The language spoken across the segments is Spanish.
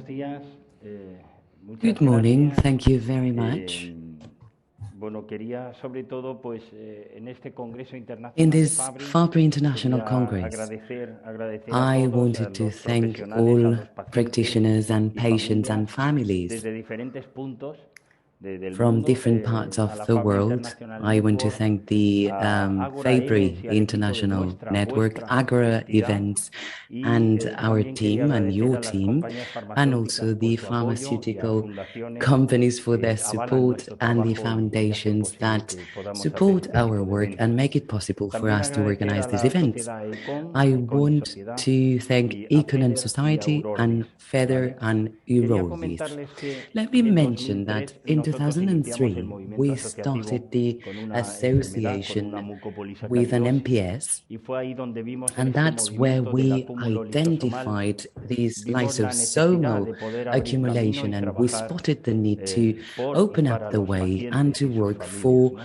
Good morning. Thank you very much. In this Fabry International Congress, I wanted to thank all practitioners and patients and families from different parts of the world. I want to thank the Fabry International Network, Agora Events, and our team and your team, and also the pharmaceutical companies for their support and the foundations that support our work and make it possible for us to organize these events. I want to thank Econ and Society and Feather and Eurovis. Let me mention that in 2003, we started the association with an MPS, and that's where we identified this lysosomal accumulation, and we spotted the need to open up the way and to work for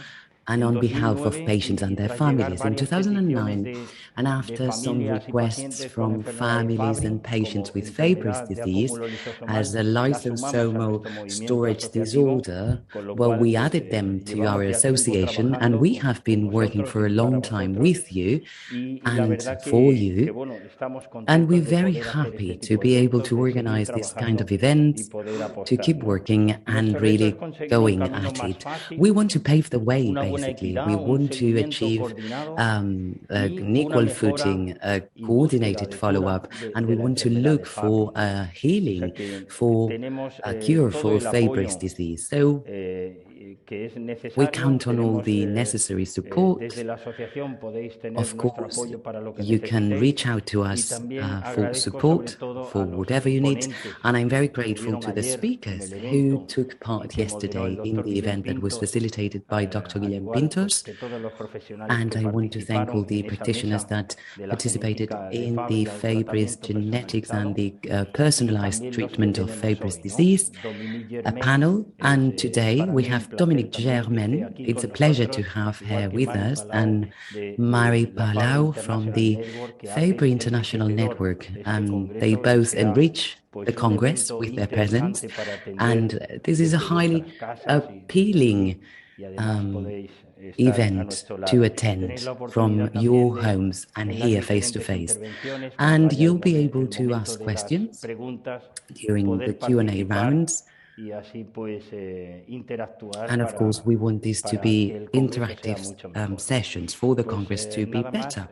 and on behalf of patients and their families. In 2009, and after some requests from families and patients with Fabry's disease as a lysosomal storage disorder, well, we added them to our association, and we have been working for a long time with you and for you. And we're very happy to be able to organize this kind of events, to keep working and really going at it. We want to pave the way, basically. We want to achieve an equal footing, a coordinated follow-up, and we want to look for a healing, for a cure for Fabry's disease. So we count on all the necessary support. Of course, you can reach out to us for support, for whatever you need. And I'm very grateful to the speakers who took part yesterday in the event that was facilitated by Dr. Guillem Pintos. And I want to thank all the practitioners that participated in the Fabry's genetics and the personalized treatment of Fabry's disease, a panel. And today we have Dominique Germain. It's a pleasure to have her with us, and Marie Palau from the Fabry International Network. They both enrich the Congress with their presence, and this is a highly appealing event to attend from your homes and here face to face. And you'll be able to ask questions during the Q&A rounds. And of course, we want this to be interactive sessions for the Congress to be better.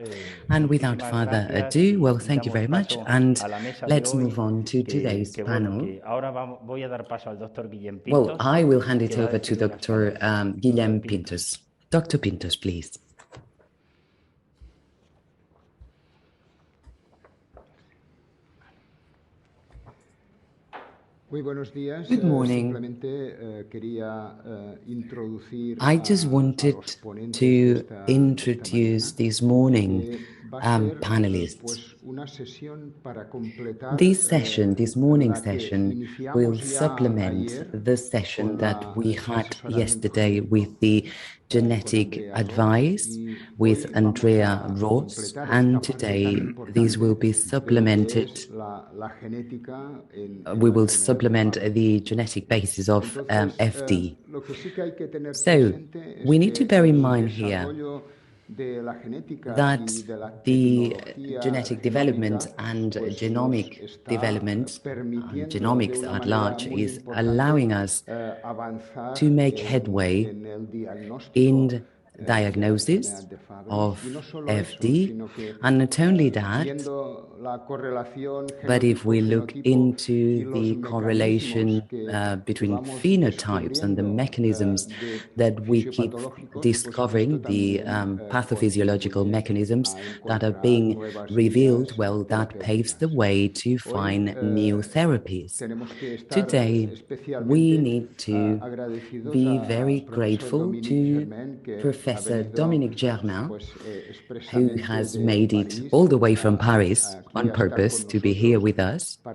And without further ado, well, thank you very much. And let's move on to today's panel. Well, I will hand it over to Dr. Guillem Pintos. Dr. Pintos, please. Good morning. I just wanted to introduce this morning panelists. This morning session, will supplement the session that we had yesterday with the genetic advice with Andrea Ross, and today these will be supplemented. We will supplement the genetic basis of FD. So we need to bear in mind here that the genetic development and genomic development, genomics at large, is allowing us to make headway in diagnosis of FD, and not only that, but if we look into the correlation between phenotypes and the mechanisms that we keep discovering, the pathophysiological mechanisms that are being revealed, well, that paves the way to find new therapies. Today, we need to be very grateful to Professor Dominique Germain, who has made it all the way from Paris on purpose to be here with us for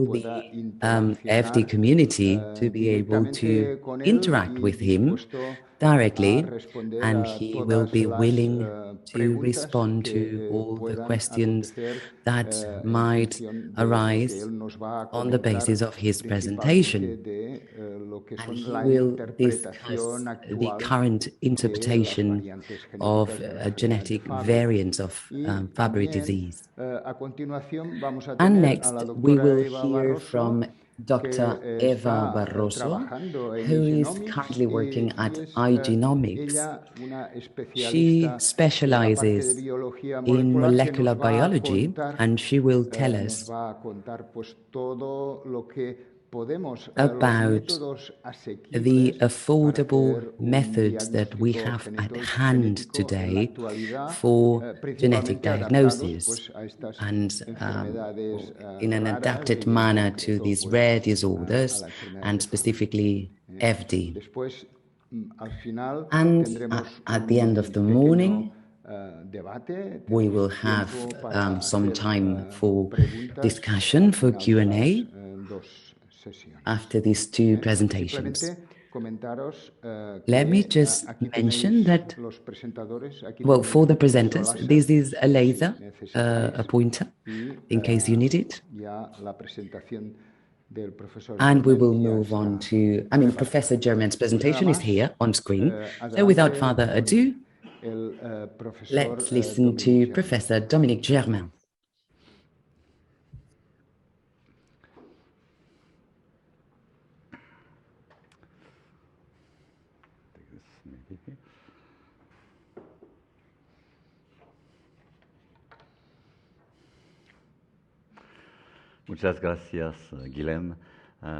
the FD community to be able to interact with him directly, and he will be willing to respond to all the questions that might arise on the basis of his presentation. And he will discuss the current interpretation of genetic variants of Fabry disease. And next, we will hear from Dr. Eva Barroso, who is currently working at iGenomics. She specializes in molecular biology, and she will tell us about the affordable methods that we have at hand today for genetic diagnosis and in an adapted manner to these rare disorders and specifically FD. And at the end of the morning, we will have some time for discussion, for Q&A after these two presentations. Let me just mention that, well, for the presenters, this is a laser, a pointer, in case you need it. And we will move on to, Professor Germain's presentation is here on screen. So without further ado, let's listen to Professor Dominique Germain. Muchas gracias, Guilhem.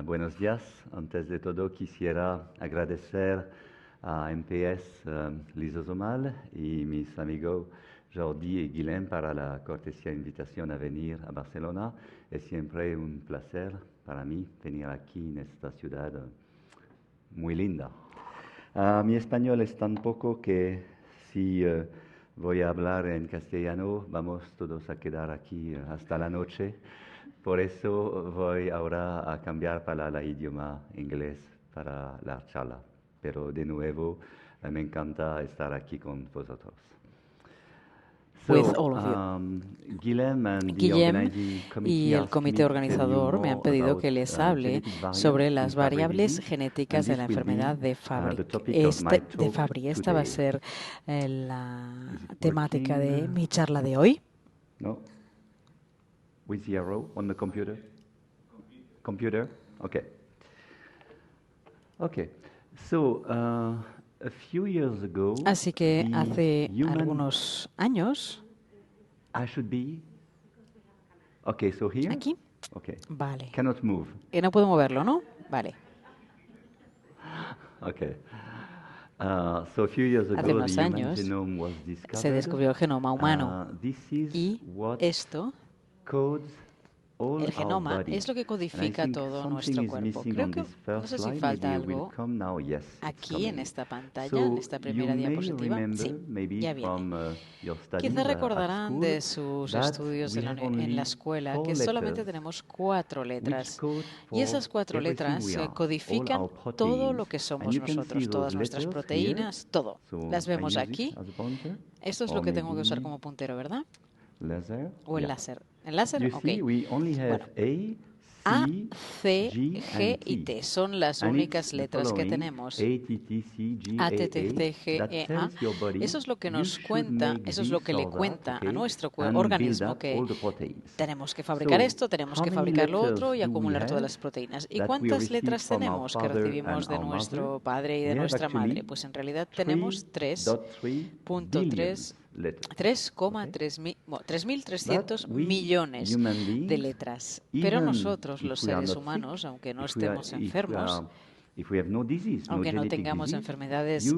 Buenos días. Antes de todo, quisiera agradecer a MPS Lysosomal y mis amigos Jordi y Guilhem para la cortesía invitación a venir a Barcelona. Es siempre un placer para mí venir aquí en esta ciudad muy linda. Mi español es tan poco que si voy a hablar en castellano, vamos todos a quedar aquí hasta la noche. Por eso voy ahora a cambiar para el idioma inglés para la charla. Pero de nuevo, me encanta estar aquí con vosotros. With all of you. Guillem y el comité organizador me han pedido que les hable sobre las variables genéticas de la enfermedad de Fabry. Esta va a ser la temática de mi charla de hoy. No. With the arrow on the computer? Computer? Okay. Okay. So, a few years ago, así que hace algunos años. I should be. Okay, so here. Aquí. Okay. Vale. Cannot move. No puedo moverlo, ¿no? Vale. Okay. So a few years ago, hace unos the años human genome was discovered. Se descubrió el genoma humano. Y esto. El genoma es lo que codifica todo nuestro cuerpo. Creo que no sé si falta algo aquí en esta pantalla, en esta primera diapositiva. Sí, ya viene. Quizá recordarán de sus estudios en la escuela que solamente tenemos 4 letras. Y esas 4 letras codifican todo lo que somos nosotros, todas nuestras proteínas, todo. Las vemos aquí. Esto es lo que tengo que usar como puntero, ¿verdad? Laser? O el láser. ¿El láser? You see, we only have A, C, G y T son las únicas letras que tenemos. A, T, T, C, G, E, A. Eso es lo que nos cuenta, eso es lo que le cuenta a nuestro organismo que tenemos que fabricar esto, tenemos que fabricar lo otro y acumular todas las proteínas. ¿Y cuántas letras tenemos que recibimos de nuestro padre y de nuestra madre? Pues en realidad tenemos 3.3 3.300 millones de letras. Pero nosotros, los seres humanos, aunque no estemos enfermos, aunque no tengamos enfermedades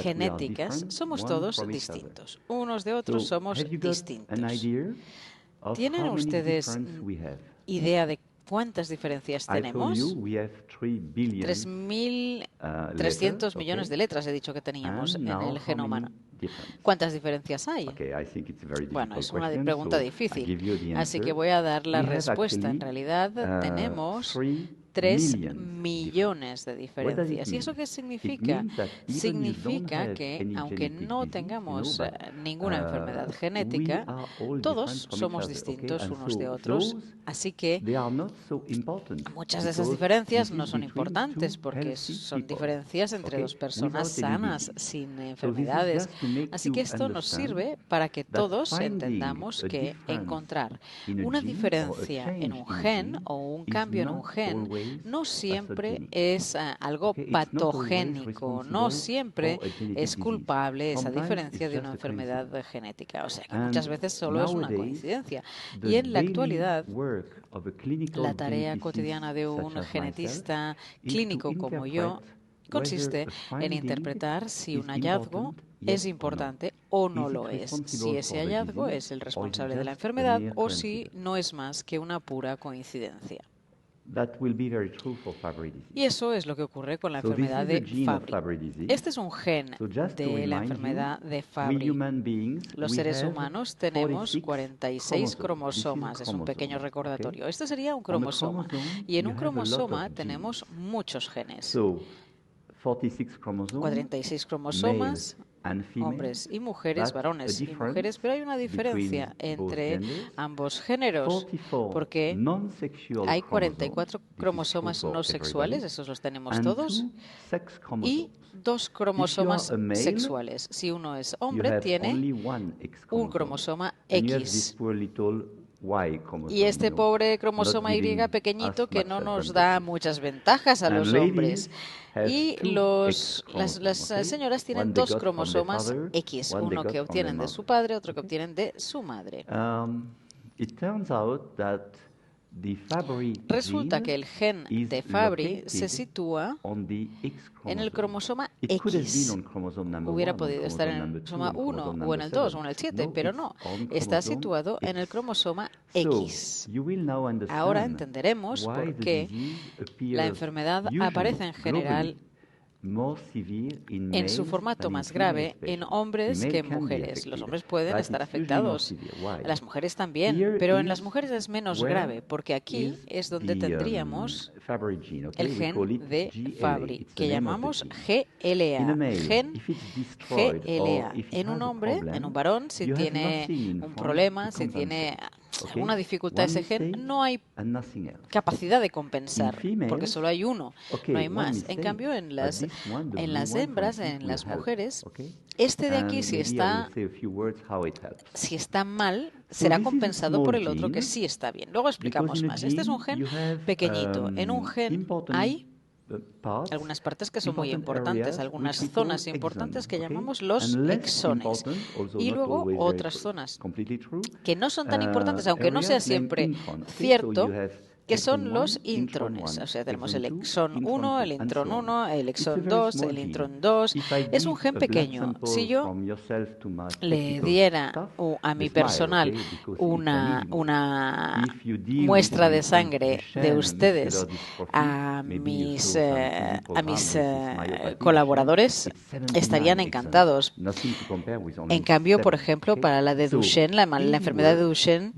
genéticas, somos todos distintos. Unos de otros somos distintos. ¿Tienen ustedes idea de cuántas diferencias tenemos? 3.300 millones de letras he dicho que teníamos en el genoma. ¿Cuántas diferencias hay? Bueno, es una pregunta difícil, así que voy a dar la respuesta. En realidad tenemos 3 millones de diferencias. ¿Y eso qué significa? Significa que, aunque no tengamos ninguna enfermedad genética, todos somos distintos unos de otros, así que muchas de esas diferencias no son importantes porque son diferencias entre dos personas sanas, sin enfermedades. Así que esto nos sirve para que todos entendamos que encontrar una diferencia en un gen o un cambio en un gen no siempre es algo patogénico, no siempre es culpable esa diferencia de una enfermedad genética. O sea que muchas veces solo es una coincidencia. Y en la actualidad, la tarea cotidiana de un genetista clínico como yo consiste en interpretar si un hallazgo es importante o no lo es, si ese hallazgo es el responsable de la enfermedad o si no es más que una pura coincidencia. Y eso es lo que ocurre con la enfermedad de Fabry. Este es un gen de la enfermedad de Fabry. Los seres humanos tenemos 46 cromosomas, es un pequeño recordatorio. Este sería un cromosoma. Y en un cromosoma tenemos muchos genes. 46 cromosomas, hombres y mujeres, varones y mujeres, pero hay una diferencia entre ambos géneros, porque hay 44 cromosomas no sexuales, esos los tenemos todos, y 2 cromosomas sexuales. Si uno es hombre, tiene un cromosoma X. Y este pobre cromosoma Y pequeñito que no nos da muchas ventajas a los hombres. Y las señoras tienen 2 cromosomas X, uno que obtienen de su padre, otro que obtienen de su madre. Resulta que el gen de Fabry se sitúa en el cromosoma X. Hubiera podido estar en el cromosoma 1 o en el 2 o en el 7, pero no. Está situado en el cromosoma X. Ahora entenderemos por qué la enfermedad aparece en general en su formato más grave en hombres que en mujeres. Los hombres pueden estar afectados, las mujeres también, pero en las mujeres es menos grave, porque aquí es donde tendríamos el gen de Fabry, que llamamos GLA, gen GLA. En un hombre, en un varón, si tiene un problema, si tiene alguna dificultad ese gen, no hay capacidad de compensar, porque solo hay uno, no hay más. En cambio, en las hembras, en las mujeres, este de aquí, si está mal, será compensado por el otro que sí está bien. Luego explicamos más. Este es un gen pequeñito. En un gen hay algunas partes que son muy importantes, algunas zonas importantes que llamamos los exones. Y luego otras zonas que no son tan importantes, aunque no sea siempre cierto, que son los intrones. O sea, tenemos el exón 1, el intrón 1, el exón 2, el intrón 2. Es un gen pequeño. Si yo le diera a mi personal una muestra de sangre de ustedes a mis colaboradores, estarían encantados. En cambio, por ejemplo, para la de Duchenne, la enfermedad de Duchenne,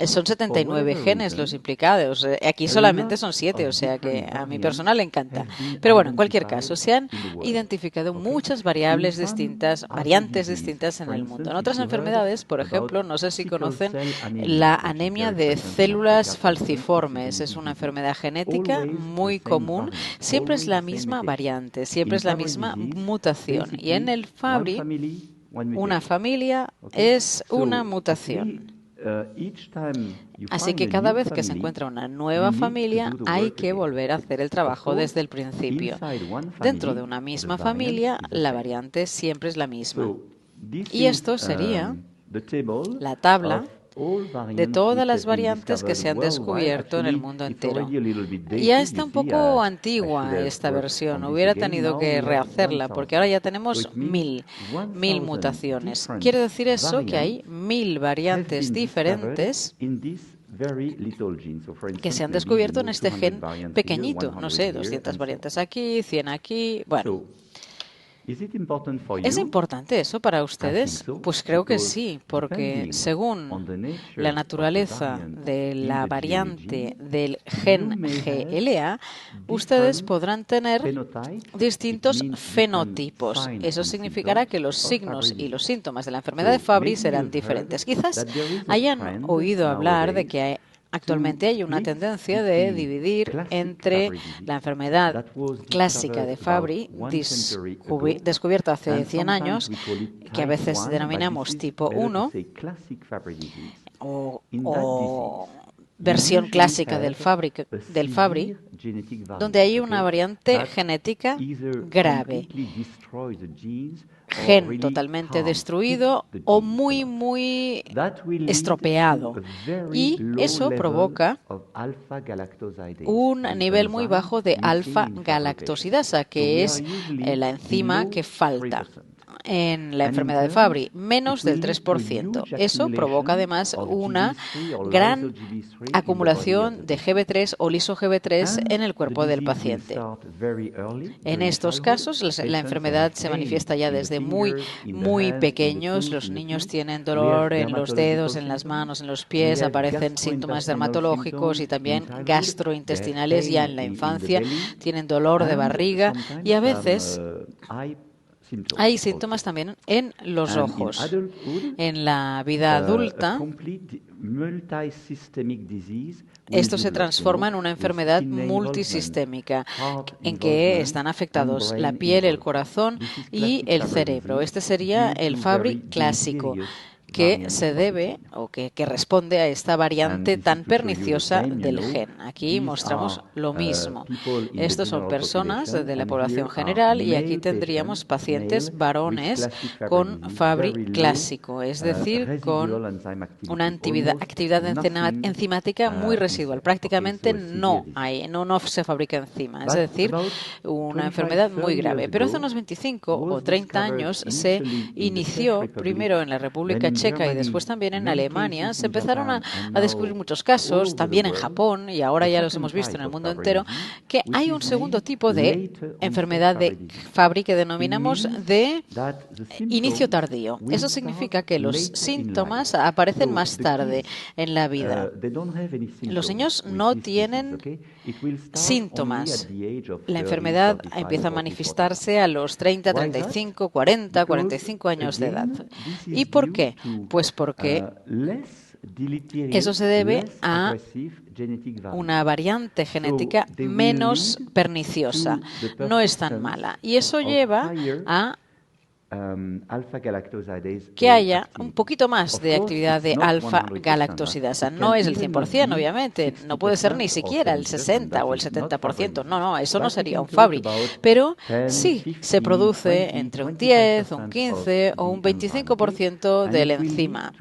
son 79 genes los implicados. Aquí solamente son 7, o sea que a mi personal le encanta. Pero bueno, en cualquier caso, se han identificado muchas variables distintas, variantes distintas en el mundo. En otras enfermedades, por ejemplo, no sé si conocen la anemia de células falciformes. Es una enfermedad genética muy común. Siempre es la misma variante, siempre es la misma mutación. Y en el Fabry, una familia es una mutación. Así que cada vez que se encuentra una nueva familia, hay que volver a hacer el trabajo desde el principio. Dentro de una misma familia, la variante siempre es la misma. Y esto sería la tabla de todas las variantes que se han descubierto en el mundo entero. Ya está un poco antigua esta versión, hubiera tenido que rehacerla, porque ahora ya tenemos 1000 mutaciones. Quiere decir eso que hay 1000 variantes diferentes que se han descubierto en este gen pequeñito. No sé, 200 variantes aquí, 100 aquí, bueno. ¿Es importante eso para ustedes? Pues creo que sí, porque según la naturaleza de la variante del gen GLA, ustedes podrán tener distintos fenotipos. Eso significará que los signos y los síntomas de la enfermedad de Fabry serán diferentes. Quizás hayan oído hablar de que actualmente hay una tendencia de dividir entre la enfermedad clásica de Fabry, descubierta hace 100 años, que a veces denominamos tipo 1, o versión clásica del Fabry, donde hay una variante genética grave, gen totalmente destruido o muy estropeado. Y eso provoca un nivel muy bajo de alfa-galactosidasa, que es la enzima que falta en la enfermedad de Fabry, menos del 3%. Eso provoca además una gran acumulación de GB3 o liso-GB3 en el cuerpo del paciente. En estos casos, la enfermedad se manifiesta ya desde muy pequeños. Los niños tienen dolor en los dedos, en las manos, en los pies, aparecen síntomas dermatológicos y también gastrointestinales ya en la infancia, tienen dolor de barriga y a veces hay síntomas también en los ojos. En la vida adulta, esto se transforma en una enfermedad multisistémica en que están afectados la piel, el corazón y el cerebro. Este sería el Fabry clásico, que se debe o que responde a esta variante tan perniciosa del gen. Aquí mostramos lo mismo. Estos son personas de la población general y aquí tendríamos pacientes varones con Fabry clásico, es decir, con una actividad enzimática muy residual. Prácticamente no se fabrica enzima, es decir, una enfermedad muy grave. Pero hace unos 25 o 30 años se inició primero en la República Checa y después también en Alemania, se empezaron a descubrir muchos casos, también en Japón, y ahora ya los hemos visto en el mundo entero, que hay un segundo tipo de enfermedad de Fabry que denominamos de inicio tardío. Eso significa que los síntomas aparecen más tarde en la vida. Los niños no tienen síntomas. La enfermedad empieza a manifestarse a los 30, 35, 40, 45 años de edad. ¿Y por qué? Pues porque eso se debe a una variante genética menos perniciosa, no es tan mala. Y eso lleva a que haya un poquito más de actividad de alfa-galactosidasa. No es el 100%, obviamente, no puede ser ni siquiera el 60 o el 70%. No, eso no sería un Fabry. Pero sí se produce entre un 10, un 15 o un 25% de la enzima.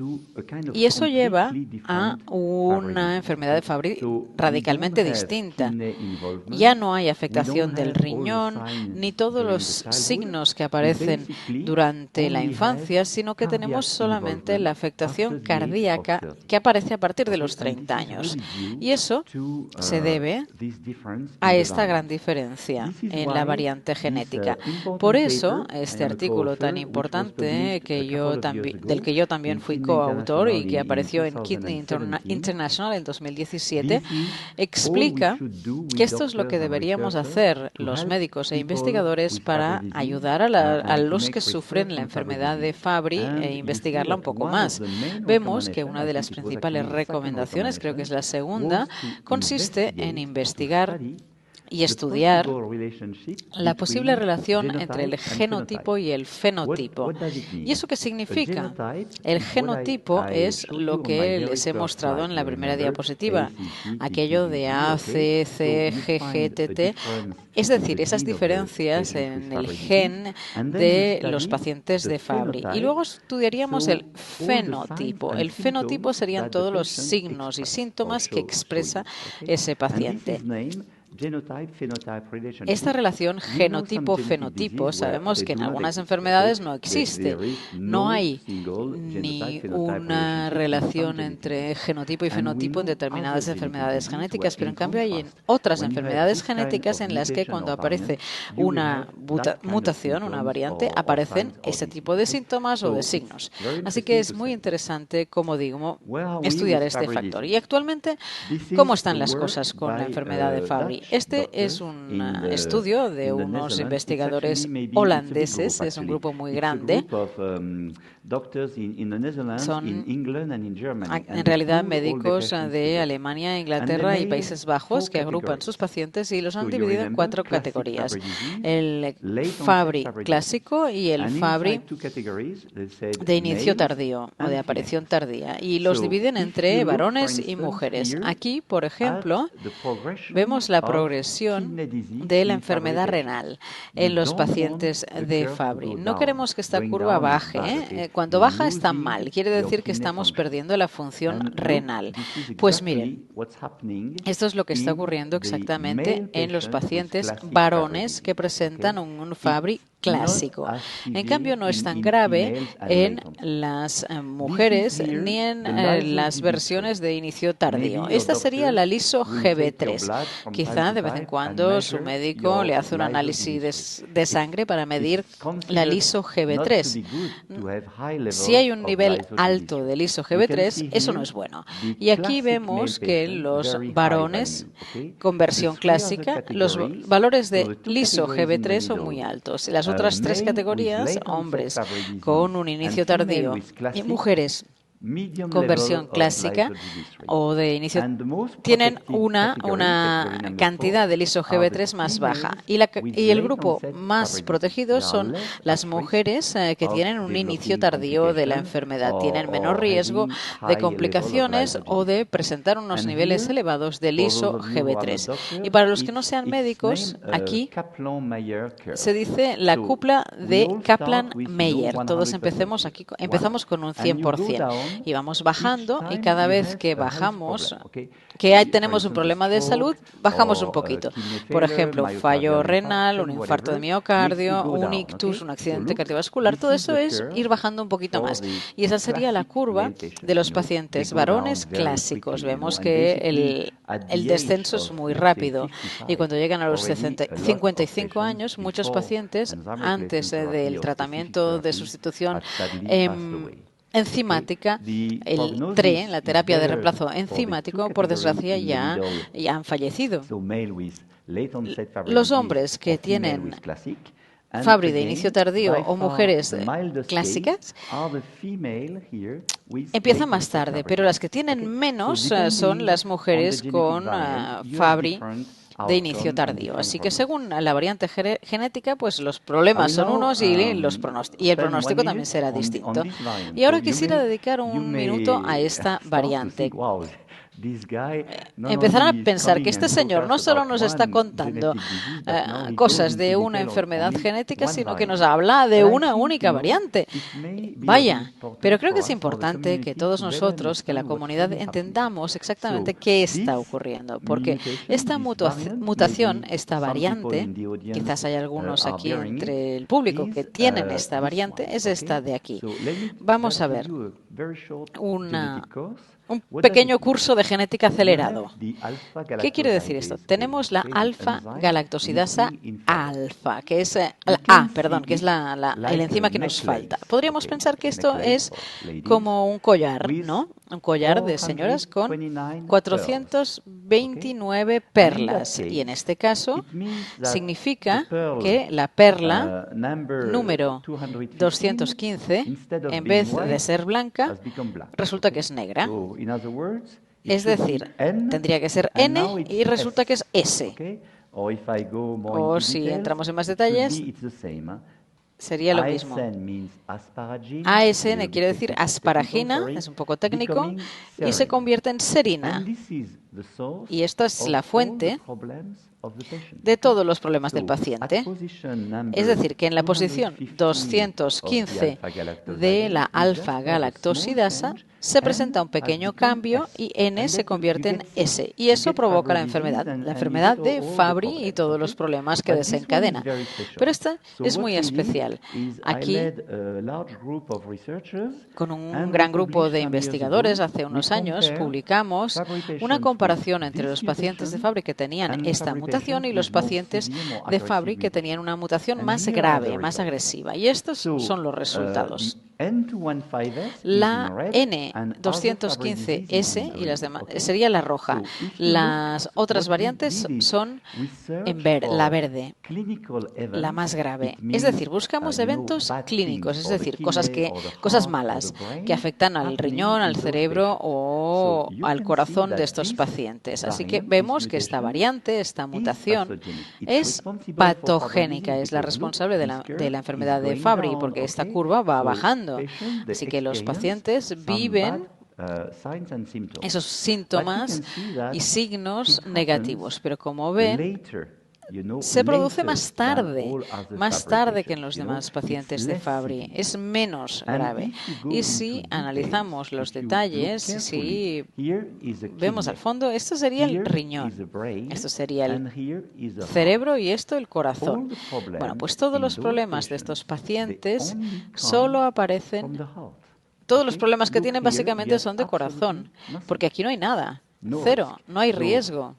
Y eso lleva a una enfermedad de Fabry radicalmente distinta. Ya no hay afectación del riñón, ni todos los signos que aparecen durante la infancia, sino que tenemos solamente la afectación cardíaca que aparece a partir de los 30 años. Y eso se debe a esta gran diferencia en la variante genética. Por eso, este artículo tan importante del que yo también fui coautor y que apareció en Kidney International en 2017, explica que esto es lo que deberíamos hacer los médicos e investigadores para ayudar a los que sufren la enfermedad de Fabry e investigarla un poco más. Vemos que una de las principales recomendaciones, creo que es la segunda, consiste en investigar y estudiar la posible relación entre el genotipo y el fenotipo. ¿Y eso qué significa? El genotipo es lo que les he mostrado en la primera diapositiva, aquello de A, C, C, G, G, T, T, es decir, esas diferencias en el gen de los pacientes de Fabry. Y luego estudiaríamos el fenotipo. El fenotipo serían todos los signos y síntomas que expresa ese paciente. Esta relación genotipo-fenotipo sabemos que en algunas enfermedades no existe. No hay ni una relación entre genotipo y fenotipo en determinadas enfermedades genéticas, pero en cambio hay en otras enfermedades genéticas en las que cuando aparece una mutación, una variante, aparecen ese tipo de síntomas o de signos. Así que es muy interesante, como digo, estudiar este factor. Y actualmente, ¿cómo están las cosas con la enfermedad de Fabry? Este es un estudio de unos investigadores holandeses, es un grupo muy grande. Son en realidad médicos de Alemania, Inglaterra y Países Bajos que agrupan sus pacientes y los han dividido en 4 categorías. El Fabry clásico y el Fabry de inicio tardío o de aparición tardía. Y los dividen entre varones y mujeres. Aquí, por ejemplo, vemos la progresión de la enfermedad renal en los pacientes de Fabry. No queremos que esta curva baje. Cuando baja está mal. Quiere decir que estamos perdiendo la función renal. Pues miren, esto es lo que está ocurriendo exactamente en los pacientes varones que presentan un Fabry clásico. En cambio, no es tan grave en las mujeres ni en las versiones de inicio tardío. Esta sería la Lyso-GB3. Quizá de vez en cuando su médico le hace un análisis de sangre para medir la Lyso-GB3. Si hay un nivel alto de Lyso-GB3, eso no es bueno. Y aquí vemos que los varones con versión clásica, los valores de Lyso-GB3 son muy altos. Las otras 3 categorías, hombres con un inicio tardío y mujeres con versión clásica o de inicio, tienen una cantidad de Lyso-GB3 más baja. Y el grupo más protegido son las mujeres que tienen un inicio tardío de la enfermedad. Tienen menor riesgo de complicaciones o de presentar unos niveles elevados de Lyso-GB3. Y para los que no sean médicos, aquí se dice la cupla de Kaplan-Meier. Todos empezamos con un 100%. Y vamos bajando y cada vez que bajamos, que tenemos un problema de salud, bajamos un poquito. Por ejemplo, un fallo renal, un infarto de miocardio, un ictus, un accidente cardiovascular, todo eso es ir bajando un poquito más. Y esa sería la curva de los pacientes varones clásicos. Vemos que el descenso es muy rápido y cuando llegan a los 55 años, muchos pacientes, antes del tratamiento de sustitución enzimática, el TRE, la terapia de reemplazo enzimático, por desgracia ya han fallecido. Los hombres que tienen Fabry de inicio tardío o mujeres clásicas empiezan más tarde, pero las que tienen menos son las mujeres con Fabry de inicio tardío. Así que según la variante genética, pues los problemas son unos y el pronóstico también será distinto. Y ahora quisiera dedicar un minuto a esta variante. Empezarán a pensar que este señor no solo nos está contando cosas de una enfermedad genética, sino que nos habla de una única variante. Vaya, pero creo que es importante que todos nosotros, que la comunidad, entendamos exactamente qué está ocurriendo, porque esta mutación, esta variante, quizás hay algunos aquí entre el público que tienen esta variante, es esta de aquí. Vamos a ver un pequeño curso de genética acelerado. ¿Qué quiere decir esto? Tenemos la alfa-galactosidasa alfa, que es que es el enzima que nos falta. Podríamos pensar que esto es como un collar, ¿no? Un collar de señoras con 429 perlas. Y en este caso significa que la perla número 215, en vez de ser blanca, resulta que es negra. Es decir, tendría que ser N y resulta que es S. O si entramos en más detalles, sería lo mismo. ASN quiere decir asparagina, es un poco técnico, y se convierte en serina. Y esta es la fuente de todos los problemas del paciente. Es decir, que en la posición 215 de la alfa-galactosidasa se presenta un pequeño cambio y N se convierte en S. Y eso provoca la enfermedad de Fabry y todos los problemas que desencadena. Pero esta es muy especial. Aquí, con un gran grupo de investigadores, hace unos años publicamos una comparación entre los pacientes de Fabry que tenían esta mutación y los pacientes de Fabry que tenían una mutación más grave, más agresiva. Y estos son los resultados. La N215S y las demás sería la roja. Las otras variantes son la verde, la más grave. Es decir, buscamos eventos clínicos, es decir, cosas malas que afectan al riñón, al cerebro o al corazón de estos pacientes. Así que vemos que esta variante, esta mutación, es patogénica, es la responsable de la enfermedad de Fabry, porque esta curva va bajando. Así que los pacientes viven esos síntomas y signos negativos, pero como ven, se produce más tarde que en los demás pacientes de Fabry, es menos grave. Y si analizamos los detalles, si vemos al fondo, esto sería el riñón, esto sería el cerebro y esto el corazón. Bueno, pues todos los problemas de estos pacientes solo aparecen, todos los problemas que tienen básicamente son de corazón, porque aquí no hay nada. Cero, no hay riesgo.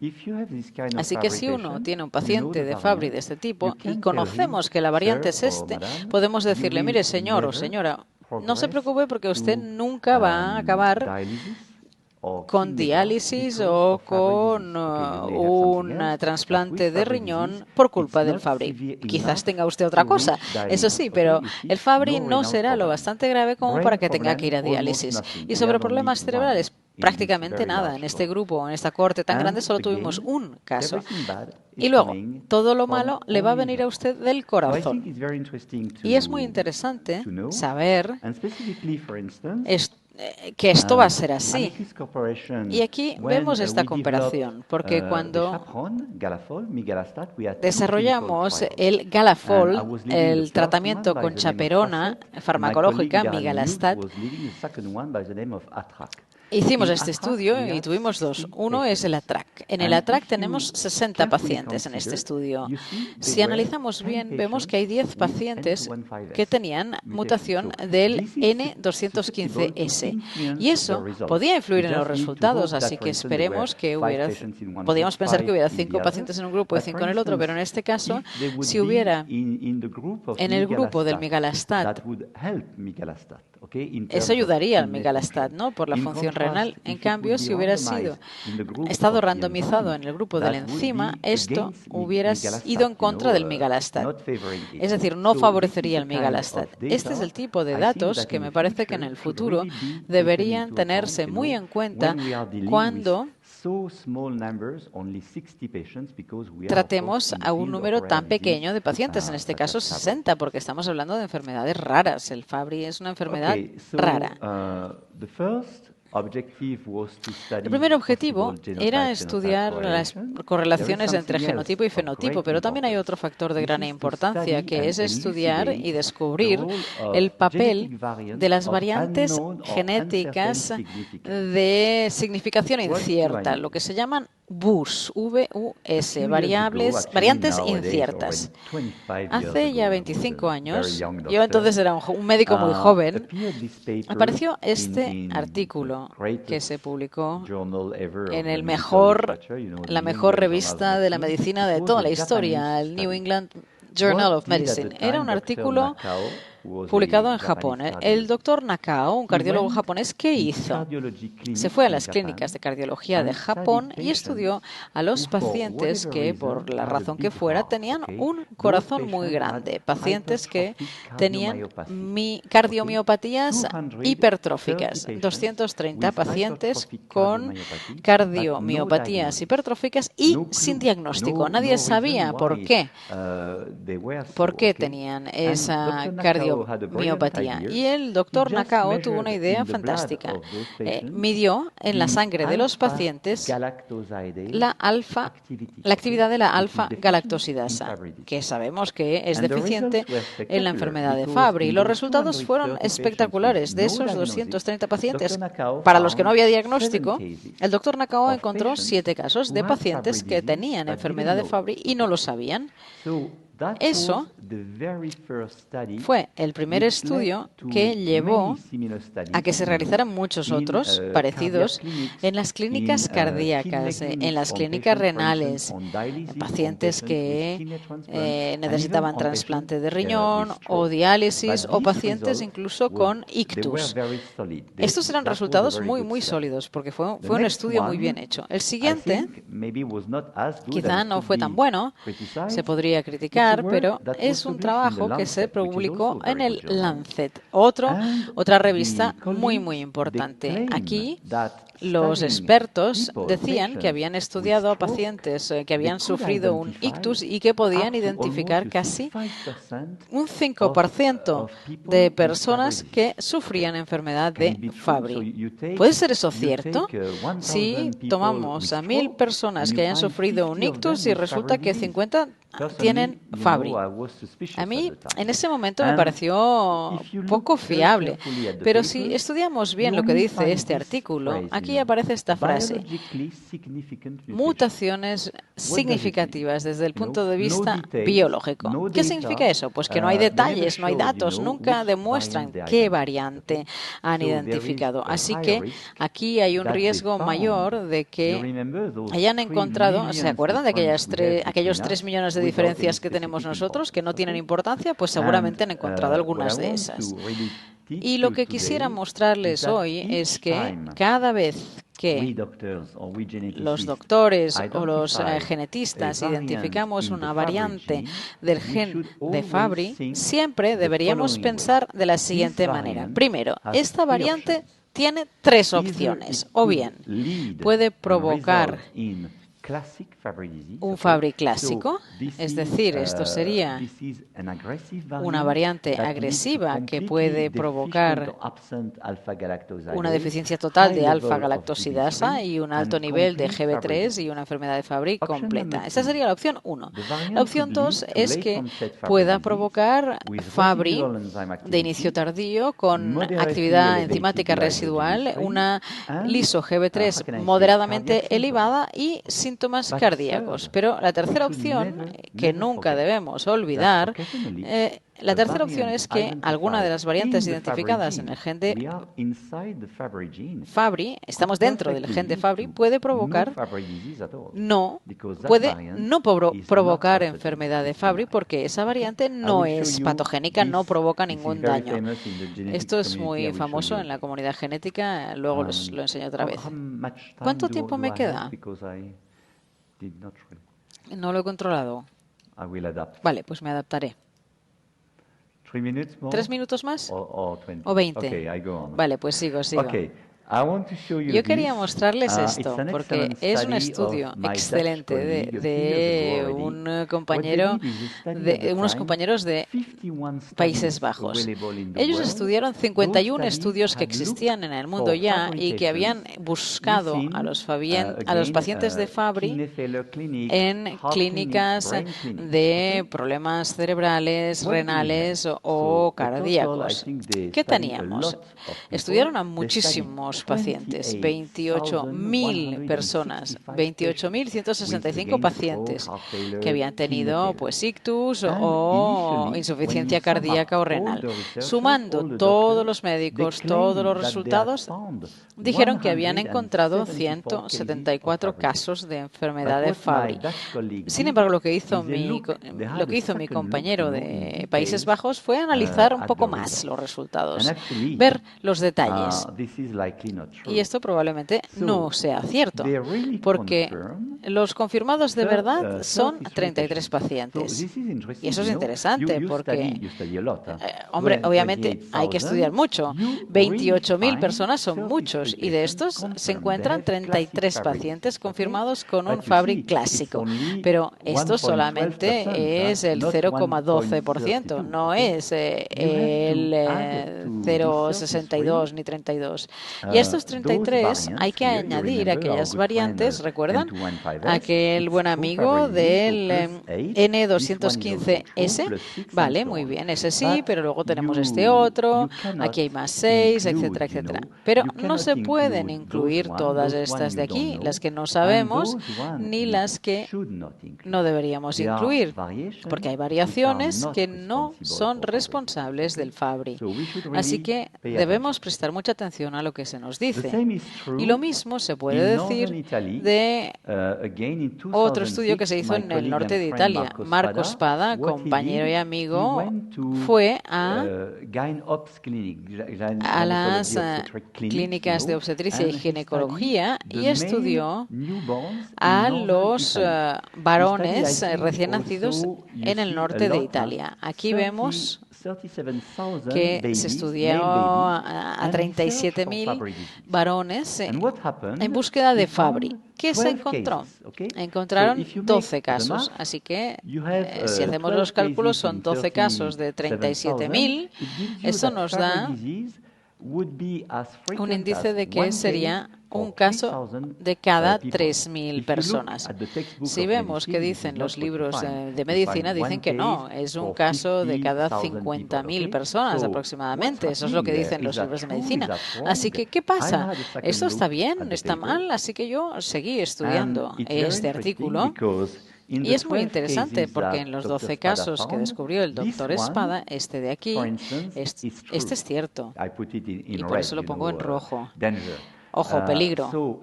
Así que si uno tiene un paciente de Fabry de este tipo y conocemos que la variante es podemos decirle, mire, señor o señora, no se preocupe porque usted nunca va a acabar con diálisis o con un trasplante de riñón por culpa del Fabry. Quizás tenga usted otra cosa, eso sí, pero el Fabry no será lo bastante grave como para que tenga que ir a diálisis. Y sobre problemas cerebrales, prácticamente nada. En este grupo, en esta cohorte tan grande, solo tuvimos un caso. Y luego, todo lo malo le va a venir a usted del corazón. Y es muy interesante saber que esto va a ser así. Y aquí vemos esta comparación, porque cuando desarrollamos el Galafol, el tratamiento con chaperona farmacológica, migalastat, hicimos este estudio y tuvimos dos. Uno es el ATRAC. En el ATRAC tenemos 60 pacientes en este estudio. Si analizamos bien, vemos que hay 10 pacientes que tenían mutación del N215S. Y eso podía influir en los resultados, así que esperemos que podíamos pensar que hubiera 5 pacientes en un grupo y 5 en el otro, pero en este caso, si hubiera en el grupo del migalastat, eso ayudaría al migalastat, ¿no?, por la función renal. En cambio, si hubiera estado randomizado en el grupo de la enzima, esto hubiera ido en contra del migalastat. Es decir, no favorecería el migalastat. Este es el tipo de datos que me parece que en el futuro deberían tenerse muy en cuenta cuando tratemos a un número tan pequeño de pacientes, en este caso 60, porque estamos hablando de enfermedades raras. El Fabry es una enfermedad rara. El primer objetivo era estudiar las correlaciones entre genotipo y fenotipo, pero también hay otro factor de gran importancia, que es estudiar y descubrir el papel de las variantes genéticas de significación incierta, lo que se llaman VUS, V-U-S, variantes inciertas. Hace ya 25 años, yo entonces era un médico muy joven, apareció este artículo que se publicó en la mejor revista de la medicina de toda la historia, el New England Journal of Medicine. Era un artículo publicado en Japón. El doctor Nakao, un cardiólogo japonés, ¿qué hizo? Se fue a las clínicas de cardiología de Japón y estudió a los pacientes que, por la razón que fuera, tenían un corazón muy grande. Pacientes que tenían cardiomiopatías hipertróficas. 230 pacientes con cardiomiopatías hipertróficas y sin diagnóstico. Nadie sabía por qué. ¿Por qué tenían esa cardiopatía miopatía. Y el doctor Nakao tuvo una idea fantástica. Midió en la sangre de los pacientes la actividad de la alfa-galactosidasa, que sabemos que es deficiente en la enfermedad de Fabry. Los resultados fueron espectaculares. De esos 230 pacientes para los que no había diagnóstico, el doctor Nakao encontró 7 casos de pacientes que tenían enfermedad de Fabry y no lo sabían. Eso fue el primer estudio que llevó a que se realizaran muchos otros parecidos en las clínicas cardíacas, en las clínicas renales, en pacientes que necesitaban trasplante de riñón o diálisis o pacientes incluso con ictus. Estos eran resultados muy sólidos porque fue un estudio muy bien hecho. El siguiente quizá no fue tan bueno, se podría criticar, pero es un trabajo que se publicó en el Lancet, otra revista muy importante. Aquí los expertos decían que habían estudiado a pacientes que habían sufrido un ictus y que podían identificar casi un 5% de personas que sufrían enfermedad de Fabry. ¿Puede ser eso cierto? Si tomamos a 1000 personas que hayan sufrido un ictus y resulta que 50 tienen Fabry. A mí en ese momento me pareció poco fiable, pero si estudiamos bien lo que dice este artículo, aquí aparece esta frase: mutaciones significativas desde el punto de vista biológico. ¿Qué significa eso? Pues que no hay detalles, no hay datos, nunca demuestran qué variante han identificado. Así que aquí hay un riesgo mayor de que hayan encontrado, ¿se acuerdan de aquellos 3 millones de diferencias que tenemos nosotros que no tienen importancia? Pues seguramente han encontrado algunas de esas. Y lo que quisiera mostrarles hoy es que cada vez que los doctores o los genetistas identificamos una variante del gen de Fabry, siempre deberíamos pensar de la siguiente manera. Primero, esta variante tiene 3 opciones. O bien puede provocar un Fabry clásico, es decir, esto sería una variante agresiva que puede provocar una deficiencia total de alfa-galactosidasa y un alto nivel de GB3 y una enfermedad de Fabry completa. Esa sería la opción 1. La opción 2 es que pueda provocar Fabry de inicio tardío con actividad enzimática residual, una liso GB3 moderadamente elevada y síntomas cardíacos. Pero la tercera opción, que nunca debemos olvidar, la tercera opción es que alguna de las variantes identificadas en el gen de Fabry, estamos dentro del gen de Fabry, puede no provocar enfermedad de Fabry porque esa variante no es patogénica, no provoca ningún daño. Esto es muy famoso en la comunidad genética, luego lo enseño otra vez. ¿Cuánto tiempo me queda? No lo he controlado. Vale, pues me adaptaré. 3 minutos más o 20. Vale, pues sigo. Yo quería mostrarles esto porque es un estudio excelente de unos compañeros de Países Bajos. Ellos estudiaron 51 estudios que existían en el mundo ya y que habían buscado a los pacientes de Fabry en clínicas de problemas cerebrales, renales o cardíacos. ¿Qué teníamos? Estudiaron a muchísimos pacientes, 28.000 personas, 28.165 pacientes que habían tenido pues ictus o insuficiencia cardíaca o renal. Sumando todos los médicos, todos los resultados, dijeron que habían encontrado 174 casos de enfermedad de Fabry. Sin embargo, lo que hizo mi compañero de Países Bajos fue analizar un poco más los resultados, ver los detalles. Y esto probablemente no sea cierto, porque los confirmados de verdad son 33 pacientes. Y eso es interesante porque, hombre, obviamente hay que estudiar mucho. 28.000 personas son muchos y de estos se encuentran 33 pacientes confirmados con un Fabry clásico. Pero esto solamente es el 0,12%, no es el 0,62 ni 32. Y a estos 33 hay que añadir aquellas variantes, ¿recuerdan? Aquel buen amigo del N215S. Vale, muy bien, ese sí, pero luego tenemos este otro, aquí hay más 6, etcétera, etcétera. Pero no se pueden incluir todas estas de aquí, las que no sabemos, ni las que no deberíamos incluir, porque hay variaciones que no son responsables del Fabry. Así que debemos prestar mucha atención a lo que se nos dice. Y lo mismo se puede decir de otro estudio que se hizo en el norte de Italia. Marco Spada, compañero y amigo, fue a las clínicas de obstetricia y ginecología y estudió a los varones recién nacidos en el norte de Italia. Aquí vemos que se estudió a 37.000 varones en búsqueda de Fabry. ¿Qué se encontró? Encontraron 12 casos, así que si hacemos los cálculos son 12 casos de 37.000. Eso nos da un índice de que sería un caso de cada 3.000 personas. Si vemos que dicen los libros de medicina, dicen que no, es un caso de cada 50.000 personas aproximadamente. Eso es lo que dicen los libros de medicina. Así que, ¿qué pasa? ¿Esto está bien? ¿Está mal? Así que yo seguí estudiando este artículo. Y es muy interesante porque en los 12 casos que descubrió el doctor Spada, este de aquí, este es cierto. Y por eso lo pongo en rojo. Ojo, peligro.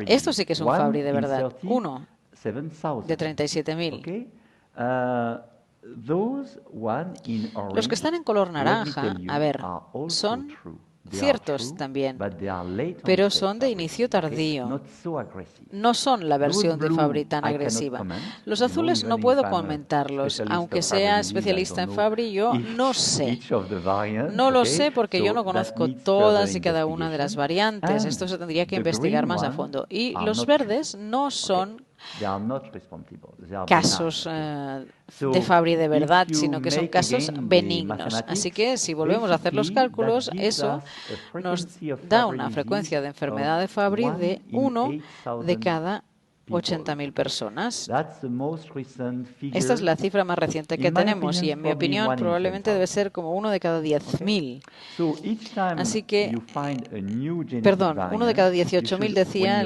Esto sí que es un Fabry de verdad. Uno de 37.000. Los que están en color naranja, a ver, son ciertos también, pero son de inicio tardío. No son la versión de Fabry tan agresiva. Los azules no puedo comentarlos, aunque sea especialista en Fabry, yo no sé. No lo sé porque yo no conozco todas y cada una de las variantes. Esto se tendría que investigar más a fondo. Y los verdes no son casos de Fabry de verdad, sino que son casos benignos. Así que si volvemos a hacer los cálculos, eso nos da una frecuencia de enfermedad de Fabry de 1 de cada 80.000 personas. Esta es la cifra más reciente que tenemos y en mi opinión probablemente debe ser como 1 de cada 10.000. Así que, perdón, 1 de cada 18.000 decía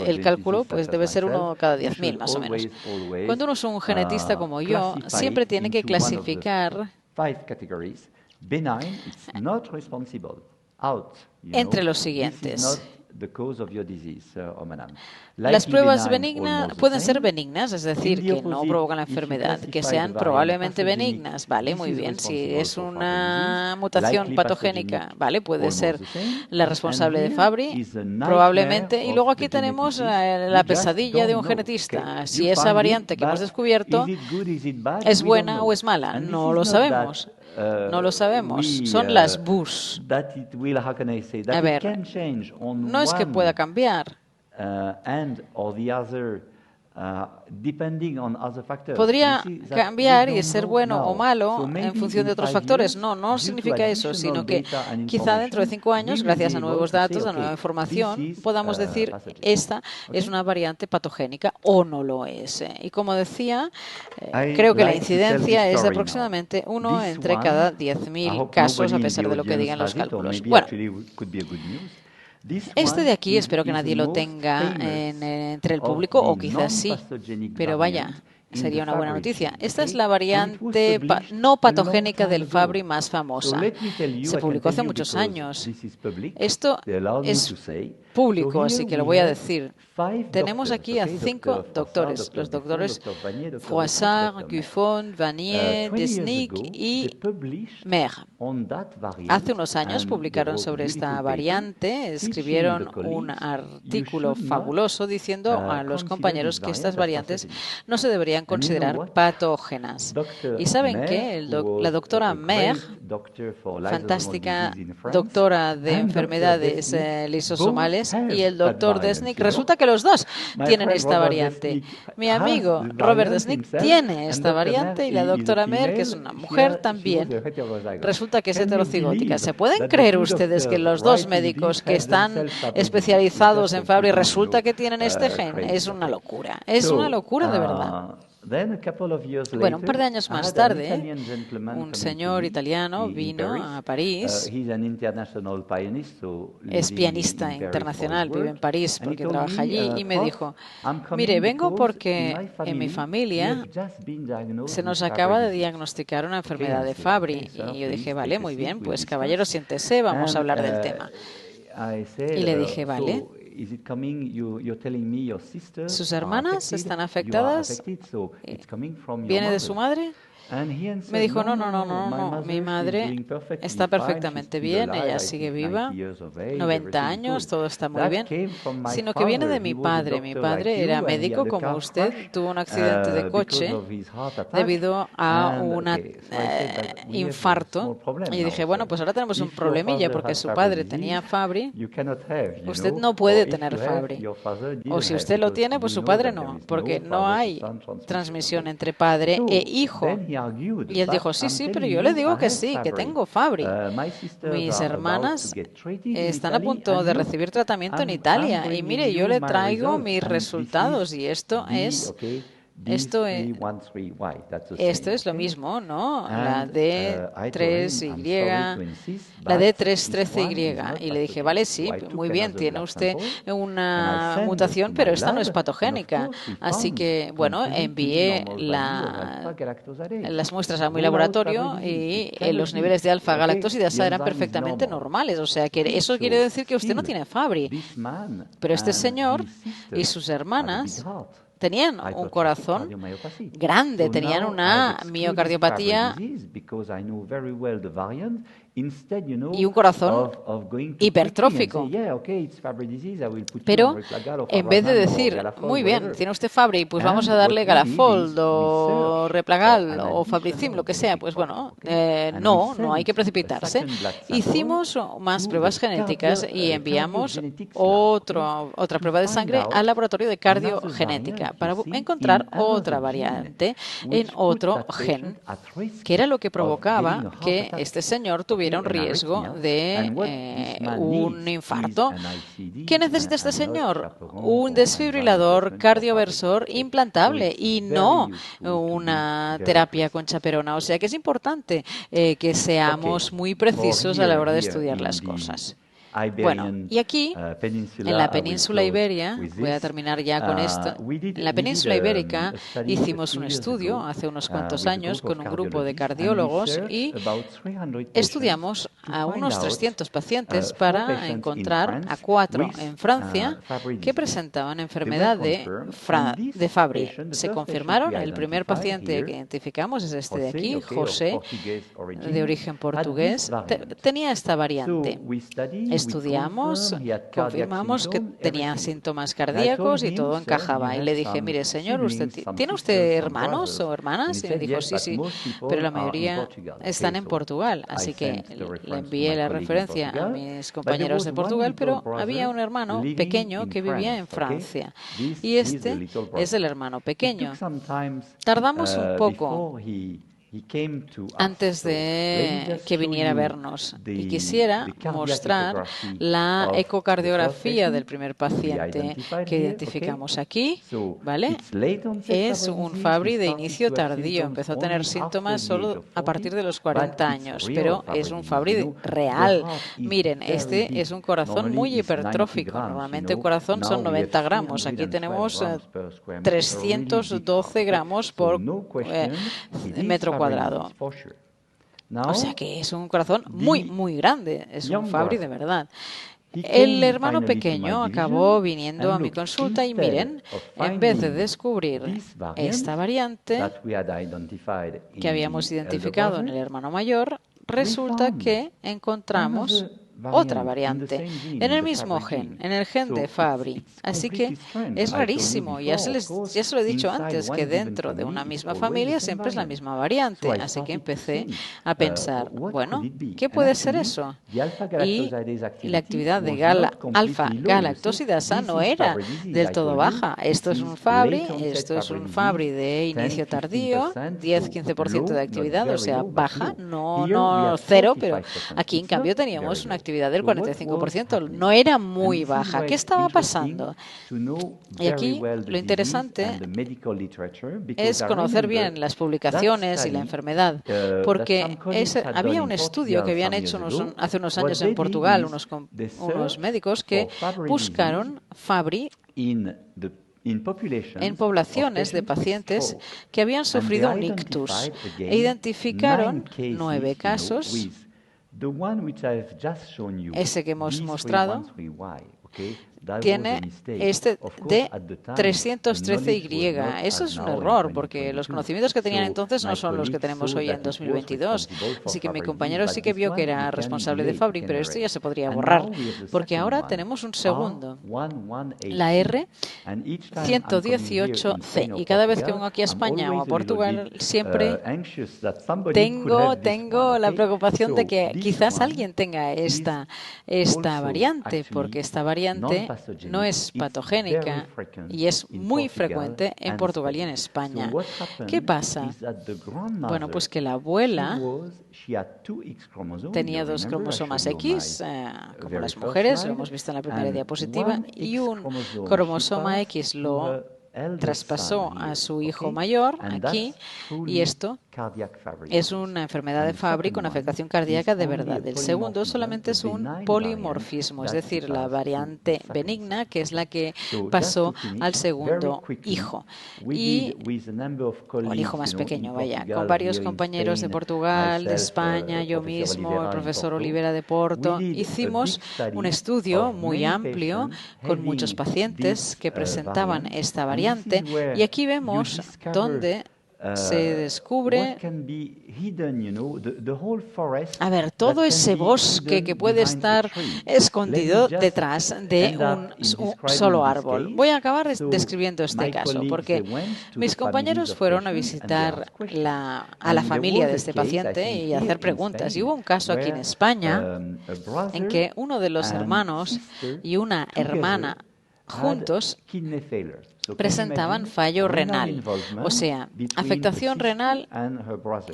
el cálculo, pues debe ser 1 cada 10.000 más o menos. Cuando uno es un genetista como yo, siempre tiene que clasificar entre los siguientes. Las pruebas benignas pueden ser benignas, es decir, que no provocan la enfermedad, que sean probablemente benignas, vale, muy bien. Si es una mutación patogénica, vale, puede ser la responsable de Fabry, probablemente. Y luego aquí tenemos la pesadilla de un genetista. Si esa variante que hemos descubierto es buena o es mala, no lo sabemos. No lo sabemos. Son las BUS. A ver, no es que pueda cambiar. Podría cambiar y ser bueno o malo en función de otros factores. No, no significa eso, sino que quizá dentro de 5 años, gracias a nuevos datos, a nueva información, podamos decir esta es una variante patogénica o no lo es. Y como decía, creo que la incidencia es de aproximadamente 1 entre cada 10.000 casos, a pesar de lo que digan los cálculos. Bueno, este de aquí espero que nadie lo tenga entre el público, o quizás sí, pero vaya, sería una buena noticia. Esta es la variante no patogénica del Fabry más famosa. Se publicó hace muchos años. Esto es público, así que lo voy a decir. Tenemos aquí a 5 doctores, los doctores Froissart, Guffon, Vanier, Desnick y Mer. Hace unos años publicaron sobre esta variante, escribieron un artículo fabuloso diciendo a los compañeros que estas variantes no se deberían considerar patógenas. ¿Y saben qué? La doctora Mer, fantástica doctora de enfermedades lisosomales, y el doctor Desnick, resulta que los dos tienen esta variante. Mi amigo Robert Desnick tiene esta variante y la doctora Mer, que es una mujer también, resulta que es heterocigótica. ¿Se pueden creer ustedes que los dos médicos que están especializados en Fabry resulta que tienen este gen? Es una locura de verdad. Bueno, un par de años más tarde, un señor italiano vino a París. Es pianista internacional, vive en París porque trabaja allí, y me dijo, mire, vengo porque en mi familia se nos acaba de diagnosticar una enfermedad de Fabry. Y yo dije, vale, muy bien, pues caballero, siéntese, vamos a hablar del tema. Y le dije, vale. ¿Sus hermanas están afectadas? ¿Viene de su madre? Me dijo, no, mi madre está perfectamente bien, ella sigue viva, 90 años, todo está muy bien, sino que viene de mi padre. Mi padre era médico como usted, tuvo un accidente de coche debido a un infarto. Y dije, bueno, pues ahora tenemos un problemilla porque su padre tenía Fabry, usted no puede tener Fabry. O si usted lo tiene, pues su padre no, porque no hay transmisión entre padre e hijo. Y él dijo, sí, pero yo le digo que sí, que tengo Fabry. Mis hermanas están a punto de recibir tratamiento en Italia. Y mire, yo le traigo mis resultados y esto es lo mismo, ¿no? La D3Y, la D313Y. Y le dije, vale, sí, muy bien, tiene usted una mutación, pero esta no es patogénica. Así que, bueno, envié las muestras a mi laboratorio y los niveles de alfa-galactosidasa eran perfectamente normales. O sea, que eso quiere decir que usted no tiene Fabry. Pero este señor y sus hermanas tenían un corazón grande, tenían una miocardiopatía y un corazón hipertrófico. Pero en vez de decir, muy bien, tiene usted Fabry, pues vamos a darle Galafold o Replagal o Fabricim, lo que sea, pues bueno, no hay que precipitarse. Hicimos más pruebas genéticas y enviamos otra prueba de sangre al laboratorio de cardiogenética para encontrar otra variante en otro gen, que era lo que provocaba que este señor tuviera un riesgo de un infarto. ¿Qué necesita este señor? Un desfibrilador cardioversor implantable y no una terapia con chaperona. O sea que es importante que seamos muy precisos a la hora de estudiar las cosas. Bueno, y aquí, en la península Iberia, voy a terminar ya con esto, en la península ibérica hicimos un estudio hace unos cuantos años con un grupo de cardiólogos y estudiamos a unos 300 pacientes para encontrar a 4 en Francia que presentaban enfermedad de Fabry. Se confirmaron, el primer paciente que identificamos es este de aquí, José, de origen portugués, tenía esta variante. Estudiamos, confirmamos que tenía síntomas cardíacos y todo encajaba. Y le dije, mire, señor, ¿tiene usted hermanos o hermanas? Y me dijo, sí, pero la mayoría están en Portugal. Así que le envié la referencia a mis compañeros de Portugal, pero había un hermano pequeño que vivía en Francia. Y este es el hermano pequeño. Tardamos un poco antes de que viniera a vernos. Y quisiera mostrar la ecocardiografía del primer paciente que identificamos aquí, ¿vale? Es un Fabry de inicio tardío. Empezó a tener síntomas solo a partir de los 40 años, pero es un Fabry real. Miren, este es un corazón muy hipertrófico. Normalmente un corazón son 90 gramos. Aquí tenemos 312 gramos por metro cuadrado. O sea que es un corazón muy, muy grande. Es un Fabry de verdad. El hermano pequeño acabó viniendo a mi consulta y miren, en vez de descubrir esta variante que habíamos identificado en el hermano mayor, resulta que encontramos otra variante en el mismo gen, en el gen de Fabry. Así que es rarísimo. Ya se lo he dicho antes, que dentro de una misma familia siempre es la misma variante. Así que empecé a pensar, bueno, ¿qué puede ser eso? Y la actividad de alfa-galactosidasa no era del todo baja. Esto es un Fabry de inicio tardío, 10-15% de actividad, o sea, baja, no cero, pero aquí en cambio teníamos una actividad del 45%, no era muy baja. ¿Qué estaba pasando? Y aquí lo interesante es conocer bien las publicaciones y la enfermedad, porque había un estudio que habían hecho hace unos años en Portugal, unos médicos que buscaron Fabry en poblaciones de pacientes que habían sufrido un ictus e identificaron 9 casos. Ese que hemos mostrado tiene este de 313Y. Eso es un error, porque los conocimientos que tenían entonces no son los que tenemos hoy en 2022. Así que mi compañero sí que vio que era responsable de Fabry, pero esto ya se podría borrar, porque ahora tenemos un segundo, la R118C. Y cada vez que vengo aquí a España o a Portugal, siempre tengo la preocupación de que quizás alguien tenga esta variante, porque esta variante no es patogénica y es muy frecuente en Portugal y en España. ¿Qué pasa? Bueno, pues que la abuela tenía 2 cromosomas X, como las mujeres, lo hemos visto en la primera diapositiva, y un cromosoma X lo traspasó a su hijo mayor aquí, y esto es una enfermedad de Fabry con afectación cardíaca de verdad. El segundo solamente es un polimorfismo, es decir, la variante benigna, que es la que pasó al segundo hijo, y un hijo más pequeño, vaya, con varios compañeros de Portugal, de España, yo mismo, el profesor Olivera de Porto. Hicimos un estudio muy amplio con muchos pacientes que presentaban esta variante, y aquí vemos donde se descubre, a ver, todo ese bosque que puede estar escondido detrás de un solo árbol. Voy a acabar describiendo este caso, porque mis compañeros fueron a visitar a la familia de este paciente y a hacer preguntas. Y hubo un caso aquí en España en que uno de los hermanos y una hermana juntos presentaban fallo renal, o sea, afectación renal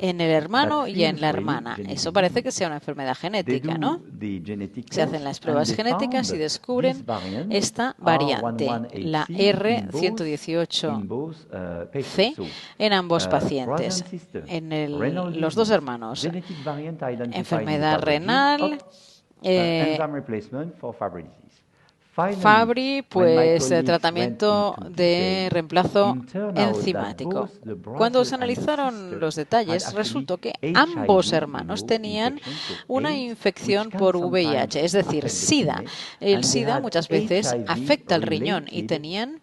en el hermano y en la hermana. Eso parece que sea una enfermedad genética, ¿no? Se hacen las pruebas genéticas y descubren esta variante, la R118C, en ambos pacientes, en los 2 hermanos. Enfermedad renal, Fabry, pues tratamiento de reemplazo enzimático. Cuando se analizaron los detalles, resultó que ambos hermanos tenían una infección por VIH, es decir, SIDA. El SIDA muchas veces afecta al riñón y tenían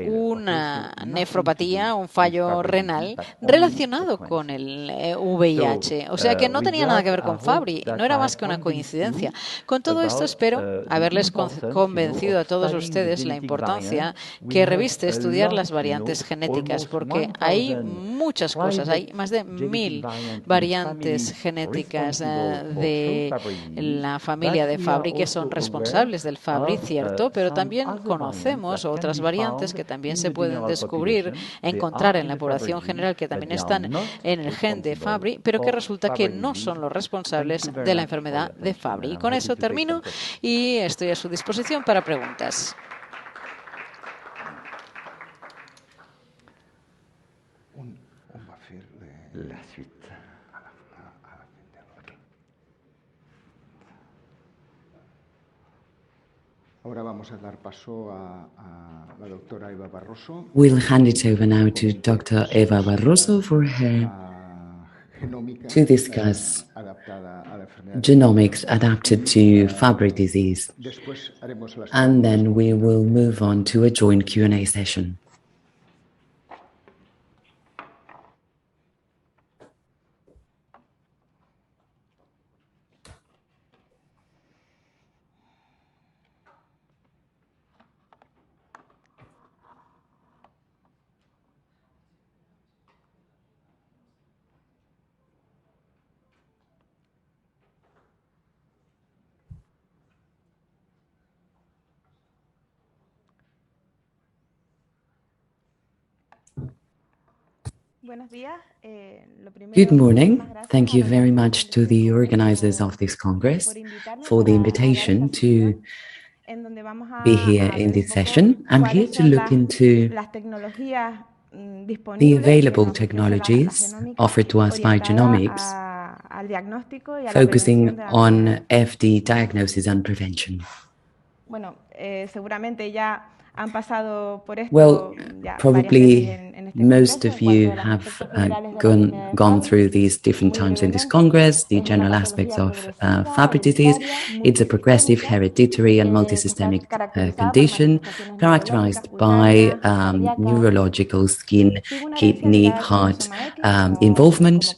una nefropatía, un fallo renal relacionado con el VIH. O sea que no tenía nada que ver con Fabry, no era más que una coincidencia. Con todo esto espero haberles convencido a todos ustedes la importancia que reviste estudiar las variantes genéticas, porque hay muchas cosas, hay más de 1000 variantes genéticas de la familia de Fabry que son responsables del Fabry, cierto, pero también conocemos otras variantes que también se pueden descubrir, encontrar en la población general, que también están en el gen de Fabry, pero que resulta que no son los responsables de la enfermedad de Fabry. Y con eso termino y estoy a su disposición para preguntas. La suite. Ahora vamos a dar paso a la doctora Eva Barroso. We'll hand it over now to Dr. Eva Barroso for her to discuss genomics adapted to Fabry disease. And then we will move on to a joint Q&A session. Good morning. Thank you very much to the organizers of this Congress for the invitation to be here in this session. I'm here to look into the available technologies offered to us by Genomics, focusing on FD diagnosis and prevention. Well, probably most of you have gone through these different times in this Congress, the general aspects of Fabry disease. It's a progressive, hereditary and multisystemic condition characterized by neurological, skin, kidney, heart involvement.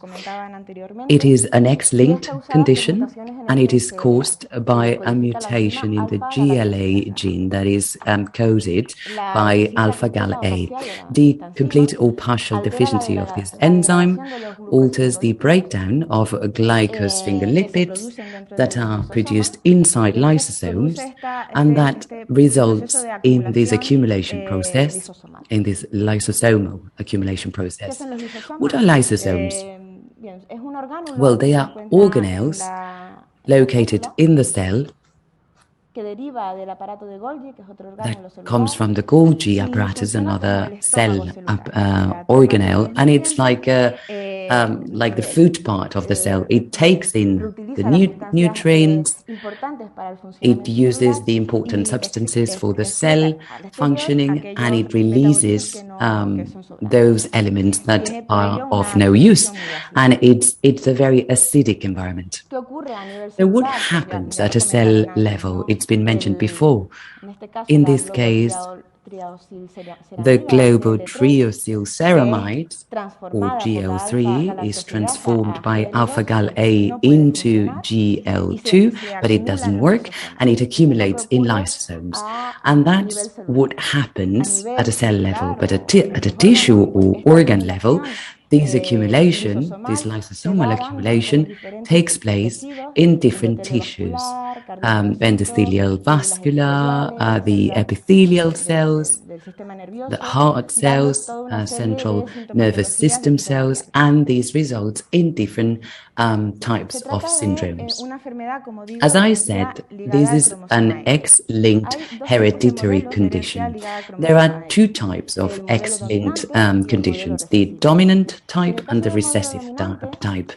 It is an X-linked condition, and it is caused by a mutation in the GLA gene that is coded by alpha-Gal A. The complete or partial deficiency of this enzyme alters the breakdown of glycosphingolipids that are produced inside lysosomes, and that results in this accumulation process, in this lysosomal accumulation process. What are lysosomes? Well, they are organelles located in the cell that comes from the Golgi apparatus, another cell organelle, and it's like the food part of the cell. It takes in the nutrients, it uses the important substances for the cell functioning, and it releases those elements that are of no use. And it's a very acidic environment. So what happens at a cell level? It's been mentioned before. In this case, the globotriosylceramide, or GL3, is transformed by alpha-Gal A into GL2, but it doesn't work, and it accumulates in lysosomes. And that's what happens at a cell level. But at a tissue or organ level, this accumulation, this lysosomal accumulation, takes place in different tissues. Endothelial vascular, the epithelial cells, the heart cells, central nervous system cells, and these results in different types of syndromes. As I said, this is an X-linked hereditary condition. There are two types of X-linked conditions, the dominant type and the recessive type.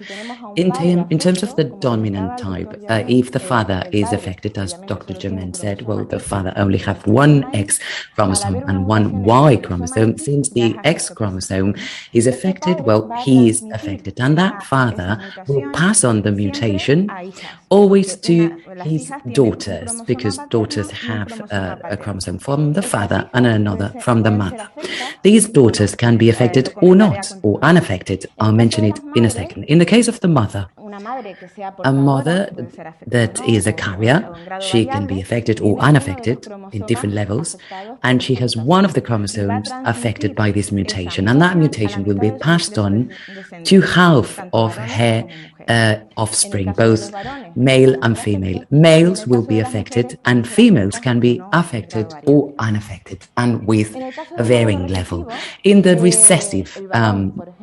In terms of the dominant type, if the father is affected, as Dr. Germain said, well, the father only have one X chromosome and one Y chromosome. Since the X chromosome is affected, well, he is affected, and that father will pass on the mutation always to his daughters, because daughters have a chromosome from the father and another from the mother. These daughters can be affected or not, or unaffected. I'll mention it in a second. In the case of the mother, A mother that is a carrier, she can be affected or unaffected in different levels, and she has one of the chromosomes affected by this mutation, and that mutation will be passed on to half of her offspring, both male and female. Males will be affected, and females can be affected or unaffected, and with a varying level. In the recessive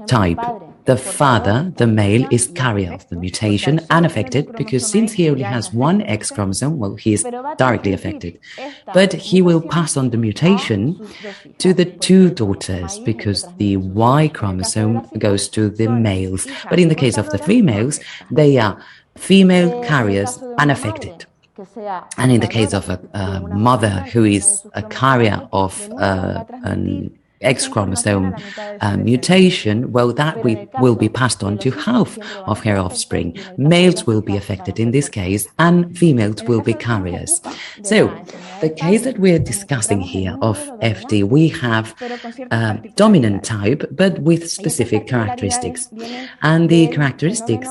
type, the father, the male, is carrier of the mutation and affected because since he only has one X chromosome, well, he is directly affected. But he will pass on the mutation to the two daughters because the Y chromosome goes to the males. But in the case of the females, they are female carriers unaffected. And in the case of a mother who is a carrier of an X chromosome mutation, well, that will be passed on to half of her offspring. Males will be affected in this case, and females will be carriers. So, the case that we're discussing here of FD, we have a dominant type, but with specific characteristics. And the characteristics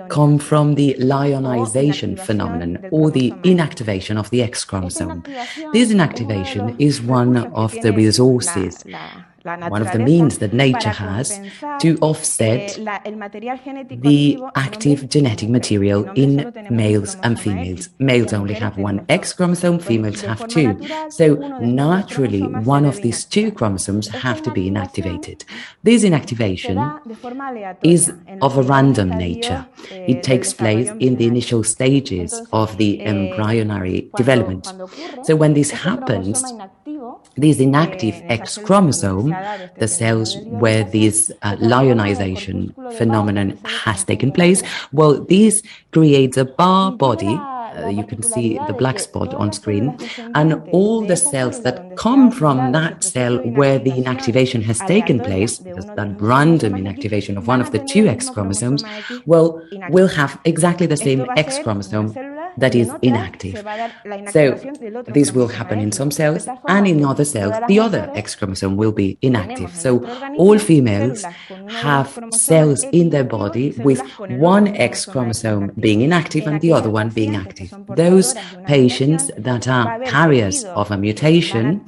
come from the lyonization phenomenon, or the inactivation of the X chromosome. This inactivation is one of the resources, one of the means that nature has to offset the active genetic material in males and females. Males only have one X chromosome, females have two. So naturally, one of these two chromosomes have to be inactivated. This inactivation is of a random nature. It takes place in the initial stages of the embryonic development. So when this happens, this inactive X chromosome, the cells where this lyonization phenomenon has taken place, well, this creates a bar body. You can see the black spot on screen, and all the cells that come from that cell where the inactivation has taken place, that random inactivation of one of the two X chromosomes, well, will have exactly the same X chromosome that is inactive. So this will happen in some cells, and in other cells, the other X chromosome will be inactive. So all females have cells in their body with one X chromosome being inactive and the other one being active. Those patients that are carriers of a mutation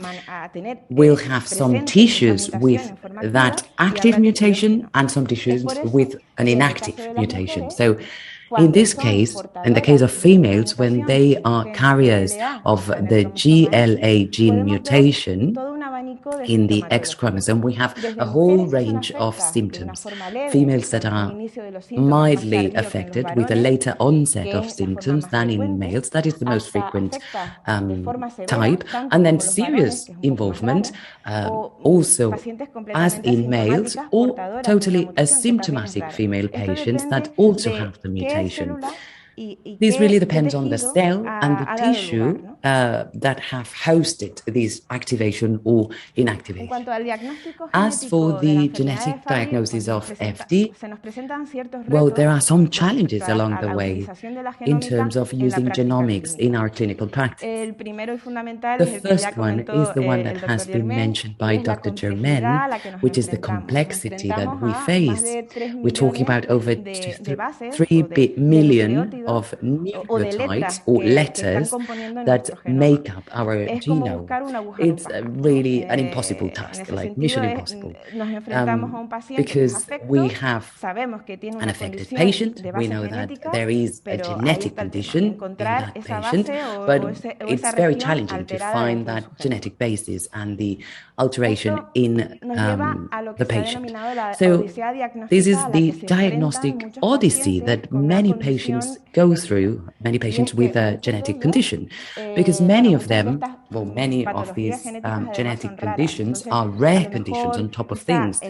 will have some tissues with that active mutation and some tissues with an inactive mutation. So in this case, in the case of females, when they are carriers of the GLA gene mutation in the X chromosome, we have a whole range of symptoms. Females that are mildly affected with a later onset of symptoms than in males, that is the most frequent type, and then serious involvement also as in males, or totally asymptomatic female patients that also have the mutation. This really depends on the cell and the tissue that have hosted this activation or inactivation. As for the genetic diagnosis of FD, well, there are some challenges along the way in terms of using genomics in our clinical practice. The first one is the one that has been mentioned by Dr. Germain, which is the complexity that we face. We're talking about over 3 million of nucleotides or letters that make up our genome. It's really an impossible task, like mission impossible, because we have an affected patient. We know that there is a genetic condition in that patient, but it's very challenging to find that genetic basis and the alteration in the patient. So this is the diagnostic odyssey that many patients go through, many patients with a genetic condition, because many of them, well, many of these genetic conditions are rare conditions on top of things.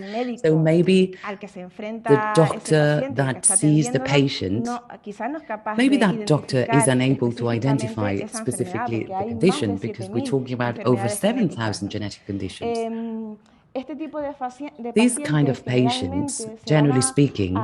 So maybe the doctor that sees the patient, maybe that doctor is unable to identify specifically the condition, because we're talking about over 7,000 genetic conditions. These kind of patients, generally speaking,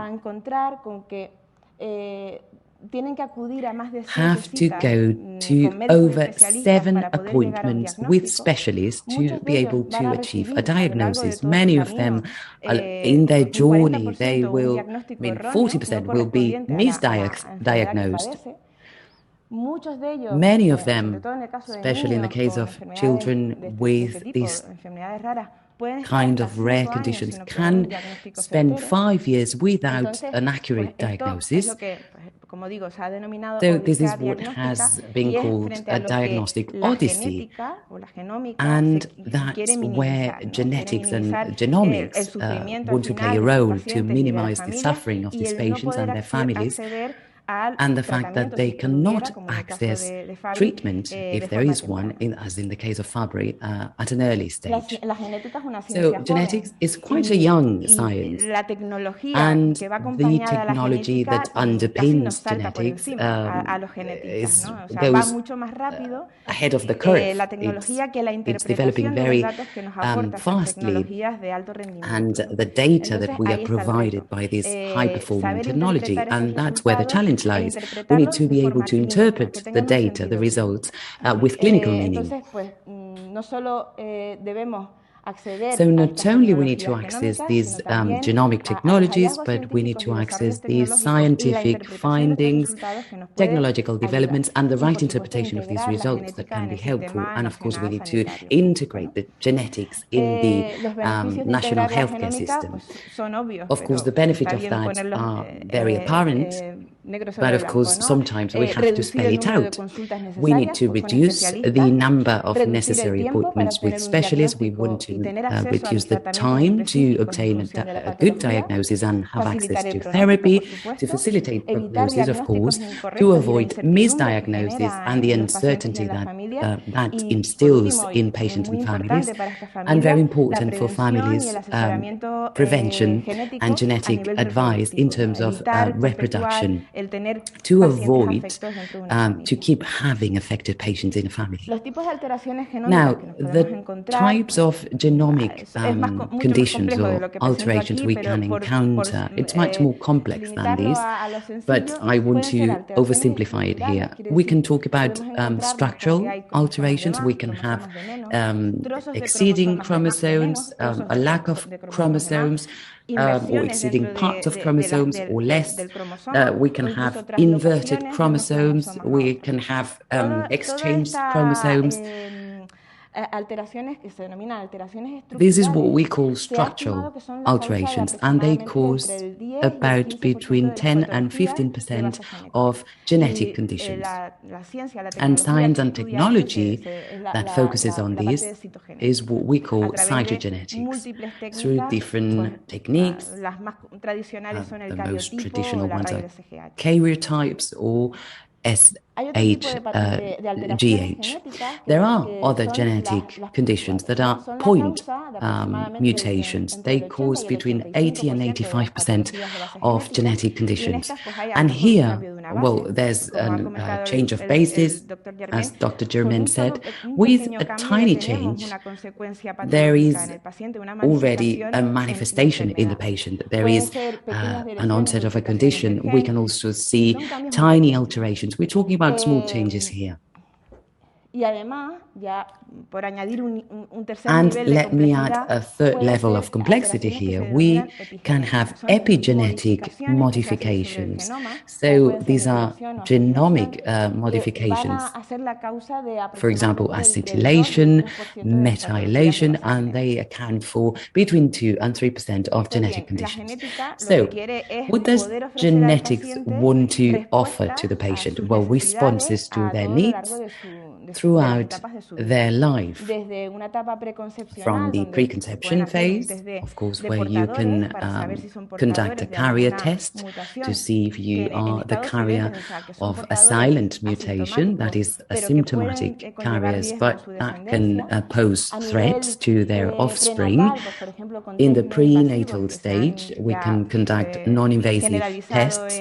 have to go to over 7 appointments with specialists to be able to achieve a diagnosis. Many of them, in their journey, they will, 40% will be misdiagnosed. Many of them, especially in the case of children with these kind of rare conditions, can spend 5 years without an accurate diagnosis. So this is what has been called a diagnostic odyssey, and that's where genetics and genomics want to play a role to minimize the suffering of these patients and their families, and the fact that they cannot access treatment, if there is one, as in the case of Fabry, at an early stage. So genetics is quite a young science, and the technology that underpins genetics goes ahead of the curve. It's developing very fastly, and the data that we are provided by this high-performing technology, and that's where the challenge lies. We need to be able to interpret the data, the results, with clinical meaning. So not only we need to access these genomic technologies, but we need to access these scientific findings, technological developments, and the right interpretation of these results that can be helpful. And of course, we need to integrate the genetics in the national healthcare system. Of course, the benefits of that are very apparent, but of course, sometimes we have to spell it out. We need to reduce the number of necessary appointments with specialists. We want to reduce the time to obtain a good diagnosis and have access to therapy, to facilitate prognosis, of course, to avoid misdiagnosis and the uncertainty that instills in patients and families, and very important for families, prevention and genetic advice in terms of reproduction, to avoid to keep having affected patients in a family. Now, the types of genomic conditions or alterations we can encounter, it's much more complex than this, but I want to oversimplify it here. We can talk about structural alterations. We can have exceeding chromosomes, a lack of chromosomes, or exceeding parts of chromosomes or less. We can have inverted chromosomes. We can have exchanged chromosomes. This is what we call structural alterations, and they cause about between 10 and 15% of genetic conditions. And science and technology that focuses on this is what we call cytogenetics, through different techniques. The most traditional ones are karyotypes or GH. There are other genetic conditions that are point mutations. They cause between 80 and 85% of genetic conditions. And here, well, there's a change of basis, as Dr. Germain said. With a tiny change, there is already a manifestation in the patient. There is an onset of a condition. We can also see tiny alterations. We're talking about small changes here. And let me add a third level of complexity here. We can have epigenetic modifications. So these are genomic modifications. For example, acetylation, methylation, and they account for between 2 and 3% of genetic conditions. So what does genetics want to offer to the patient? Well, responses to their needs throughout their life, from the preconception phase, of course, where you can conduct a carrier test to see if you are the carrier of a silent mutation, that is asymptomatic carriers, but that can pose threats to their offspring. In the prenatal stage, we can conduct non-invasive tests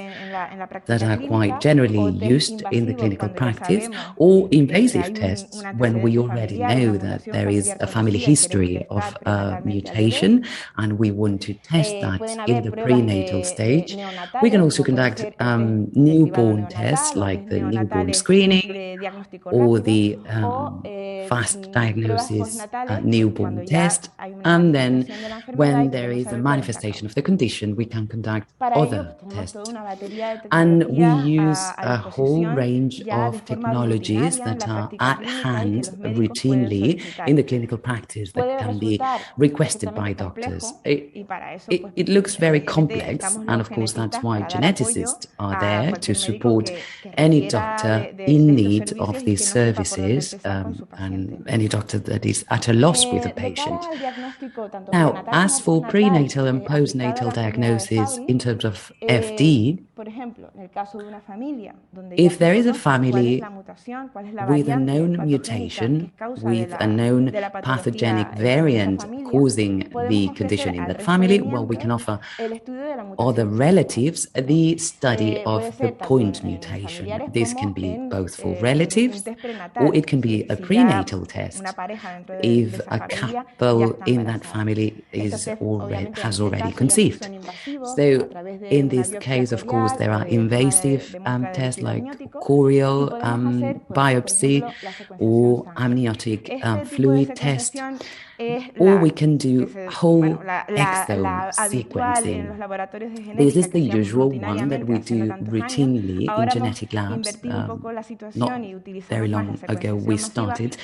that are quite generally used in the clinical practice, or invasive tests when we already know that there is a family history of a mutation and we want to test that in the prenatal stage. We can also conduct newborn tests like the newborn screening or the fast diagnosis newborn test. And then when there is a manifestation of the condition, we can conduct other tests. And we use a whole range of technologies that are at hand routinely in the clinical practice that can be requested by doctors. It looks very complex, and of course that's why geneticists are there to support any doctor in need of these services and any doctor that is at a loss with a patient. Now, as for prenatal and postnatal diagnosis in terms of FD, if there is a family with a known mutation, with a known pathogenic variant causing the condition in that family, well, we can offer other relatives the study of the point mutation. This can be both for relatives or it can be a prenatal test if a couple in that family has already conceived. So in this case, of course, there are invasive tests like chorial biopsy or amniotic fluid test, or we can do whole exome sequencing. This is the usual one that we do routinely in genetic labs. Not very long ago we started.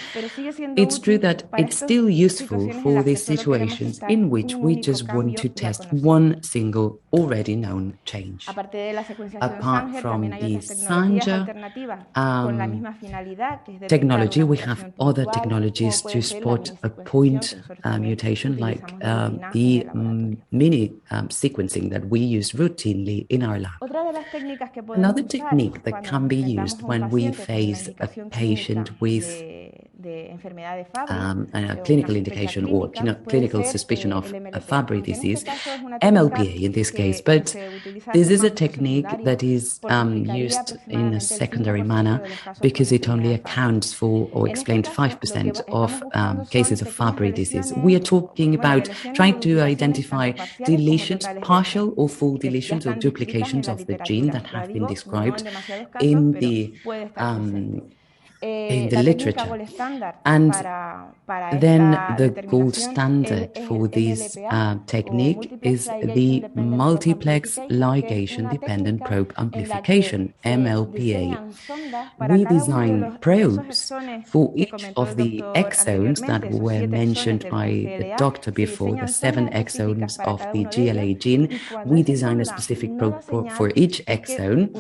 It's true that it's still useful for these situations in which we just want to test one single already known change. Apart from the Sanger technology, we have other technologies to spot a point mutation, like the mini sequencing that we use routinely in our lab. Another technique that can be used when we face a patient with a clinical indication or clinical suspicion of a Fabry disease, MLPA in this case, but this is a technique that is used in a secondary manner because it only accounts for or explains 5% of cases of Fabry disease. We are talking about trying to identify deletions, partial or full deletions or duplications of the gene that have been described in the literature. And then the gold standard for this technique is the multiplex ligation dependent probe amplification, MLPA. We design probes for each of the exons that were mentioned by the doctor before, the 7 exons of the GLA gene. We design a specific probe for each exon,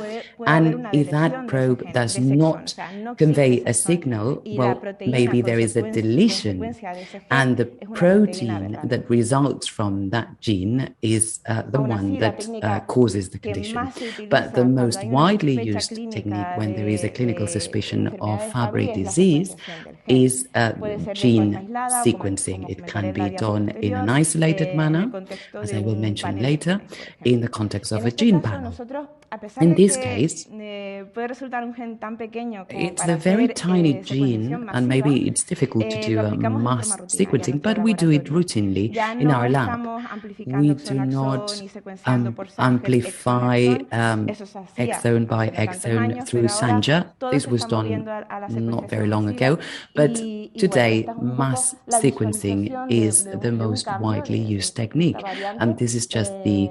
and if that probe does not convey a signal, well, maybe there is a deletion, and the protein that results from that gene is the one that causes the condition. But the most widely used technique when there is a clinical suspicion of Fabry disease is gene sequencing. It can be done in an isolated manner, as I will mention later, in the context of a gene panel. In this case, it's a very tiny gene, and maybe it's difficult to do a mass sequencing, but we do it routinely in our lab. We do not amplify exon by exon through Sanger. This was done not very long ago, but today mass sequencing is the most widely used technique, and this is just the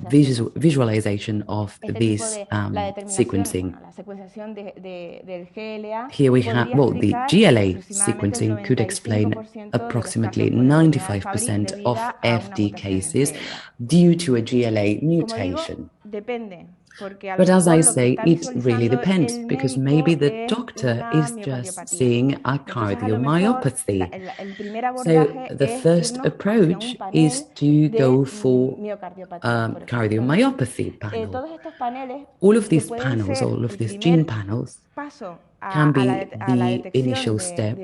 visualization of this sequencing. Here we have, well, the GLA sequencing could explain approximately 95% of FD cases due to a GLA mutation. But as I say, it really depends, because maybe the doctor is just seeing a cardiomyopathy. So the first approach is to go for a cardiomyopathy panel. All of these panels, all of these gene panels, can be the initial step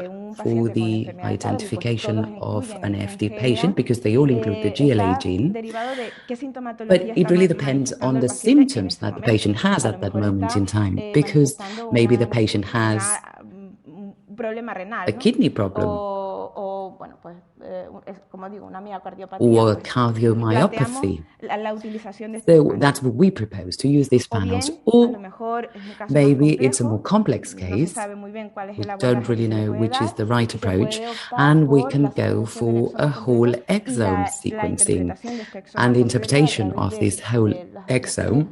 for the identification of an FD patient, because they all include the GLA gene. But it really depends on the symptoms that the patient has at that moment in time, because maybe the patient has a kidney problem or cardiomyopathy. So that's what we propose, to use these panels. Or maybe it's a more complex case. We don't really know which is the right approach, and we can go for a whole exome sequencing and interpretation of this whole exome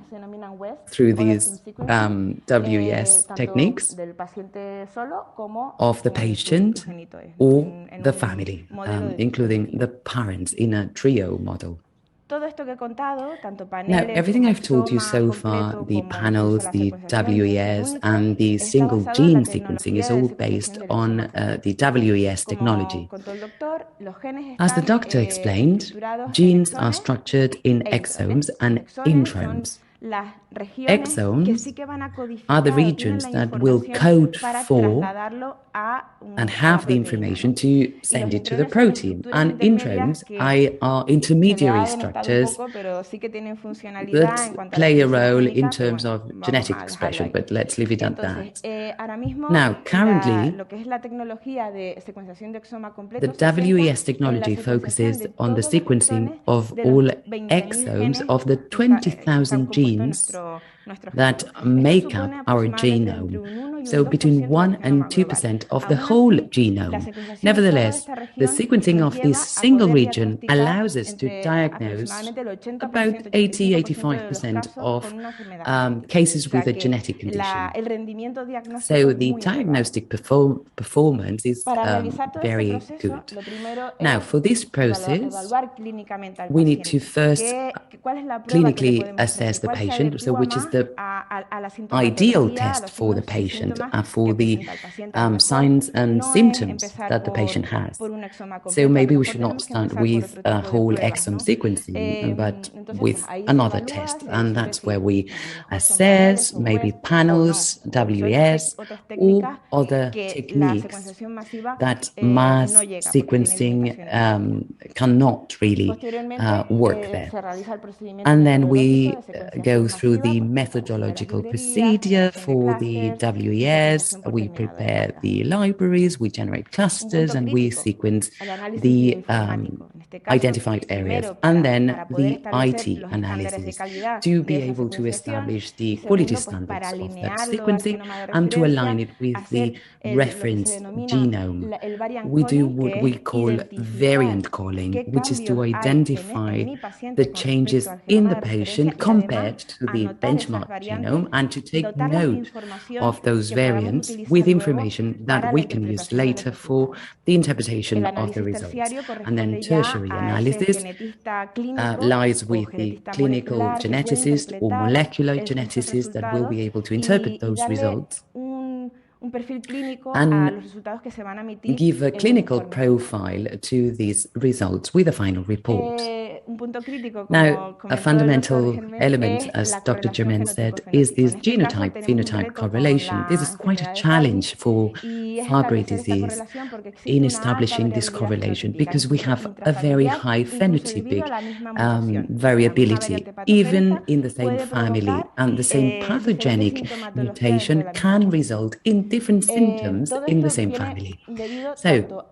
through these WES techniques of the patient or the family, including the parents in a trio model. Now, everything I've told you so far, the panels, the WES, and the single gene sequencing is all based on the WES technology. As the doctor explained, genes are structured in exomes and intromes. Exomes are the regions that will code for and have the information to send it to the protein. And intromes are intermediary structures that play a role in terms of genetic expression, but let's leave it at that. Now, currently, the WES technology focuses on the sequencing of all exomes of the 20,000 genes that make up our genome, so between 1 and 2% of the whole genome. Nevertheless, the sequencing of this single region allows us to diagnose about 80-85% of cases with a genetic condition. So the diagnostic performance is very good. Now, for this process, we need to first clinically assess the patient, so which is the ideal test for the patient, for the signs and symptoms that the patient has. So maybe we should not start with a whole exome sequencing, but with another test. And that's where we assess maybe panels, WES, or other techniques that mass sequencing cannot really work there. And then we go through the methodological procedure for the WES. We prepare the libraries, we generate clusters, and we sequence the identified areas, and then the IT analysis to be able to establish the quality standards of that sequencing and to align it with the reference genome. We do what we call variant calling, which is to identify the changes in the patient compared to the benchmark genome and to take note of those variants with information that we can use later for the interpretation of the results. And then tertiary analysis lies with the clinical geneticist or molecular geneticist that will be able to interpret those results and give a clinical profile to these results with a final report. Now, a fundamental element, as Dr. Germain said, is this genotype-phenotype correlation. This is quite a challenge for Fabry disease in establishing this correlation because we have a very high phenotypic variability, even in the same family, and the same pathogenic mutation can result in different symptoms in the same family. So,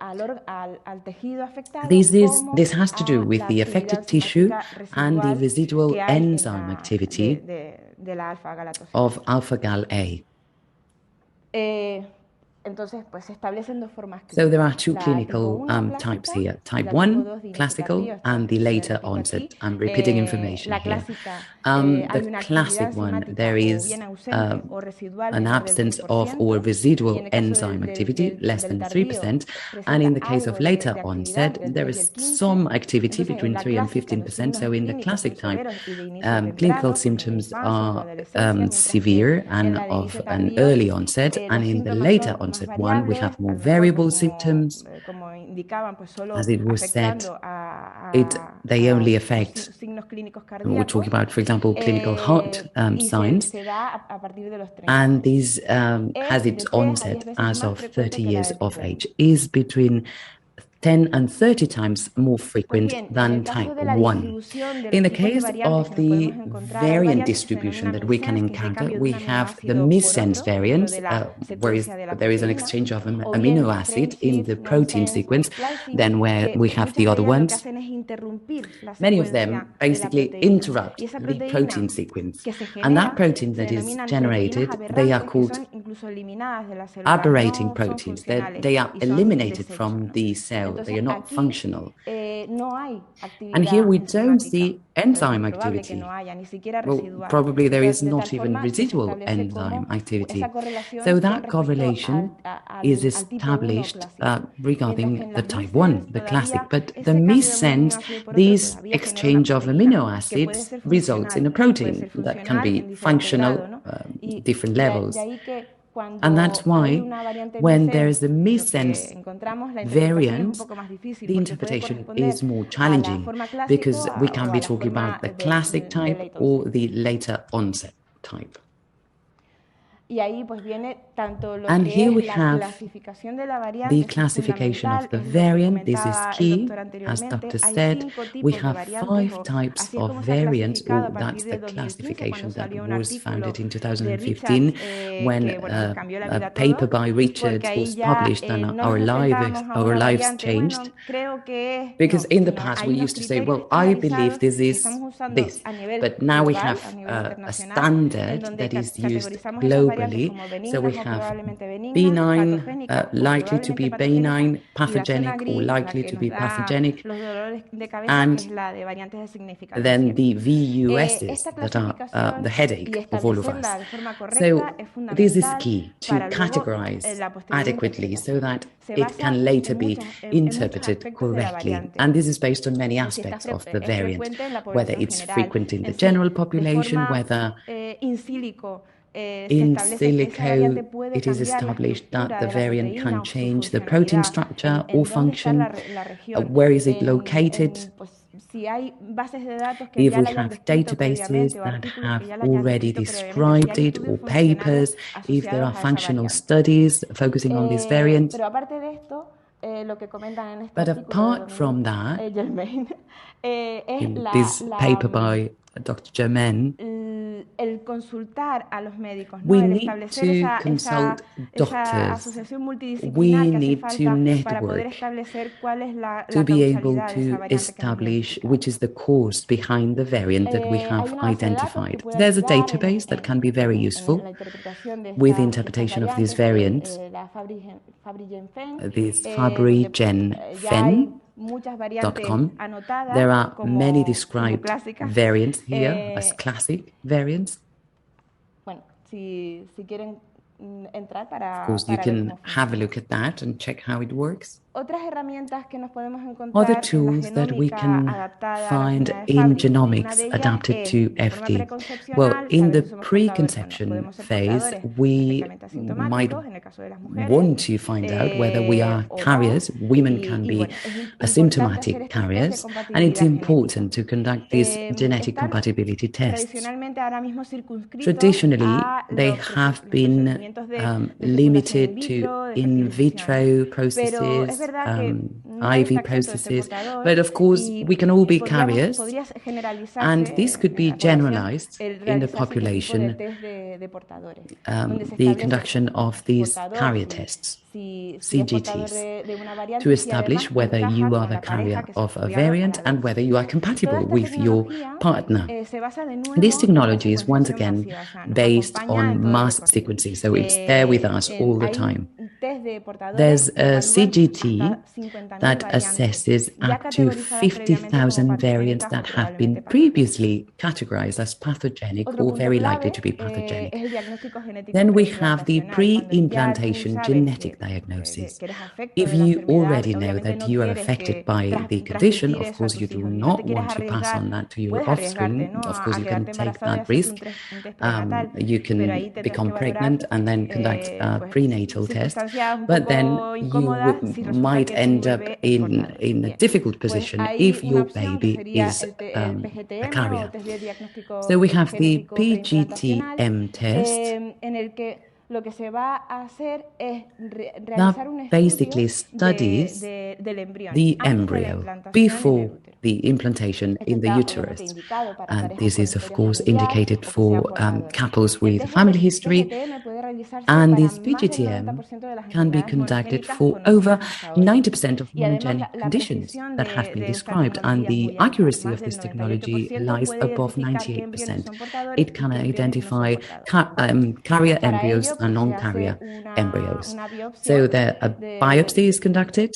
this has to do with the affected tissue and the residual enzyme activity of alpha-gal A. So there are two clinical types here, type 1, classical, and the later onset. I'm repeating information here. The classic one, there is an absence of or residual enzyme activity, less than 3%, and in the case of later onset, there is some activity between 3 and 15%. So in the classic type, clinical symptoms are severe and of an early onset, and in the later onset one, we have more variable symptoms. As it was said, they only affect, we're talking about, for example, clinical heart signs, and this has its onset as of 30 years of age, is between 10 and 30 times more frequent than type 1. In the case of the variant distribution that we can encounter, we have the missense variants, where there is an exchange of amino acid in the protein sequence, then where we have the other ones. Many of them basically interrupt the protein sequence, and that protein that is generated, they are called aberrating proteins. They are eliminated from the cell. They are not functional. And here we don't see enzyme activity. Well, probably there is not even residual enzyme activity. So that correlation is established regarding the type 1, the classic. But the missense, this exchange of amino acids results in a protein that can be functional, different levels. And that's why when there is a missense variant, the interpretation is more challenging because we can be talking about the classic type or the later onset type. And here we have the classification of the variant. This is key. As Dr. said, we have 5 types of variants, or that's the classification that was founded in 2015 when a paper by Richards was published and our lives changed. Because in the past we used to say, well, I believe this is this, but now we have a standard that is used globally. So we have benign, likely to be benign, pathogenic, or likely to be pathogenic, and then the VUSs that are the headache of all of us. So this is key to categorize adequately so that it can later be interpreted correctly. And this is based on many aspects of the variant, whether it's frequent in the general population, whether in silico, it is established that the variant can change the protein structure or function. Where is it located? If we have databases that have already described it or papers, if there are functional studies focusing on this variant. But apart from that, in this paper by Dr. Germain, we need to consult doctors. We need to network to be able to establish which is the cause behind the variant that we have identified. There's a database that can be very useful with interpretation of this variant, this Fabry GenFen.com. There are many described variants here as classic variants. Of course, you can have a look at that and check how it works. Other tools that we can find in genomics adapted to FD. Well, in the preconception phase, we might want to find out whether we are carriers. Women can be asymptomatic carriers, and it's important to conduct these genetic compatibility tests. Traditionally, they have been limited to in vitro processes, IV processes, but of course we can all be carriers, and this could be generalized in the population, the conduction of these carrier tests, CGTs, to establish whether you are the carrier of a variant and whether you are compatible with your partner. This technology is once again based on mass sequencing, so it's there with us all the time. There's a CGT that assesses up to 50,000 variants that have been previously categorized as pathogenic or very likely to be pathogenic. Then we have the pre-implantation genetic diagnosis. If you already know that you are affected by the condition, of course you do not want to pass on that to your offspring. Of course you can take that risk. You can become pregnant and then conduct a prenatal test, but then you might end up in a difficult position if your baby is a carrier. So we have the PGTM test, lo que se va a hacer es realizar un That basically estudio studies del embrión the antes de la embryo implantación en el before útero. the implantation Esto in the está obviamente uterus. indicado para And parejas this con is, of historia course, familiar indicated o que sean for portadores. couples with El family history. PGT-M puede realizarse And para this más del PGT-M 90% de las can be enfermedades conducted monogénicas for over conocidas hasta hoy. 90% of Y además monogenic la conditions precisión that have been de esta described, and tecnología es the muy alta. accuracy Más of del this technology 98% lies puede above identificar qué embriones 98%. son portadores It y can qué embriones no son identify portadores. carrier Para embryos ello, and pues, se hace non-carrier embryos. una biopsia So a biopsy is conducted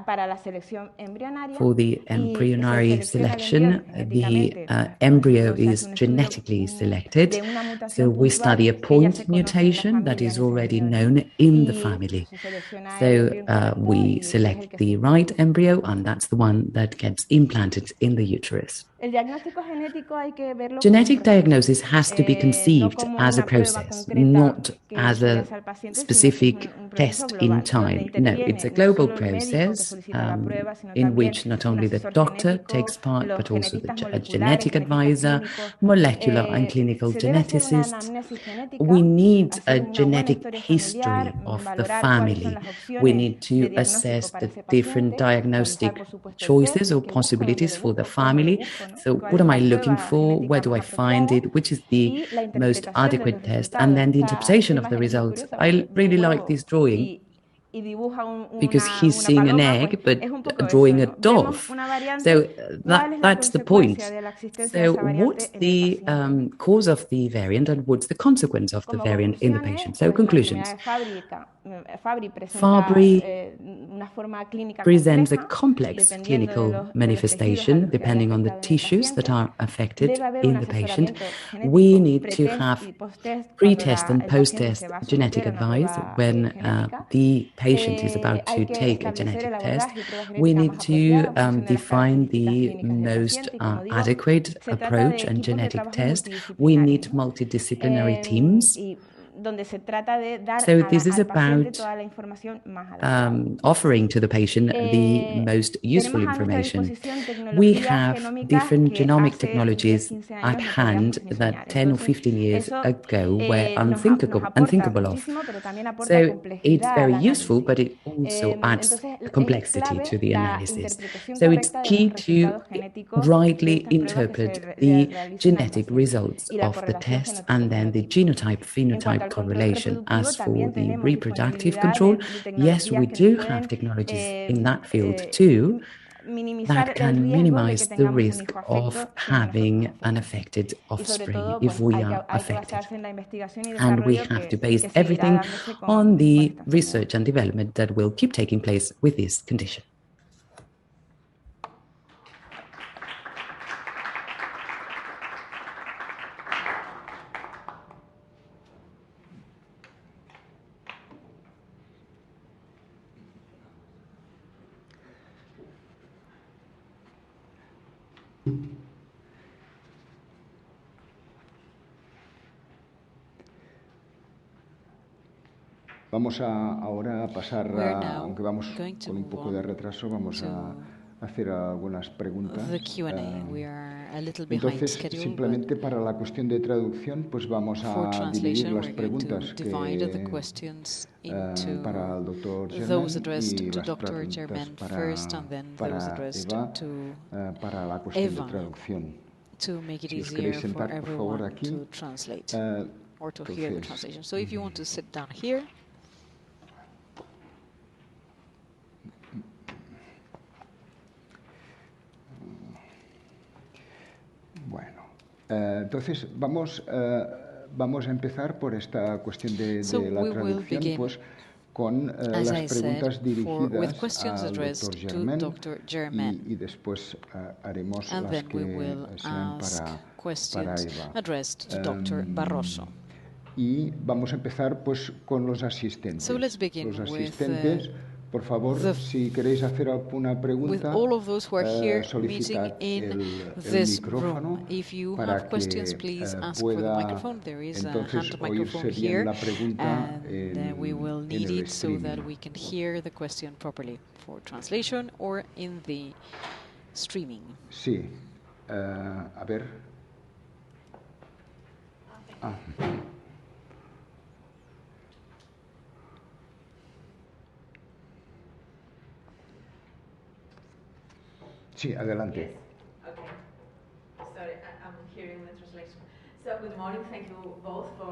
para la selección embrionaria for the y se embryonary selecciona el selection. embrión The genéticamente. embryo Se hace is un estudio genetically selected. de una So mutación we study a puntual que ya se point conoce en la mutation that familia is en ese already embrión. known in the Y family. se selecciona el So embrión correcto we y es el select que se the implanta. right embryo, and that's the one that gets implanted in the uterus. El diagnóstico genético hay que verlo Genetic como un proceso, diagnosis has to be no conceived como as a una prueba process, concreta not que as a estudias al paciente, sino que es specific un proceso test in global, donde time. No, it's a interviene no global solo el médico que process solicita la prueba, sino in también which not un only the asesor doctor genético, takes part, los but also genetistas a moleculares, genetic genetistas advisor, clínicos. molecular and clinical Se debe hacer una geneticists. anamnesis genética, We need a hacer una buena genetic historia history familiar, of the valorar cuáles son family. las We opciones need de to diagnóstico assess para the ese different paciente, realizar, diagnostic por supuesto, el choices test, or qué busco, dónde possibilities lo for the busco, cómo lo family. busco, ¿no? So Cuál what es am la I looking prueba for? genética Where do más I find apropiada it? Which is the y la most interpretación de los adequate test? And then the interpretation of the results. I really like this drawing y dibuja because he's una seeing an paloma, egg, pues but es un poco eso, drawing a ¿no? Vemos dove. una variante, So ¿cuál es la that's the point. consecuencia de la existencia de So esa variante what's en el the paciente? cause of the variant, and what's the consequence of the Como variant in the conclusiones, patient? So pues la conclusions. enfermedad de Fabry presenta Fabry una forma clínica presents a compleja, complex dependiendo de clinical los manifestation tejidos a los que haya depending on the afectado en el tissues that paciente. are affected Debe haber un in the patient. asesoramiento We genético need to pretest have y posttest cuando pre-test and el paciente post-test se va a genetic someter a una advice prueba when genética. the patient is about Hay to que take a establecer el genetic test. abordaje y prueba We genética need más to apropiada en función de las define características the clínicas del most paciente. Y como digo, adequate se trata de approach and equipos de genetic trabajo test. We need multidisciplinarios, ¿no? multidisciplinary teams. Y donde se trata de dar So this is al paciente about toda la información más adecuada. offering to the patient the most useful Tenemos a nuestra information. disposición We tecnologías have genómicas different que genomic hace 10, technologies 15 at años no hand podíamos ni that soñar. 10 or Entonces, 15 years eso ago were nos aporta unthinkable of. muchísimo, pero también aporta So it's complejidad very al useful, análisis. but it also adds Entonces, es complexity clave to the la analysis. interpretación So it's correcta de key los resultados to genéticos de rightly estas pruebas que se interpret the realizan al genetic paciente results y la of the correlación tests and then the genotípico-fenotípica. En cuanto genotype-phenotype al control correlation. reproductivo, As for también the tenemos reproductive disponibilidad control, de yes, we tecnologías que nos do pueden have technologies in that field too minimizar that el can riesgo de que minimize the tengamos un risk hijo of afecto si nosotros having nos an afectamos. affected Y sobre offspring todo, if pues we hay are que affected. basarse en la investigación y And we desarrollo have to que base seguirá everything dándose on con the esta enfermedad. research and development that will keep taking place with this condition. Vamos ahora a pasar, aunque vamos con un poco de retraso, vamos a hacer algunas preguntas. Entonces, simplemente para la cuestión de traducción, pues vamos a dividir las preguntas para el doctor Germain y las preguntas para Eva para la cuestión de traducción. Si os queréis sentar, por favor, aquí. Bueno, entonces vamos a empezar por esta cuestión de la traducción, pues con las preguntas dirigidas al doctor Germain y después haremos las que sean para Eva. Y vamos a empezar pues con los asistentes. Los asistentes, por favor, si queréis hacer alguna pregunta, solicitad el micrófono para que pueda entonces oírse bien la pregunta en el streaming. Sí, a ver. Sí, adelante.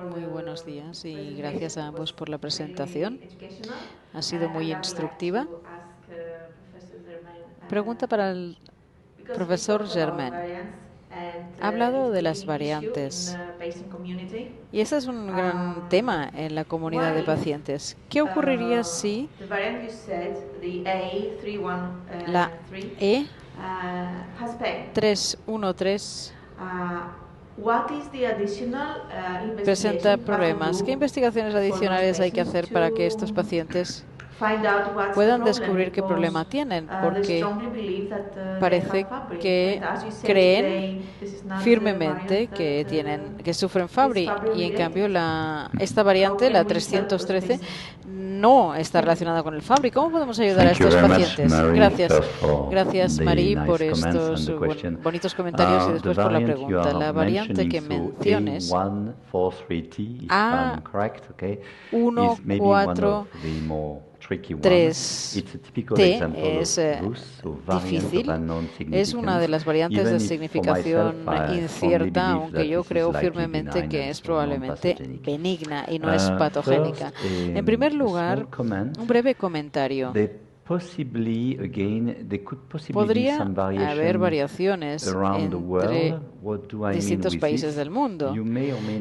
Muy buenos días y gracias a ambos por la presentación. Ha sido muy instructiva. Pregunta para el profesor Germain. Ha hablado de las variantes y ese es un gran tema en la comunidad de pacientes. ¿Qué ocurriría si la E313 presenta problemas? ¿Qué investigaciones adicionales hay que hacer para que estos pacientes puedan descubrir qué problema tienen? Porque parece que creen firmemente que sufren Fabry y en cambio esta variante, la 313, no está relacionada con el Fabry. ¿Cómo podemos ayudar a estos pacientes? Gracias, Marie, por estos bonitos comentarios y después por la pregunta. La variante que menciones, A143T, es difícil, es una de las variantes de significación incierta, aunque yo creo firmemente que es probablemente benigna y no es patogénica. En primer lugar, un breve comentario. Podría haber variaciones entre distintos países del mundo.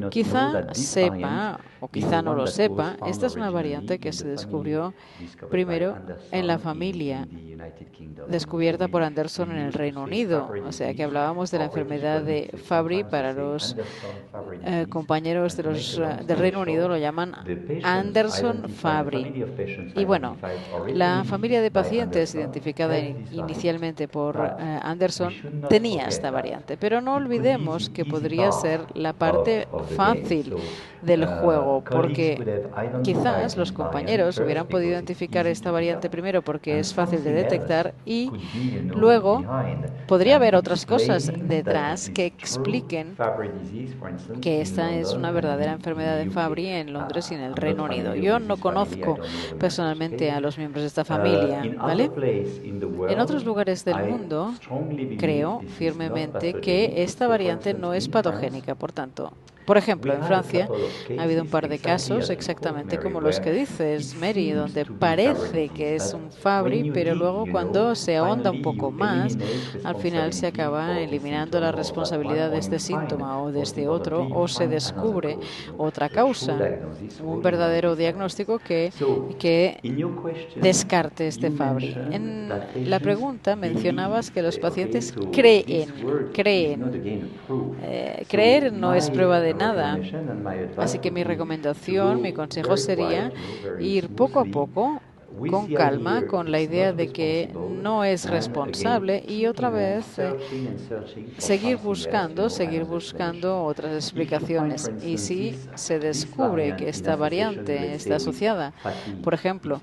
Quizá sepa, o quizá no lo sepa, esta es una variante que se descubrió primero en la familia, descubierta por Anderson en el Reino Unido. O sea que hablábamos de la enfermedad de Fabry. Para los compañeros del Reino Unido lo llaman Anderson-Fabry. Y bueno, la familia de pacientes identificada inicialmente por Anderson tenía esta variante, pero no olvidemos que podría ser la parte fácil del juego, porque quizás los compañeros hubieran podido identificar esta variante primero porque es fácil de detectar y luego podría haber otras cosas detrás que expliquen que esta es una verdadera enfermedad de Fabry en Londres y en el Reino Unido. Yo no conozco personalmente a los miembros de esta familia, ¿vale? En otros lugares del mundo, creo firmemente que esta variante no es patogénica, por tanto. Por ejemplo, en Francia ha habido un par de casos exactamente como los que dices, Mary, donde parece que es un Fabry, pero luego cuando se ahonda un poco más, al final se acaba eliminando la responsabilidad de este síntoma o de este otro, o se descubre otra causa, un verdadero diagnóstico que descarte este Fabry. En la pregunta mencionabas que los pacientes creen. Creer no es prueba de nada. Así que mi recomendación, mi consejo sería ir poco a poco, con calma, con la idea de que no es responsable y otra vez seguir buscando otras explicaciones. Y si se descubre que esta variante está asociada, por ejemplo,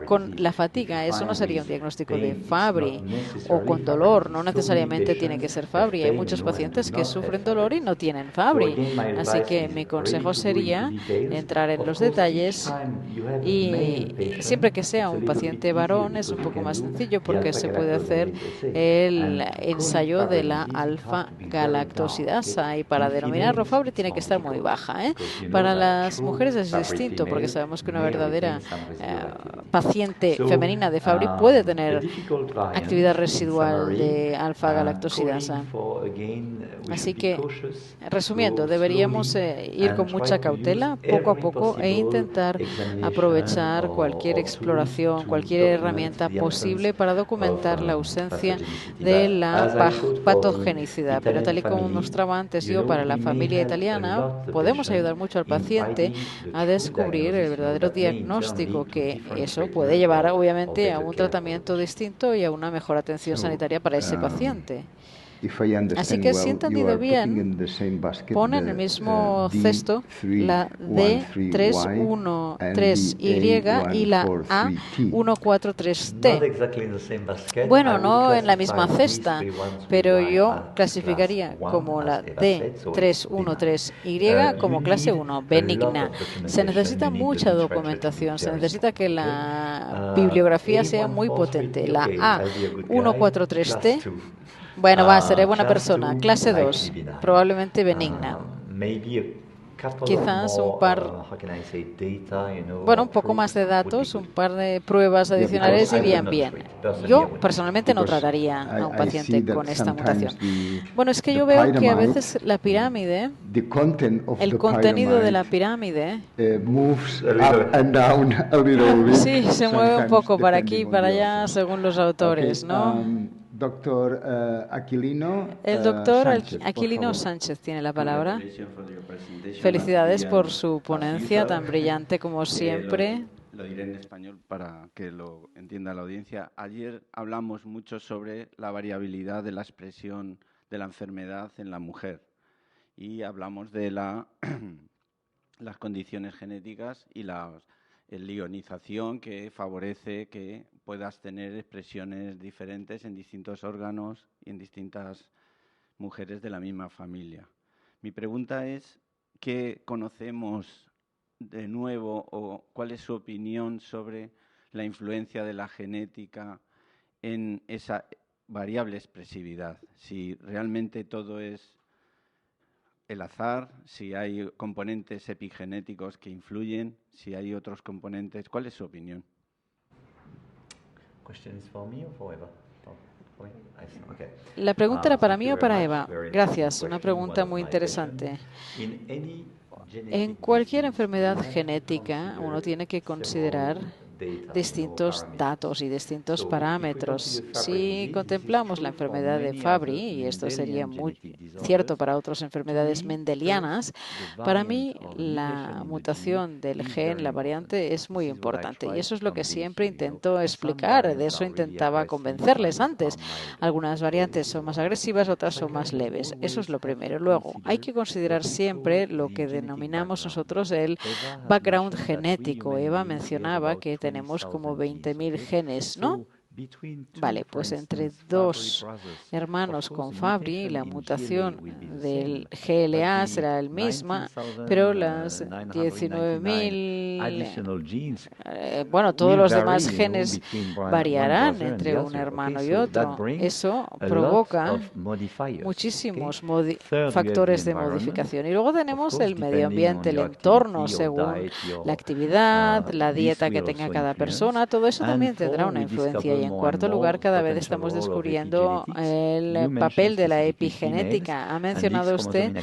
con la fatiga, eso no sería un diagnóstico de Fabry, o con dolor, no necesariamente tiene que ser Fabry. Hay muchos pacientes que sufren dolor y no tienen Fabry. Así que mi consejo sería entrar en los detalles y siempre que sea un paciente varón es un poco más sencillo porque se puede hacer el ensayo de la alfa-galactosidasa y para denominarlo Fabry tiene que estar muy baja. Para las mujeres es distinto porque sabemos que una verdadera paciente femenina de Fabry puede tener actividad residual de alfa-galactosidasa. Así que, resumiendo, deberíamos ir con mucha cautela, poco a poco, e intentar aprovechar cualquier exploración, cualquier herramienta posible para documentar la ausencia de la patogenicidad. Pero tal y como mostraba antes yo, para la familia italiana, podemos ayudar mucho al paciente a descubrir el verdadero diagnóstico, que eso puede llevar obviamente a un tratamiento distinto y a una mejor atención sanitaria para ese paciente. Así que si he entendido bien, pone en el mismo cesto la D313Y y la A143T. Bueno, no en la misma cesta, pero yo clasificaría como la D313Y como clase 1, benigna. Se necesita mucha documentación, se necesita que la bibliografía sea muy potente. La A143T, bueno, seré buena persona. Clase 2, probablemente benigna. Quizás un poco más de datos, un par de pruebas adicionales irían bien. Yo personalmente no trataría a un paciente con esta mutación. Bueno, es que yo veo que a veces la pirámide, el contenido de la pirámide, sí, se mueve un poco para aquí y para allá según los autores, ¿no? Doctor Aquilino. El doctor Aquilino Sánchez tiene la palabra. Felicidades por su ponencia tan brillante como siempre. Lo diré en español para que lo entienda la audiencia. Ayer hablamos mucho sobre la variabilidad de la expresión de la enfermedad en la mujer y hablamos de las condiciones genéticas y la ionización que favorece que puedas tener expresiones diferentes en distintos órganos y en distintas mujeres de la misma familia. Mi pregunta es, ¿qué conocemos de nuevo o cuál es su opinión sobre la influencia de la genética en esa variable expresividad? Si realmente todo es el azar, si hay componentes epigenéticos que influyen, si hay otros componentes. ¿Cuál es su opinión? La pregunta era para mí o para Eva. Gracias, una pregunta muy interesante. En cualquier enfermedad genética uno tiene que considerar distintos datos y distintos parámetros. Si contemplamos la enfermedad de Fabry, y esto sería muy cierto para otras enfermedades mendelianas, para mí la mutación del gen, la variante, es muy importante. Y eso es lo que siempre intento explicar. De eso intentaba convencerles antes. Algunas variantes son más agresivas, otras son más leves. Eso es lo primero. Luego, hay que considerar siempre lo que denominamos nosotros el background genético. Eva mencionaba que tenemos como 20.000 genes, ¿no? Vale, pues entre dos hermanos con Fabry, la mutación del GLA será la misma, pero las 19.000, todos los demás genes variarán entre un hermano y otro. Eso provoca muchísimos factores de modificación. Y luego tenemos el medio ambiente, el entorno, según la actividad, la dieta que tenga cada persona, todo eso también tendrá una influencia. Y en cuarto lugar, cada vez estamos descubriendo el papel de la epigenética. Ha mencionado usted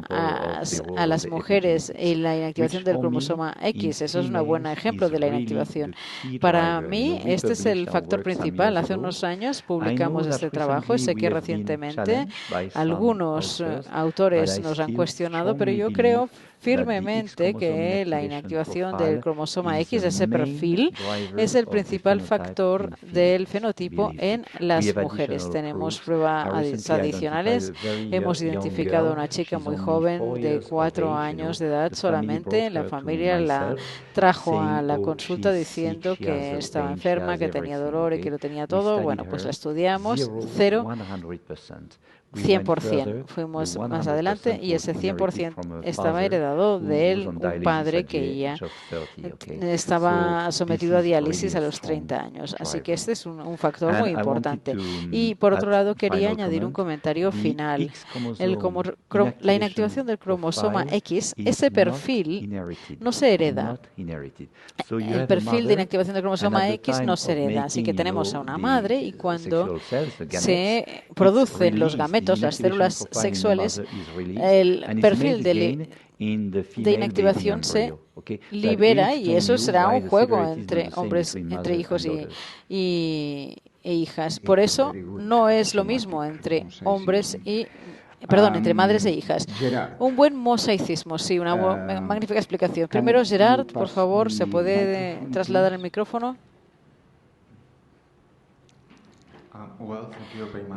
a las mujeres y la inactivación del cromosoma X. Eso es un buen ejemplo de la inactivación. Para mí, este es el factor principal. Hace unos años publicamos este trabajo y sé que recientemente algunos autores nos han cuestionado, pero yo creo firmemente que la inactivación del cromosoma X, ese perfil, es el principal factor del fenotipo en las mujeres. Tenemos pruebas adicionales. Hemos identificado a una chica muy joven de 4 años de edad solamente. La familia la trajo a la consulta diciendo que estaba enferma, que tenía dolor y que lo tenía todo. Bueno, pues la estudiamos. 100%. Fuimos más adelante y ese 100% estaba heredado de un padre que ya estaba sometido a diálisis a los 30 años. Así que este es un factor muy importante. Y por otro lado, quería añadir un comentario final. La inactivación del cromosoma X, ese perfil no se hereda. El perfil de inactivación del cromosoma X no se hereda. Así que tenemos a una madre y cuando se producen los gametos, las células sexuales, el perfil de inactivación se libera y eso será un juego entre hombres, entre hijos e hijas. Por eso no es lo mismo entre hombres entre madres e hijas. Un buen mosaicismo, sí, una magnífica explicación. Primero, Gerard, por favor, ¿se puede trasladar el micrófono?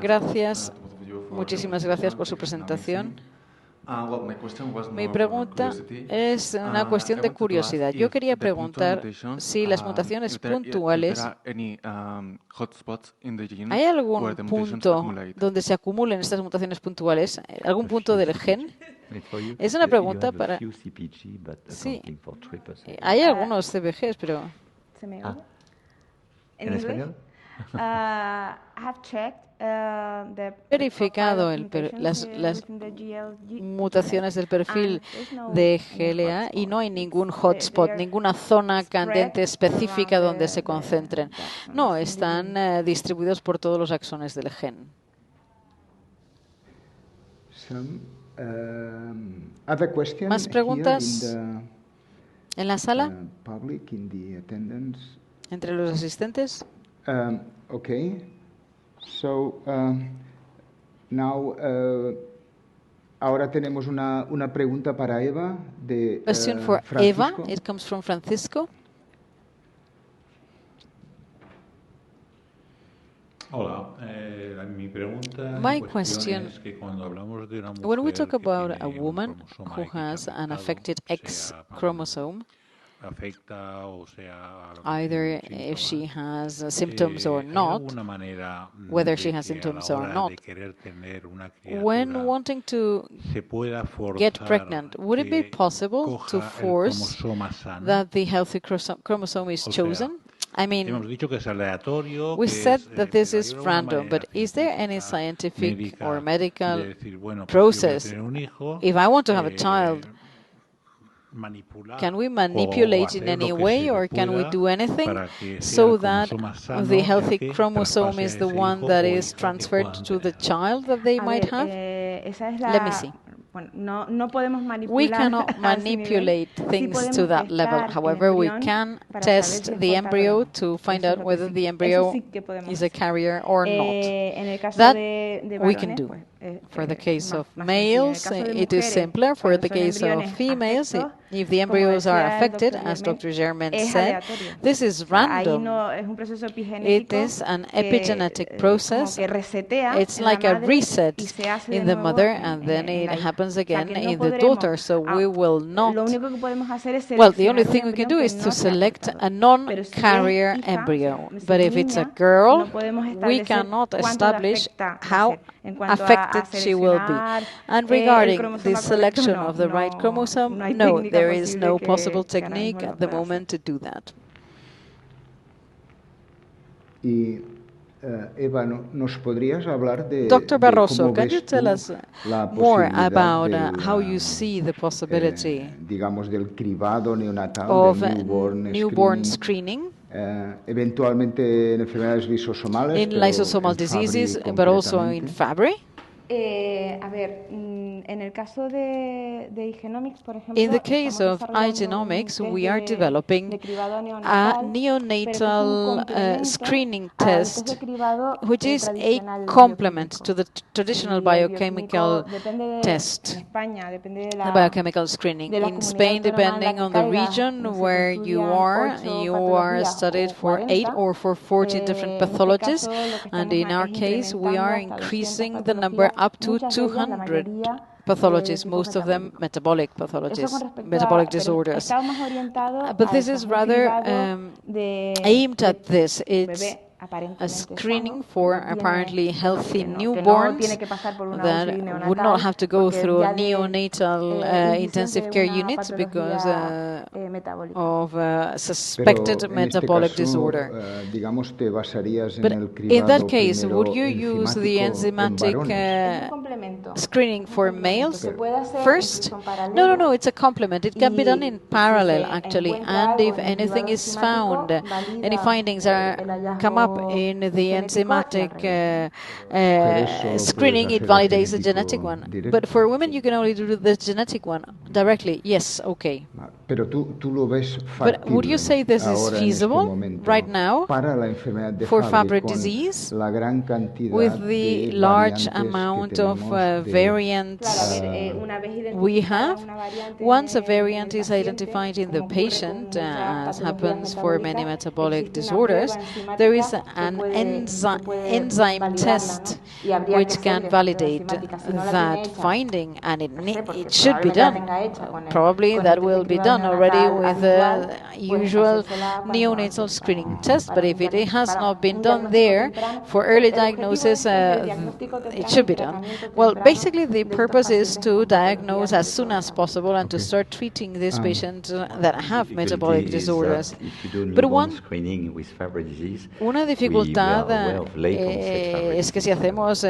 Gracias, muchísimas gracias por su presentación. Mi pregunta es una cuestión de curiosidad. Yo quería preguntar si las mutaciones puntuales, ¿hay algún punto donde se acumulen estas mutaciones puntuales? ¿Algún punto del gen? Es una pregunta para... Sí, hay algunos CBGs, pero... ¿Se me oye? ¿En español? He verificado las mutaciones del perfil de GLA y no hay ningún hotspot, ninguna zona candente específica donde se concentren. No, están distribuidos por todos los axones del gen. ¿Más preguntas en la sala? ¿Entre los asistentes? Okay. So, now, ahora tenemos una pregunta para Eva de Question for Eva. It comes from Francisco. Hola, mi pregunta My question, es que cuando hablamos de una mujer when we talk que about tiene a un woman cromosoma who X has an afectado, affected X sea chromosome, afecta o sea either if she has symptoms or ¿hay not, alguna manera whether de she has que a la symptoms or hora not, de querer tener una when criatura wanting to se pueda get forzar pregnant, would it be que possible to coja el force cromosoma sano? that the healthy chromosome is O sea, chosen? I mean, hemos dicho que es aleatorio, we que said es, that this pero is ¿hay alguna random, manera but is there any científica, scientific médica, or de medical decir, bueno, pues si yo voy a process? tener un hijo, If I want to have a child, manipular can we o manipulate in hacer any lo que way, se or can we pueda do anything para que sea so el that cromosoma sano the el healthy que chromosome traspase a is the ese one hijo that o is hija que transferred puedan to the tener? child that they A might ver, have? esa es Let me see. Bueno, no podemos manipular We cannot a ese nivel. manipulate Sí things podemos to that level. testar el However, we embrión can para saber si test es the portador o embryo no. to find Eso es out lo que whether sí. the Eso embryo sí que podemos is a hacer. carrier or not. En el caso That de we varones, can do. pues, For the es case of más sencillo. En el males, caso de it is mujeres, simpler. For cuando the son case of embriones females, afectos, if the como embryos are decía el affected, doctor as Dr. Germain es said, aleatorio. this is O sea, ahí random. no es un proceso It epigenético is an que epigenetic como process. que resetea It's en la like a madre reset y se hace de in the nuevo mother, and then en it la hija. happens O sea, again que no in the podremos, daughter. So we will not. lo único que podemos hacer es Well, the only seleccionar un thing we can embrión do que is to no sea select portador. a Pero si es non-carrier hija, embryo. si But es if it's a niña, girl, no podemos we establecer cannot cuánto le establish afecta va a how ser en cuanto affected a she will be. seleccionar And el regarding the cromosoma correcto, selection no, of the right no chromosome, hay no, técnica there is posible no possible que ahora mismo technique lo at the pueda hacer. moment to do that. Y Eva, ¿nos podrías hablar de Dr. Barroso, cómo can you ves tell tú us la more posibilidad about how you see the possibility digamos, del cribado neonatal, of del newborn screening eventualmente en enfermedades lisosomales, in pero lysosomal en Fabry diseases, but also in concretamente? Fabry? A ver, en el caso de Genomics, por ejemplo, In the case estamos of desarrollando iGenomics, un test we are developing de cribado a neonatal, neonatal pero que es un complemento screening al test, test de cribado which is a tradicional complement bioquímico. to the traditional Y el biochemical bioquímico depende de, test, en España, depende de the la biochemical screening. de la In comunidad Spain, autónoma en la depending que on the caiga, region se where you estudian 8 are patologías studied o for 8 40. or for 14 different En este pathologies, caso, lo que and estamos in our es case, we are incrementando hasta 200 increasing the number patologías, up to muchas de ellas, la 200 mayoría, pathologies, tipo most of them metabólico. metabolic Eso con pathologies, respecto metabolic pero disorders. está más orientado But a this eso, is un rather cribado de aimed at this. It's bebé a aparentemente screening sano, for que no tiene, apparently healthy que no newborns tiene que pasar por una that UCI would not neonatal, have to go porque through ya de neonatal indicios intensive de care una units because patología metabólica. of Pero suspected en este metabolic caso, disorder. digamos, te basarías But en el in that cribado case, would primero you use the enzimático en enzymatic varones. Es un complemento. screening for males Se puede hacer first? incluso en paralelo. No, it's a complement. It can be done in Y parallel, si se actually. encuentra And algo if en el anything cribado is found, enzimático, any valida findings el come up hallazgo in the genético y al enzymatic revés. Mujeres solo puedes screening, it hacer el validates the genetic genético one. directo. But for women, you can only do the genetic one directly. Yes, okay. Pero tú tú lo ves But would you say this is ahora en este feasible momento right now para la enfermedad de for Fabry Fabry con disease la gran cantidad with the de large variantes que amount of tenemos de, variants una vez we identificada have? una variante Once a en el variant is paciente, identified in the como ocurre con patient, muchas as patologías happens for many metabólicas, metabolic existe una prueba disorders, there is enzimática an que puede enzyme validarla, test ¿no? Y habría which que can hacerle esa prueba validate enzimática. Si no la tiene that hecha, finding, and no sé, porque it should be probablemente la done. tenga hecha con el, Probably con that el will test de be cribado done already neonatal with the habitual, usual hacérsela cuanto neonatal antes screening test, but if it has para not been un done diagnóstico there temprano. for early El objetivo de diagnosis, esto es el diagnóstico it temprano should y be done. tratamiento Well, temprano basically the de estos purpose is pacientes to con patologías diagnose as soon as metabólicas. possible and to start treating these patients that have metabolic Difficulty is disorders. that if you do But newborn screening with Fabry disease, una dificultad we are aware of late onset Fabry es que si disease. hacemos So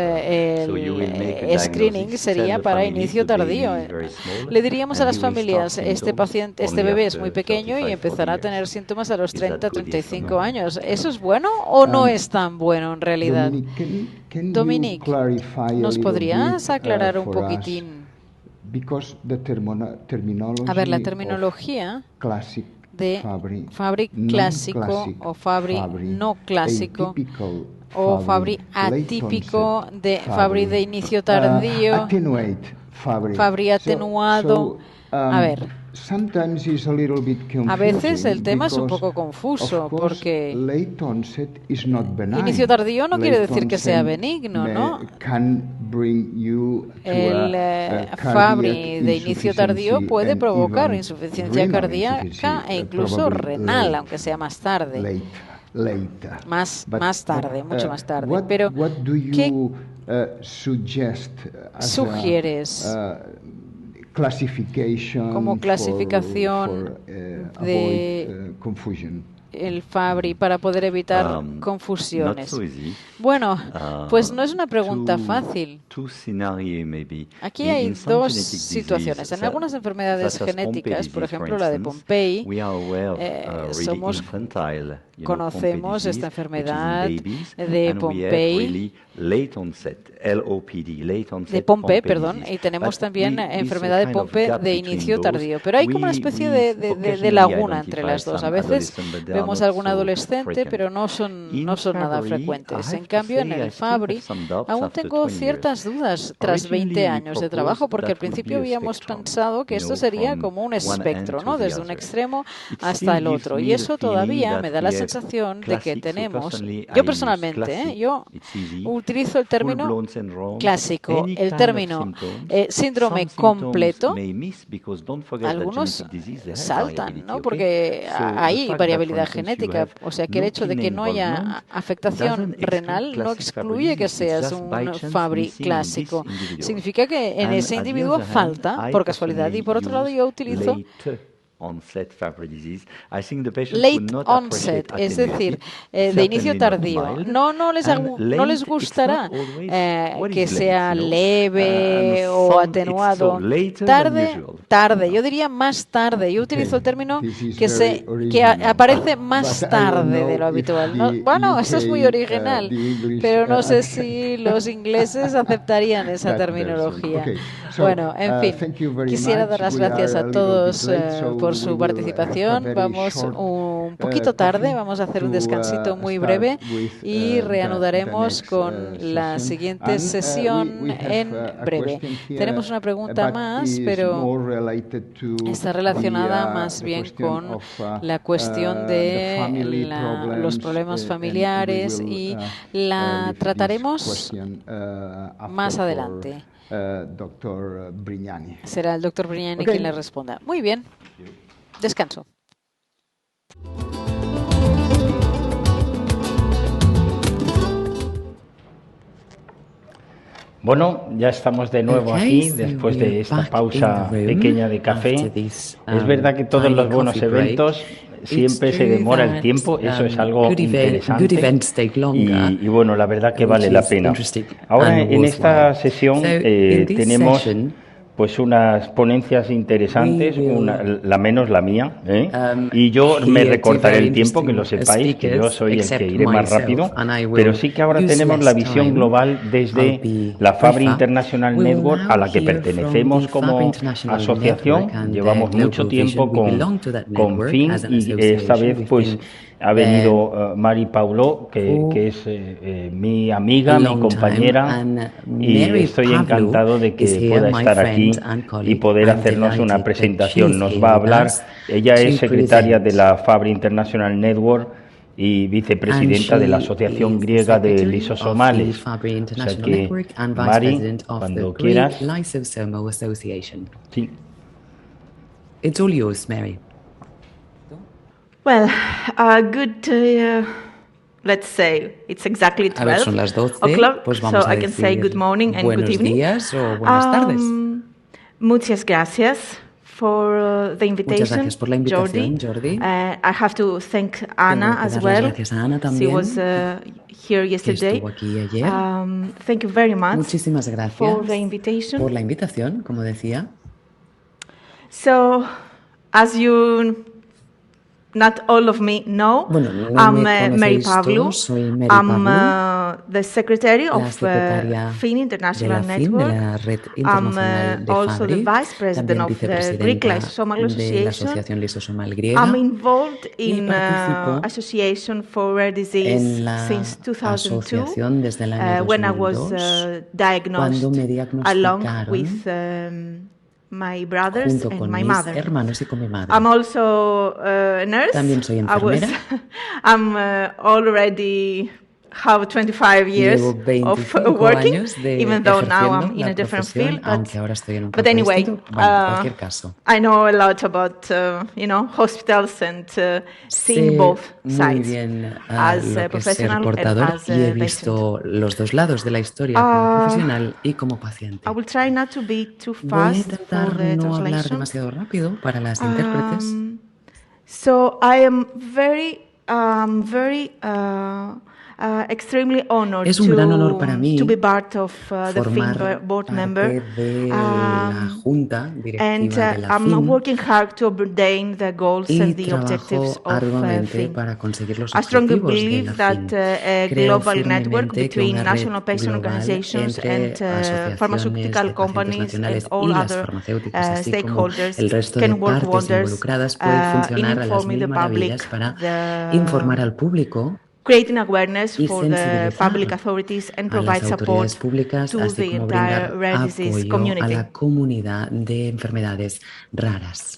you will make a el screening diagnosis, sería tell the para family inicio the baby tardío. is very small, Le diríamos a and las he will start familias, este paciente, este only bebé es after muy pequeño y 35, 40 empezará a tener years. síntomas a los Is that 30, good, yes or 35 no? años. ¿Eso es bueno o no es tan bueno en realidad? Dominic, ¿nos podrías aclarar un poquitín? A ver, la terminología de Fabry clásico o Fabry no clásico o Fabry atípico, de Fabry de inicio tardío, Fabry atenuado. A ver, a veces el tema es un poco confuso porque inicio tardío no quiere decir que sea benigno, ¿no? El Fabry de inicio tardío puede provocar insuficiencia cardíaca e incluso renal, aunque sea más tarde. Más tarde, mucho más tarde. Pero, ¿qué sugieres como clasificación de el Fabry para poder evitar confusiones? Bueno, pues no es una pregunta fácil. Aquí hay dos situaciones. En algunas enfermedades genéticas, por ejemplo la de Pompe, conocemos esta enfermedad de Pompe, y tenemos también enfermedad de Pompe de inicio tardío. Pero hay como una especie de laguna entre las dos. A veces vemos algún adolescente, pero no son nada frecuentes. En cambio, en el Fabry aún tengo ciertas dudas tras 20 años de trabajo, porque al principio habíamos pensado que esto sería como un espectro, ¿no? Desde un extremo hasta el otro. Y eso todavía me da la sensación de que tenemos, yo personalmente, yo utilizo el término clásico, el término síndrome completo. Algunos saltan, ¿no? Porque hay variabilidad genética, o sea que el hecho de que no haya afectación renal no excluye que seas un Fabry clásico. Significa que en ese individuo falta por casualidad. Y por otro lado yo utilizo late onset, es decir, de inicio tardío. No les gustará que sea leve o atenuado. Tarde, yo diría más tarde. Yo utilizo el término que aparece más tarde de lo habitual. ¿No? Bueno, eso es muy original, pero no sé si los ingleses aceptarían esa terminología. Bueno, en fin, quisiera dar las gracias a todos por su participación. Vamos un poquito tarde, vamos a hacer un descansito muy breve y reanudaremos con la siguiente sesión en breve. Tenemos una pregunta más, pero está relacionada más bien con la cuestión de los problemas familiares y la trataremos más adelante. Doctor Brignani. Será el doctor Brignani quien le responda. Muy bien. Descanso. Bueno, ya estamos de nuevo aquí después de esta pausa pequeña de café. Es verdad que todos los buenos eventos siempre se demora el tiempo, eso es algo interesante y bueno, la verdad que vale la pena. Ahora en esta sesión tenemos pues unas ponencias interesantes, la menos la mía, y yo me recortaré el tiempo, que lo sepáis, que yo soy el que iré más rápido, pero sí que ahora tenemos la visión global desde la Fabry International Network, a la que pertenecemos como asociación. Llevamos mucho tiempo con FIN, y esta vez pues ha venido Mari Paulo, que es mi amiga, mi compañera, y estoy encantado de que pueda estar aquí y poder hacernos una presentación. Nos va a hablar, ella es secretaria de la Fabry International Network y vicepresidenta de la Asociación Griega de Lisosomales. O sea que, Mari, cuando quieras. Sí. It's all yours, Mary. Well, let's say it's exactly 12 a ver, son las 12, o'clock, pues vamos so a I can say good morning and buenos good evening. días o buenas tardes. Muchas gracias for the invitation. Muchas gracias por la invitación, Jordi. I have to thank Anna as well. Gracias a Ana también. She was here yesterday. Que estuvo aquí ayer. Thank you very much. Muchísimas gracias for the invitation. Por la invitación, como decía. So, as you not all of me know, bueno, no I'm Mary Pavlou. Soy Mary I'm Pavlou, the secretary of FIN de International la Network. de la Red Internacional I'm de also Fabry, the vice president of the Greek Lysosomal de la Association. Asociación Lysosomal Griega. I'm involved in Association for Rare Disease since 2002, desde el año 2002, when I was diagnosed along with my brothers junto and con my mis mother. hermanos y con mi madre. I'm also a nurse. También soy enfermera. I'm already have 25 years of working, even though now I'm in a different field. But anyway, I know a lot about hospitals and seeing both sides as a professional and as a patient. Los dos lados de la historia como profesional y como paciente. I will try not to be too fast for the no hablar translation. Demasiado rápido para las intérpretes. So I am very extremely honored es un gran honor para mí to be part of the FIN board member, de la junta directiva and de la I'm FIN, working hard to obtain the goals and the objectives of FIN. Para conseguir los I strongly believe de la that a global network between national patient organizations and pharmaceutical companies and all other stakeholders can work wonders in informing the public, informar al público, creating awareness for the public authorities and provide support to the entire rare disease community. A la comunidad de enfermedades raras.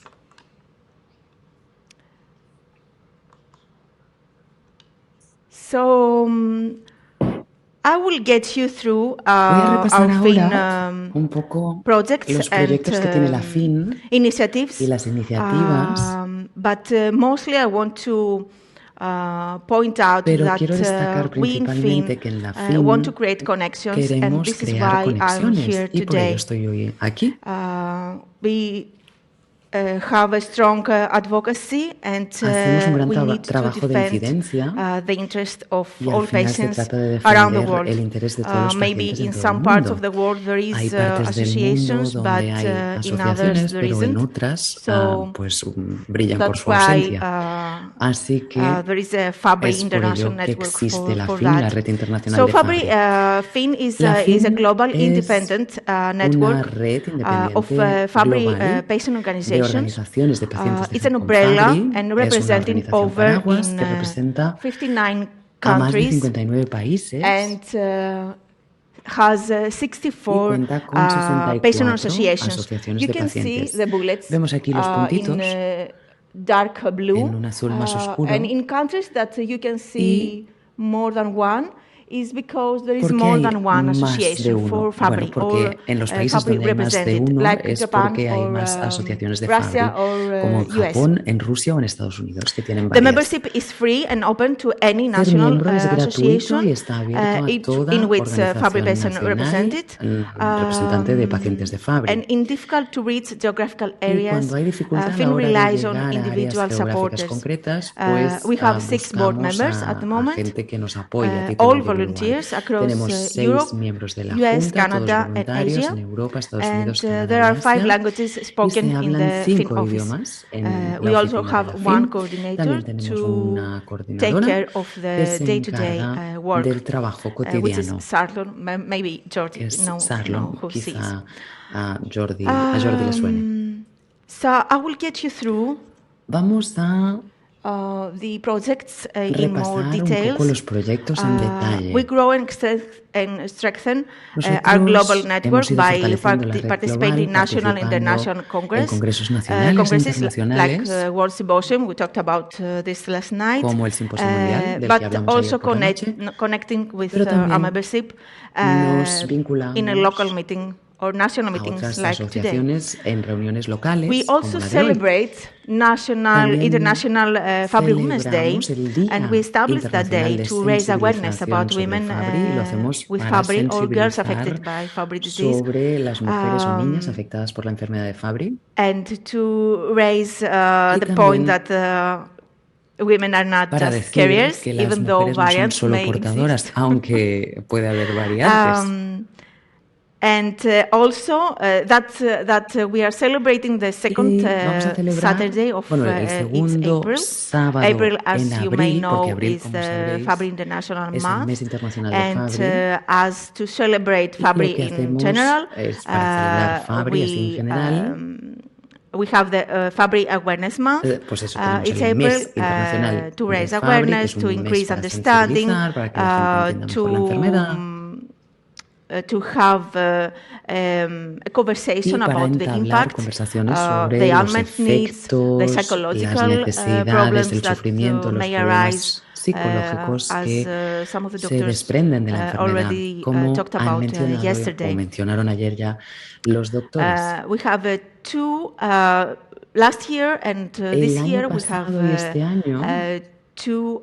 So, I will get you through our FIN un poco projects los proyectos que tiene la FIN initiatives, y las iniciativas, but mostly I want to point out that we in FIN want to create connections, and this is why I'm here today. We have a strong advocacy, and we need to defend the interest of all patients around the world. Maybe in some parts of the world there is associations, but in others there isn't. So that's why there is a Fabry International Network for that. So Fabry FIN is a global independent network of Fabry patient organizations. It's an umbrella and representing over 59 countries and has 64 patient associations. You can see the bullets in dark blue, and in countries that you can see more than one, is because there is more than one association for Fabry, or Fabry represented, like Japan or Russia or como US. Japón, en Rusia o en Estados Unidos, que tienen The varias. membership is free and open to any national association in which Fabry patient represented, representante de pacientes de Fabry. and in difficult to reach geographical areas, FIN relies on individual supporters. Concretas, We have 6 board members at the moment, gente que nos apoya, all volunteers across Tenemos 6 Europe, miembros de la US, Junta, Canada, todos voluntarios and Asia. en Europa, Estados And Unidos, Canadá there y are 5 Asia. languages Y spoken se in hablan the Fin 5 office. idiomas en We la also oficina de have la one Fin. coordinator También tenemos to una take coordinadora care of que the se day-to-day encarga work, del trabajo which is cotidiano, Sarlon. Maybe Jordi que es know Sarlon. who she is. Quizá a Jordi le suene. So I will get you through Vamos a the projects in more repasar un poco details. los proyectos en detalle. We grow and strengthen our global network hemos ido by fortaleciendo la red participating in global, national and international en congresos nacionales e congresses internacionales, like World Symposium. We talked about this last night. como el Simposio Mundial, del que but hablamos also ayer por la noche. connecting with Pero también our membership nos vinculamos in a local meeting or national a meetings otras like today. asociaciones en reuniones locales. We also como la de celebrate También International Fabry Women's Day, celebramos el Día and we established that day Internacional de to raise awareness about Sensibilización women sobre Fabry, y lo hacemos with para Fabry or girls sensibilizar affected by Fabry disease, sobre las mujeres o niñas afectadas por la enfermedad de Fabry. and to raise Y the point también that women are not para just decir carriers, que las even though mujeres no son variants solo may portadoras, exist. aunque puede haber variantes. And also that we are celebrating the second vamos a celebrar, Saturday of el it's segundo April. sábado April, as en you may abril, know, porque abril, is como the sabéis, Fabry International es el Month. mes internacional de And Fabry. as to celebrate Fabry Lo que in hacemos general, es para celebrar Fabry así en general. We have the Fabry Awareness Month. Pues eso, tenemos It's el April mes internacional to raise de Fabry, awareness, que es to un mes increase para understanding, sensibilizar, para que la gente entienda mejor la enfermedad. To have a conversation about the impact, conversaciones sobre the los unmet needs, efectos, the psychological las necesidades, problems el sufrimiento, that los may problemas arise, psicológicos que some of the se doctors desprenden de la enfermedad, already como talked han about mencionado yesterday. o mencionaron ayer ya los doctores. We have two last year and this year we have two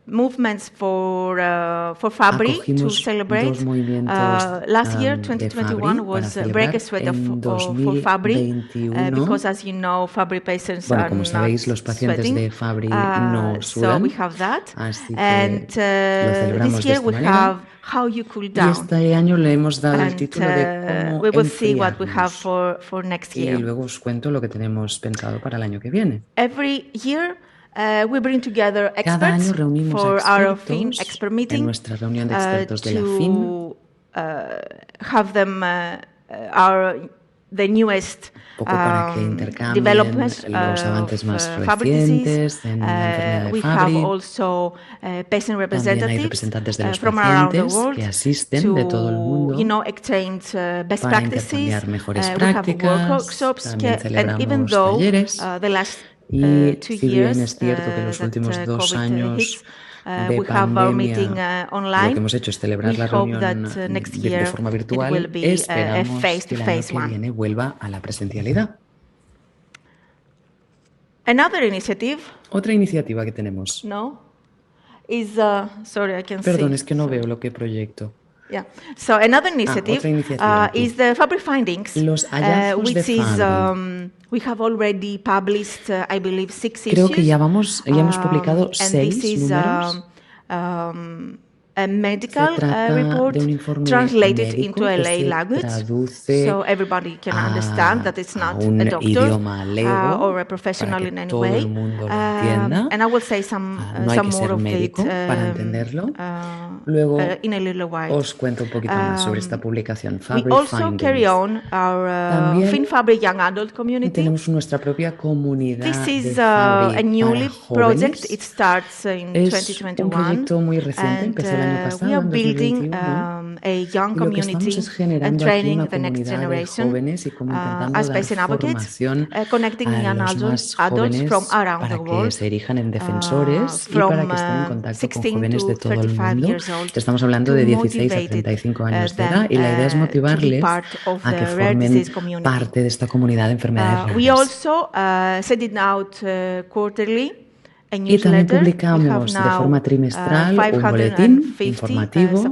movements for Fabry to celebrate. Last year, 2021, was Breakthrough for Fabry, because as you know, Fabry patients are como sabéis, los pacientes sweating. De Fabry no sudan, so we have that. Así que and this year we have How You Cool Down. Y este año le hemos dado el título de cómo we will see what we have for next year. Y luego os cuento lo que tenemos pensado para el año que viene. Every year we bring together experts Cada año reunimos for our expertos FIN expert meeting, en nuestra reunión de expertos de la FIN. Have them the newest para que intercambien developments los avances más Fabry recientes en la enfermedad de we Fabry. have also patient También hay representantes de los from around the pacientes world que asisten de todo el mundo exchange best para practices. intercambiar mejores We prácticas. have workshops, También celebramos and even though talleres. The last y 2 si years bien es cierto que los últimos 2 años de we have our meeting pandemia, online. lo que hemos hecho es celebrar la reunión de forma virtual, esperamos que el año que viene vuelva a la presencialidad. Another initiative. Otra iniciativa que tenemos. No, is sorry, I can Perdón, see. es que no veo lo que proyecto. Yeah. So another initiative, otra iniciativa is the Fabry findings, los hallazgos which de is Fabry. We have already published, I believe, 6 Creo issues. que ya hemos publicado 6 números. A medical report de un informe translated médico into a que lay se language, traduce so everybody can understand that it's not un a doctor idioma lego, or a professional para que in any todo way. el mundo lo entienda. And I will say some No hay que more ser of médico it para entenderlo. Luego in a little while. os cuento un poquito más sobre esta publicación. Fabry We also Findings. carry on our Fin Fabry Young Adult community. Tenemos nuestra propia comunidad This is de Fabry a newly para project. jóvenes. It starts in Es 2021. un proyecto muy reciente, empezó el año pasado, we are en building 2021. a young Y lo que community estamos es and generando aquí training una the next comunidad de generation jóvenes y como intentando as dar patient advocates, formación connecting a young los adults más jóvenes from around para the que world, se erijan en defensores y from, para que estén en contacto con 16 jóvenes de to todo el 35 mundo. years old, Estamos hablando de 16 a 35 años de edad y la idea es motivarles a que formen parte de esta comunidad de enfermedades we raras. also send it out quarterly. Y también publicamos de forma trimestral un boletín informativo.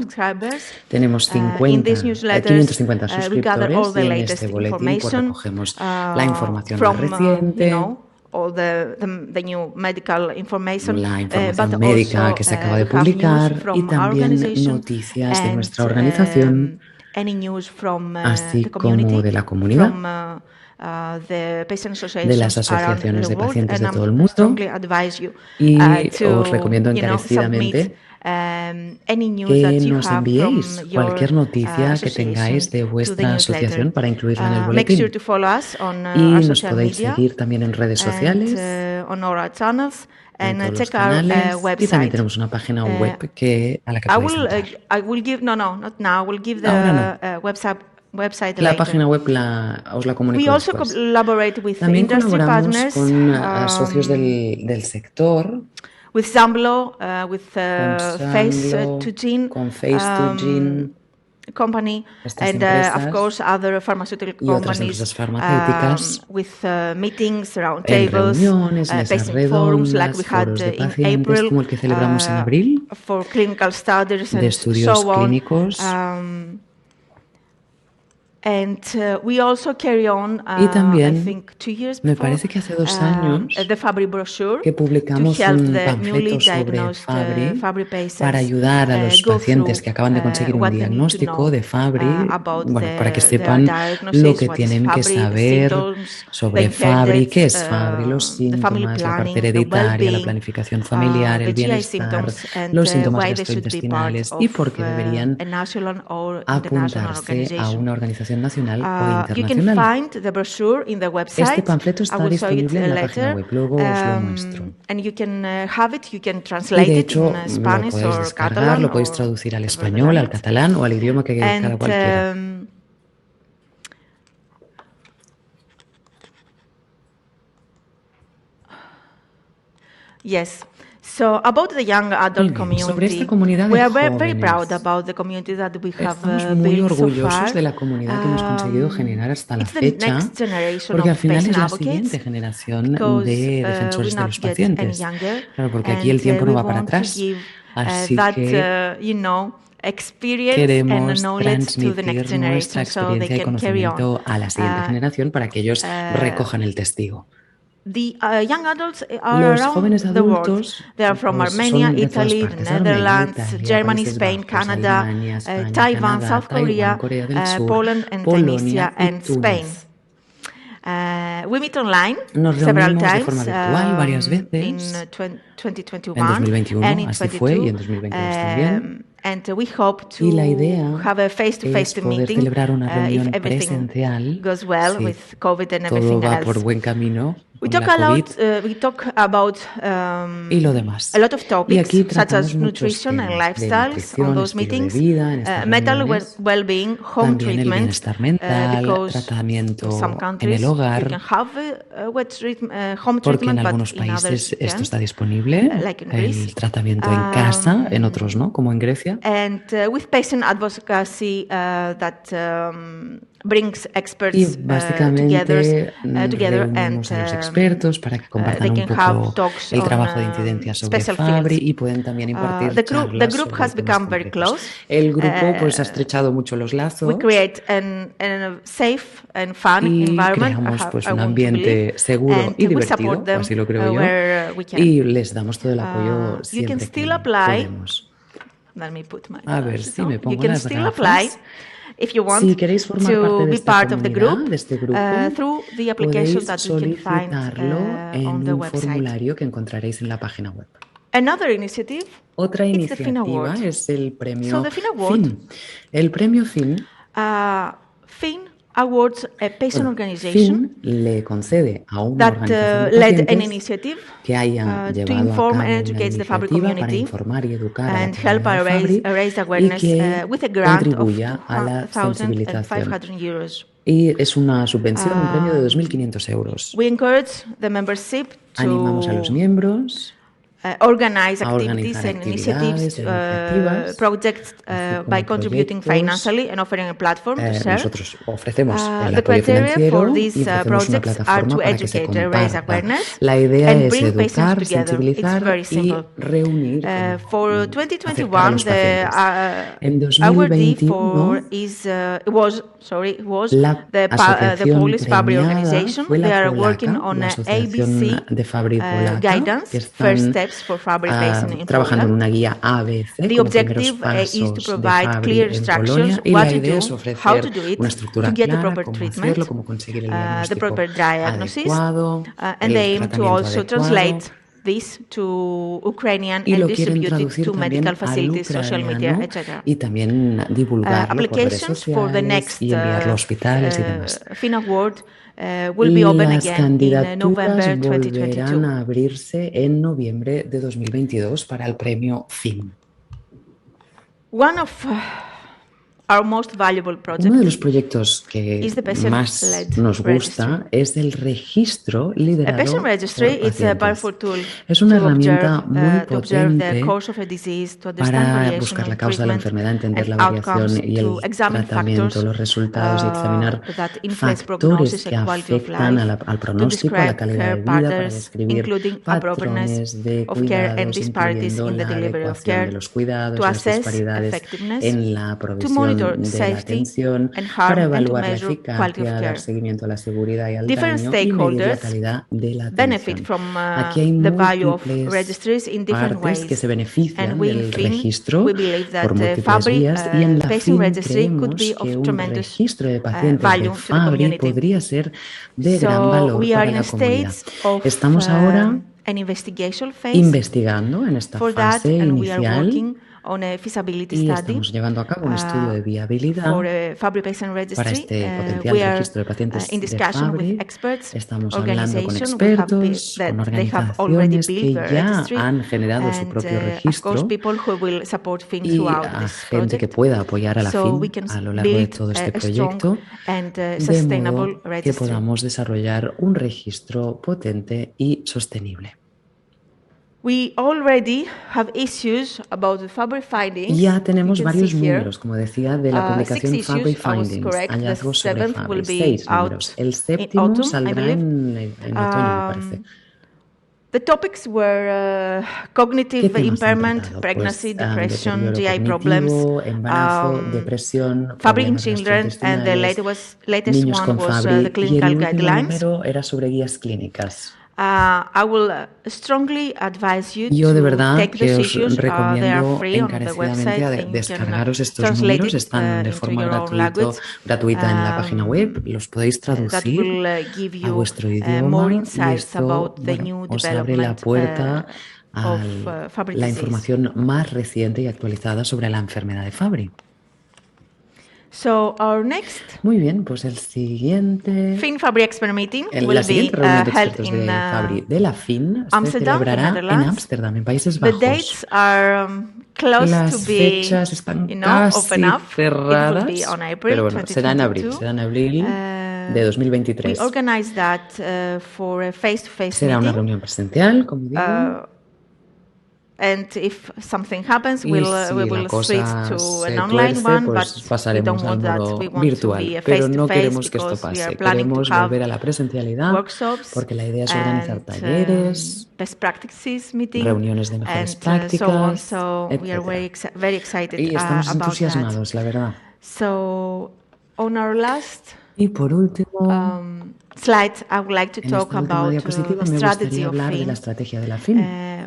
Tenemos 550 suscriptores y en este boletín pues, recogemos la información más reciente, all the new medical information, la información médica que se acaba de publicar y también noticias de nuestra organización, así como de la comunidad, de las asociaciones de pacientes de todo el mundo. Y os recomiendo encarecidamente que nos enviéis cualquier noticia que tengáis de vuestra asociación para incluirla en el boletín. Y nos podéis seguir también en redes sociales, en todos los canales, y también tenemos una página web a la que podéis entrar. La página web os la comunico después. También colaboramos con socios del sector, with Zamblo, with Face2Gene, company, and of course other pharmaceutical companies with meetings, round tables, patient forums like we had in April, como el que celebramos en abril, for clinical studies and de estudios so on. Clínicos. And we also carry on, y también, I think 2 years me before, parece que hace 2 años the Fabry brochure, que publicamos un panfleto sobre Fabry para ayudar a los pacientes que acaban de conseguir un diagnóstico de Fabry, para que sepan lo que tienen que saber sobre Fabry, qué es Fabry, los síntomas, la parte hereditaria, la planificación familiar, el bienestar, los síntomas gastrointestinales y por qué deberían apuntarse a una organización nacional o internacional. Este panfleto está disponible en la página web, luego os lo muestro. Y de hecho, lo podéis descargar, lo podéis traducir al español, al catalán o al idioma que cada cual quiera. Yes. So about the young adult community, we are very proud about the community that we have built so far. De la comunidad que hemos conseguido generar hasta la fecha, porque al final es la siguiente generación de defensores de los pacientes. Claro, porque aquí el tiempo no va para atrás, así que queremos transmitir nuestra experiencia y conocimiento a la siguiente generación para que ellos recojan el testigo. Los jóvenes adultos they are from Armenia, Italy, Netherlands, Germany, Spain, Canada, Taiwan, South Korea, Poland and Tunisia and Spain. We meet online several times, de forma virtual varias veces, in 2021 en 2021 and in así fue y en 2022 también. And we hope to have a face-to-face meeting if everything goes well with COVID and everything todo va else. por buen camino. We talk about y lo demás. a lot of topics such as muchos nutrition and lifestyles on those meetings, vida, mental well-being, home también treatment, el bienestar mental, because tratamiento some countries en el hogar, you can have home porque treatment, en algunos but in others países you esto can't, está disponible, like in Greece. el tratamiento en casa, en otros no, como en Grecia. And with patient advocacy that brings experts y básicamente together and a los expertos para que compartan un poco el trabajo de incidencia sobre Fabry y pueden también impartir charlas. The group has become very close. El grupo pues ha estrechado mucho los lazos. We create a safe and fun environment. Creamos pues un ambiente seguro y divertido, así lo creo yo. Y les damos todo el apoyo siempre que podemos. Let me put my a ver si me pongo you can las still gafas. apply if you want si queréis formar to be part of the group, de este grupo, through the application that you can find on the un website. Formulario que encontraréis en la página web. Another initiative. Otra iniciativa es el premio FIN. El premio FIN. FIN awards a patient organization FIN le concede a una organización que haya llevado a cabo una iniciativa para informar y educar a la comunidad Fabry y que contribuya a la sensibilización. Y es una subvención, un premio de 2.500 euros. We encourage the membership Animamos a los miembros organize activities and initiatives, projects by contributing financially and offering a platform to share. Nosotros ofrecemos el The apoyo criteria financiero for y these ofrecemos una projects are plataforma to para que se educate, raise comparta. awareness, La idea and es bring patients educar, together. It's sensibilizar very y simple. reunir, For acercar a 2021, los the pacientes. En awardee 2021 was la the asociación Polish Fabry premiada organization. fue They la are polaca, working on la Asociación ABC de Fabry polaca, guidance, que first están steps for Fabry patients in trabajando en Poland. una guía ABC The como primeros objective is to pasos de provide Fabry clear en instructions Polonia y what la to idea do, es how ofrecer to do it, una to estructura get the clara, proper cómo treatment, hacerlo, cómo conseguir el the diagnóstico proper diagnosis, adecuado, and they el aim to tratamiento also adecuado. translate this to Ukrainian Y and lo quieren distribute it traducir to también medical al facilities, social media, ucraniano etc. y también divulgarlo por redes Applications for the sociales next y enviarlo a hospitales y demás. FIN award will be open Las again in candidaturas November volverán 2022. a abrirse en noviembre de 2022 para el premio FIN. One of our most valuable projects Uno de los proyectos que más nos gusta es el registro liderado por pacientes. Es una herramienta muy potente para buscar la causa de la enfermedad, entender la variación y el tratamiento, los resultados y examinar factores que afectan al pronóstico, a la calidad de vida, para describir patrones de cuidados, incluyendo la adecuación de los cuidados, las disparidades en la provisión de la atención, para evaluar la eficacia, dar seguimiento a la seguridad y al daño y medir la calidad de la atención. Aquí hay múltiples partes que se benefician del registro por múltiples vías y en la FIN creemos que un registro de pacientes de Fabry podría ser de gran valor para la comunidad. Estamos ahora investigando en esta fase inicial y estamos llevando a cabo un estudio de viabilidad para este potencial registro de pacientes de Fabry. Estamos hablando con expertos, con organizaciones que ya han generado su propio registro y a gente que pueda apoyar a la FIN a lo largo de todo este proyecto, de modo que podamos desarrollar un registro potente y sostenible. Ya tenemos varios números, como decía, de la publicación Fabry Findings, hallazgos sobre Fabry, 6 números. El séptimo saldrá en otoño, me parece. The topics were cognitive impairment, pregnancy, depression, GI problems, embarazo, depresión, Fabry in children, and the latest one was the clinical guidelines. Era sobre guías clínicas. I will strongly advise you Yo de to verdad take que those os issues. They are recomiendo free on the encarecidamente a website. descargaros estos números, están de forma gratuita en la página web, los podéis traducir a vuestro idioma y esto os abre la puerta a la información más reciente y actualizada sobre la enfermedad de Fabry. So our next Muy bien, pues el siguiente Fabry expert meeting la siguiente reunión de expertos de Fabry de la FIN se celebrará en Ámsterdam, en Países Bajos. The dates are close Las to be, fechas están casi cerradas, pero bueno, será en abril de 2023. We organize that for a face-to-face Será una reunión presencial, como digo. And if something happens, we will switch to an online tuerce, one, pues but pasaremos al modo virtual. Pero no queremos que esto pase. Queremos volver a la presencialidad porque la idea es organizar talleres, reuniones de mejores prácticas, etc. Y estamos entusiasmados, la verdad. Y por último, slide, I would like to talk about the strategy of FIN, de la estrategia de la FIN,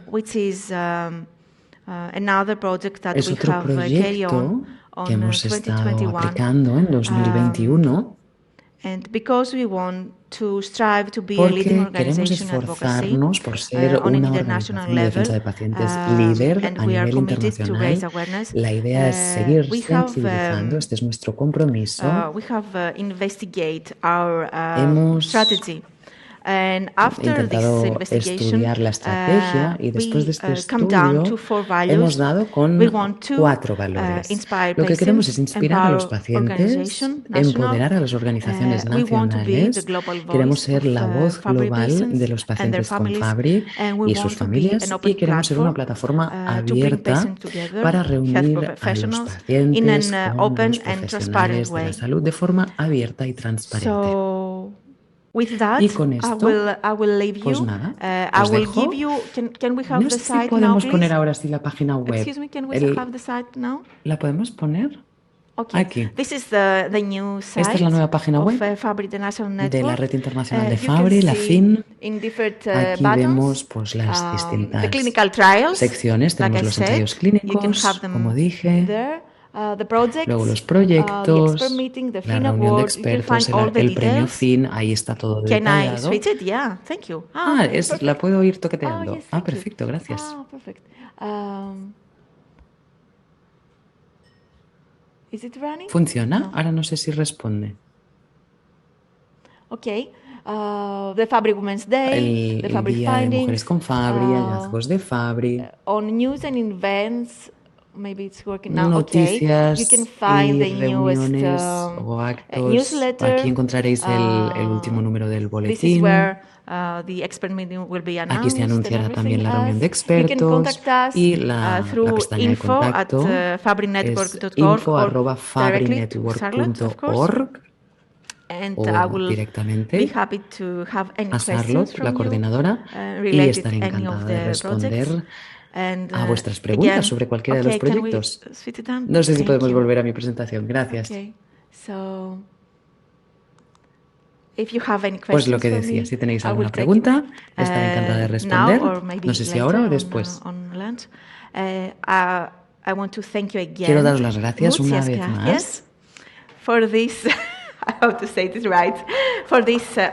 which is another project that es we otro have carried proyecto on que hemos estado 2021. aplicando en 2021. And because we want to strive to be a leading organization in advocacy por ser on an una international organización de defensa de pacientes líder a nivel internacional, la idea es seguir sensibilizando, este es nuestro compromiso. We have investigate our Hemos strategy intentado estudiar la estrategia y después de este estudio hemos dado con 4 valores. Lo que queremos es inspirar a los pacientes, empoderar a las organizaciones nacionales, queremos ser la voz global de los pacientes con Fabry y sus familias y queremos ser una plataforma abierta para reunir a los pacientes con los profesionales de la salud de forma abierta y transparente. Y con esto, pues nada, os dejo. No sé si podemos poner ahora sí la página web. ¿La podemos poner? Aquí. Esta es la nueva página web de la Red Internacional de Fabry, la FIN. Aquí vemos pues, las distintas secciones. Tenemos los ensayos clínicos, como dije. Luego los proyectos, la reunión de expertos, el premio FIN, ahí está todo detallado. La puedo ir toqueteando. Perfecto, gracias. ¿Funciona? Ahora no sé si responde. The Fabry Women's Day, el Día de Mujeres con Fabry, hallazgos de Fabry. On news and events. Maybe it's working now. Noticias you can find y reuniones o actos. Newsletter. Aquí encontraréis el último número del boletín. This is where, the expert meeting will be announced. Aquí se anunciará también la reunión de expertos y la pestaña de contacto es info@fabrynetwork.org o directamente a Charlotte, la coordinadora, y estaré encantada de responder a vuestras preguntas sobre cualquiera de los proyectos. No sé si podemos volver a mi presentación. Gracias. Pues lo que decía, si tenéis alguna pregunta, estaré encantada de responder. No sé si ahora o después. Quiero daros las gracias una vez más por esta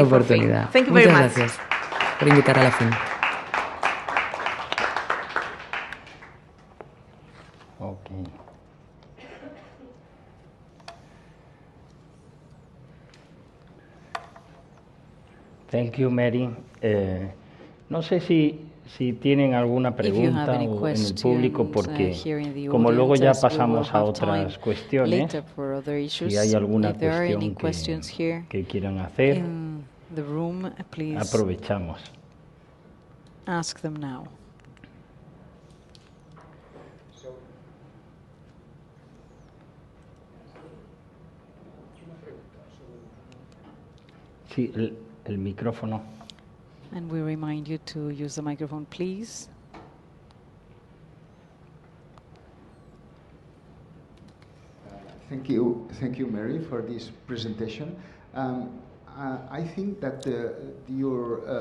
oportunidad. Muchas gracias por invitar a la FIN. Thank you, Mary. No sé si tienen alguna pregunta o en el público, porque como luego ya pasamos a otras cuestiones, si hay alguna cuestión que quieran hacer, aprovechamos. Ask them now. Sí, el micrófono. And we remind you to use the microphone, please. Thank you, Mary, for this presentation. I think that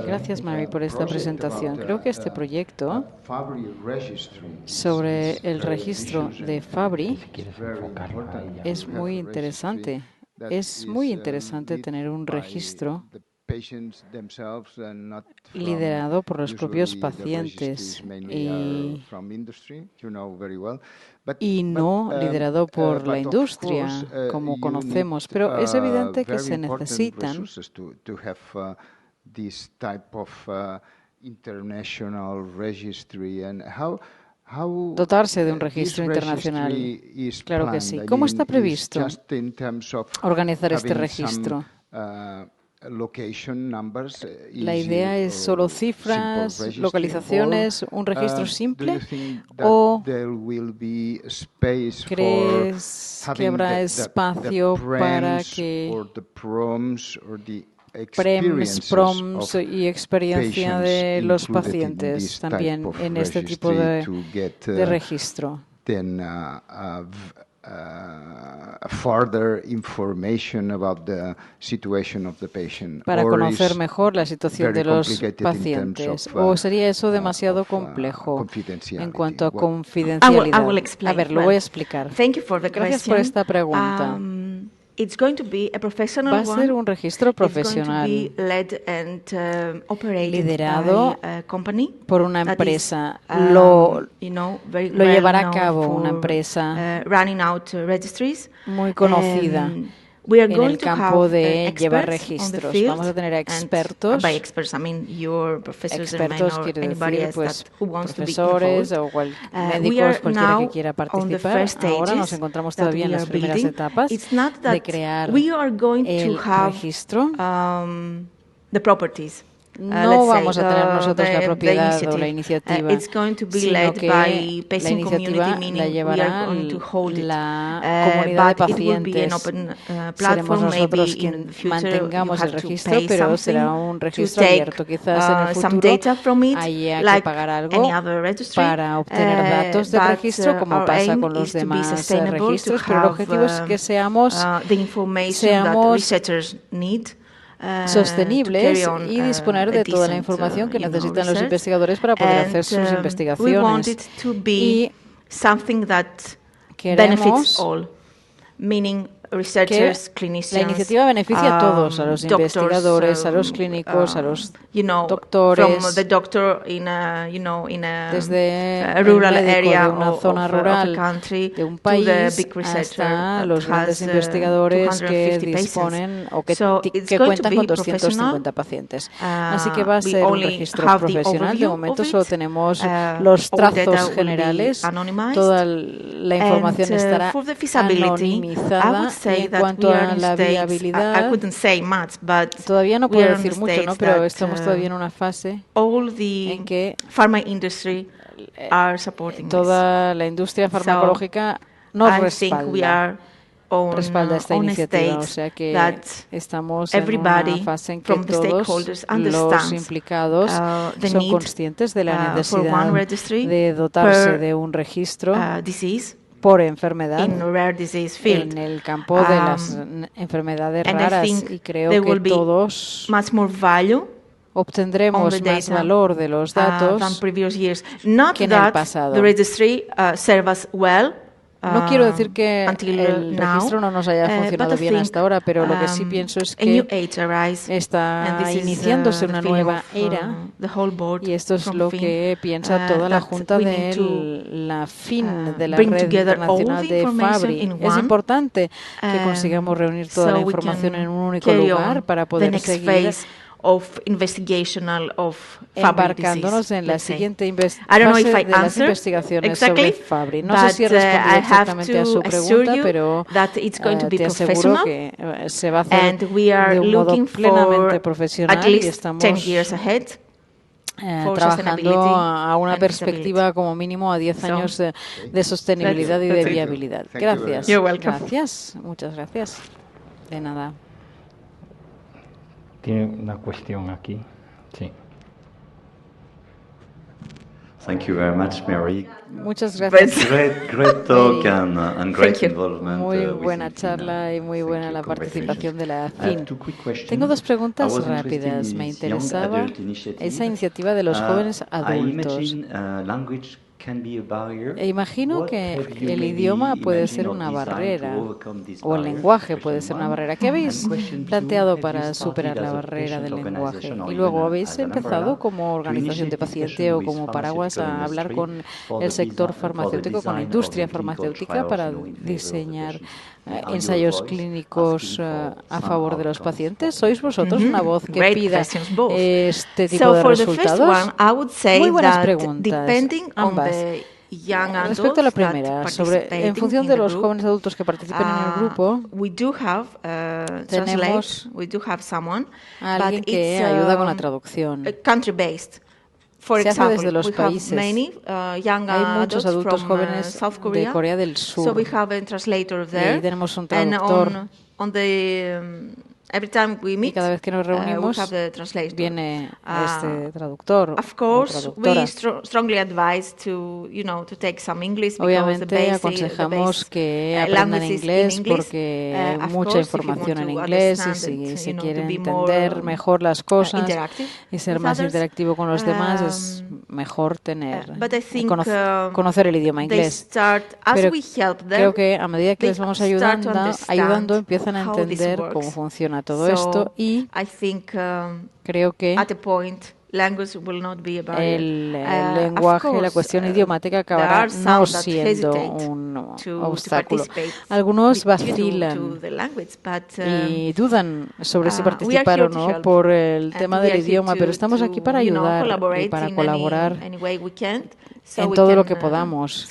Gracias, Mary, por esta presentación. Creo que este proyecto sobre el registro de Fabry es muy interesante. Es muy interesante tener un registro liderado por los propios pacientes y no liderado por la industria, como conocemos. Pero es evidente que se necesitan dotarse de un registro internacional. Claro que sí. ¿Cómo está previsto organizar este registro? ¿La idea es solo cifras, localizaciones, un registro simple? ¿O crees que habrá espacio para que PROMs y experiencia de los pacientes también en este tipo de registro? Para conocer mejor la situación de los pacientes. ¿O sería eso demasiado complejo en cuanto a confidencialidad? A ver, lo voy a explicar. Gracias por esta pregunta. Va a ser un registro profesional liderado por una empresa. Lo llevará a cabo una empresa muy conocida. en el campo de llevar registros. Vamos a tener expertos. Expertos quiere decir pues, profesores o médicos, cualquiera que quiera participar. Ahora nos encontramos todavía en las primeras etapas de crear el registro. No vamos a tener nosotros la propiedad o la iniciativa, sino que la iniciativa la llevará la comunidad de pacientes. Seremos nosotros quien mantengamos el registro, pero será un registro abierto. Quizás en el futuro haya que pagar algo para obtener datos del registro, como pasa con los demás registros, pero el objetivo es que seamos sostenibles y disponer de toda la información que necesitan los investigadores para poder hacer sus investigaciones. Y queremos que la iniciativa beneficie a todos, a los investigadores, a los clínicos, a los doctores, desde el médico de una zona rural de un país hasta los grandes investigadores que disponen o que cuentan con 250 pacientes. Así que va a ser un registro profesional. De momento solo tenemos los trazos generales. Toda la información estará anonimizada. Y en cuanto a la viabilidad, todavía no puedo decir mucho, ¿no? Pero estamos todavía en una fase en que toda la industria farmacológica nos respalda esta iniciativa, o sea que estamos en una fase en que todos los implicados son conscientes de la necesidad de dotarse de un registro por enfermedad en el campo de las enfermedades raras, y creo que todos obtendremos más valor de los datos que en el pasado. No quiero decir que el registro no nos haya funcionado bien hasta ahora, pero lo que sí pienso es que está iniciándose una nueva era, y esto es lo que piensa toda la Junta de la FIN, de la Red Internacional de Fabry. Es importante que consigamos reunir toda la información en un único lugar para poder seguir embarcándonos en la siguiente fase de las investigaciones sobre Fabry. No sé si he respondido exactamente a su pregunta, pero te aseguro que se va a hacer de un modo plenamente profesional y estamos trabajando a una perspectiva como mínimo a 10 años de sostenibilidad y de viabilidad. Gracias. Gracias. Muchas gracias. De nada. Tiene una cuestión aquí. Sí. Thank you very much, Mary. Muchas gracias. Great talk and great involvement. Muy buena charla y muy buena la participación de la FIN. Tengo dos preguntas rápidas. Me interesaba esa iniciativa de los jóvenes adultos. Imagino que el idioma puede ser una barrera, o el lenguaje puede ser una barrera. ¿Qué habéis planteado para superar la barrera del lenguaje? Y luego, ¿habéis empezado como organización de paciente o como paraguas a hablar con el sector farmacéutico, con la industria farmacéutica, para diseñar ensayos clínicos a favor de los pacientes? ¿Sois vosotros una voz que pida este tipo de resultados? Muy buenas preguntas, ambas. Respecto a la primera, en función de los jóvenes adultos que participen en el grupo, tenemos a alguien que ayuda con la traducción. Se hace desde los países. Hay muchos adultos jóvenes de Corea del Sur. Y ahí tenemos un traductor. Y cada vez que nos reunimos viene este traductor o traductora. Obviamente aconsejamos que aprendan inglés porque hay mucha información en inglés, y si se quiere entender mejor las cosas y ser más interactivo con los demás, es mejor conocer el idioma inglés. Pero creo que a medida que les vamos ayudando, empiezan a entender cómo funciona todo esto, y creo que el lenguaje, la cuestión idiomática acabará no siendo un obstáculo. Algunos vacilan y dudan sobre si participar o no por el tema del idioma, pero estamos aquí para ayudar y para colaborar en todo lo que podamos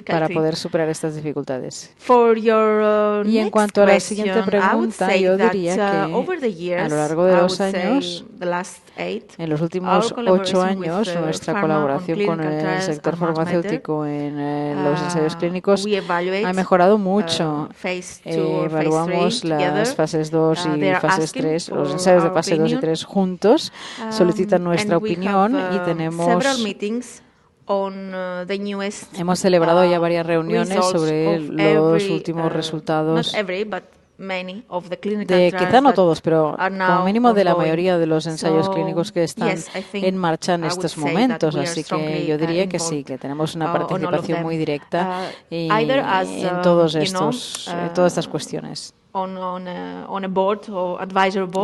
para poder superar estas dificultades. Y en cuanto a la siguiente pregunta, yo diría que a lo largo de los años, en los últimos 8 años, nuestra colaboración con el sector farmacéutico en los ensayos clínicos ha mejorado mucho. Evaluamos las fases 2 y fases 3, los ensayos de fase 2 y 3 juntos, solicitan nuestra opinión y tenemos hemos celebrado ya varias reuniones sobre los últimos resultados de, quizá no todos, pero como mínimo de la mayoría de los ensayos clínicos que están en marcha en estos momentos. Así que yo diría que sí, que tenemos una participación muy directa en todas estas cuestiones.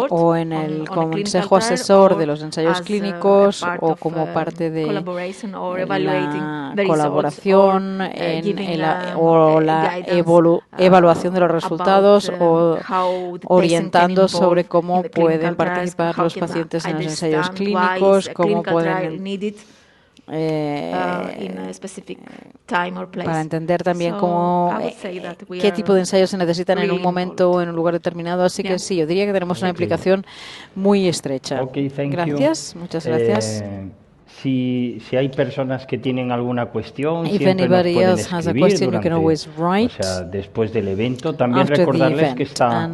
O en el consejo asesor de los ensayos clínicos o como parte de la colaboración o la evaluación de los resultados o orientando sobre cómo pueden participar los pacientes en los ensayos clínicos, cómo pueden para entender también qué tipo de ensayos se necesitan en un momento o en un lugar determinado. Así que sí, yo diría que tenemos una implicación muy estrecha. Gracias, muchas gracias. Si hay personas que tienen alguna cuestión, siempre nos pueden escribir durante, o sea, después del evento. También recordarles que estas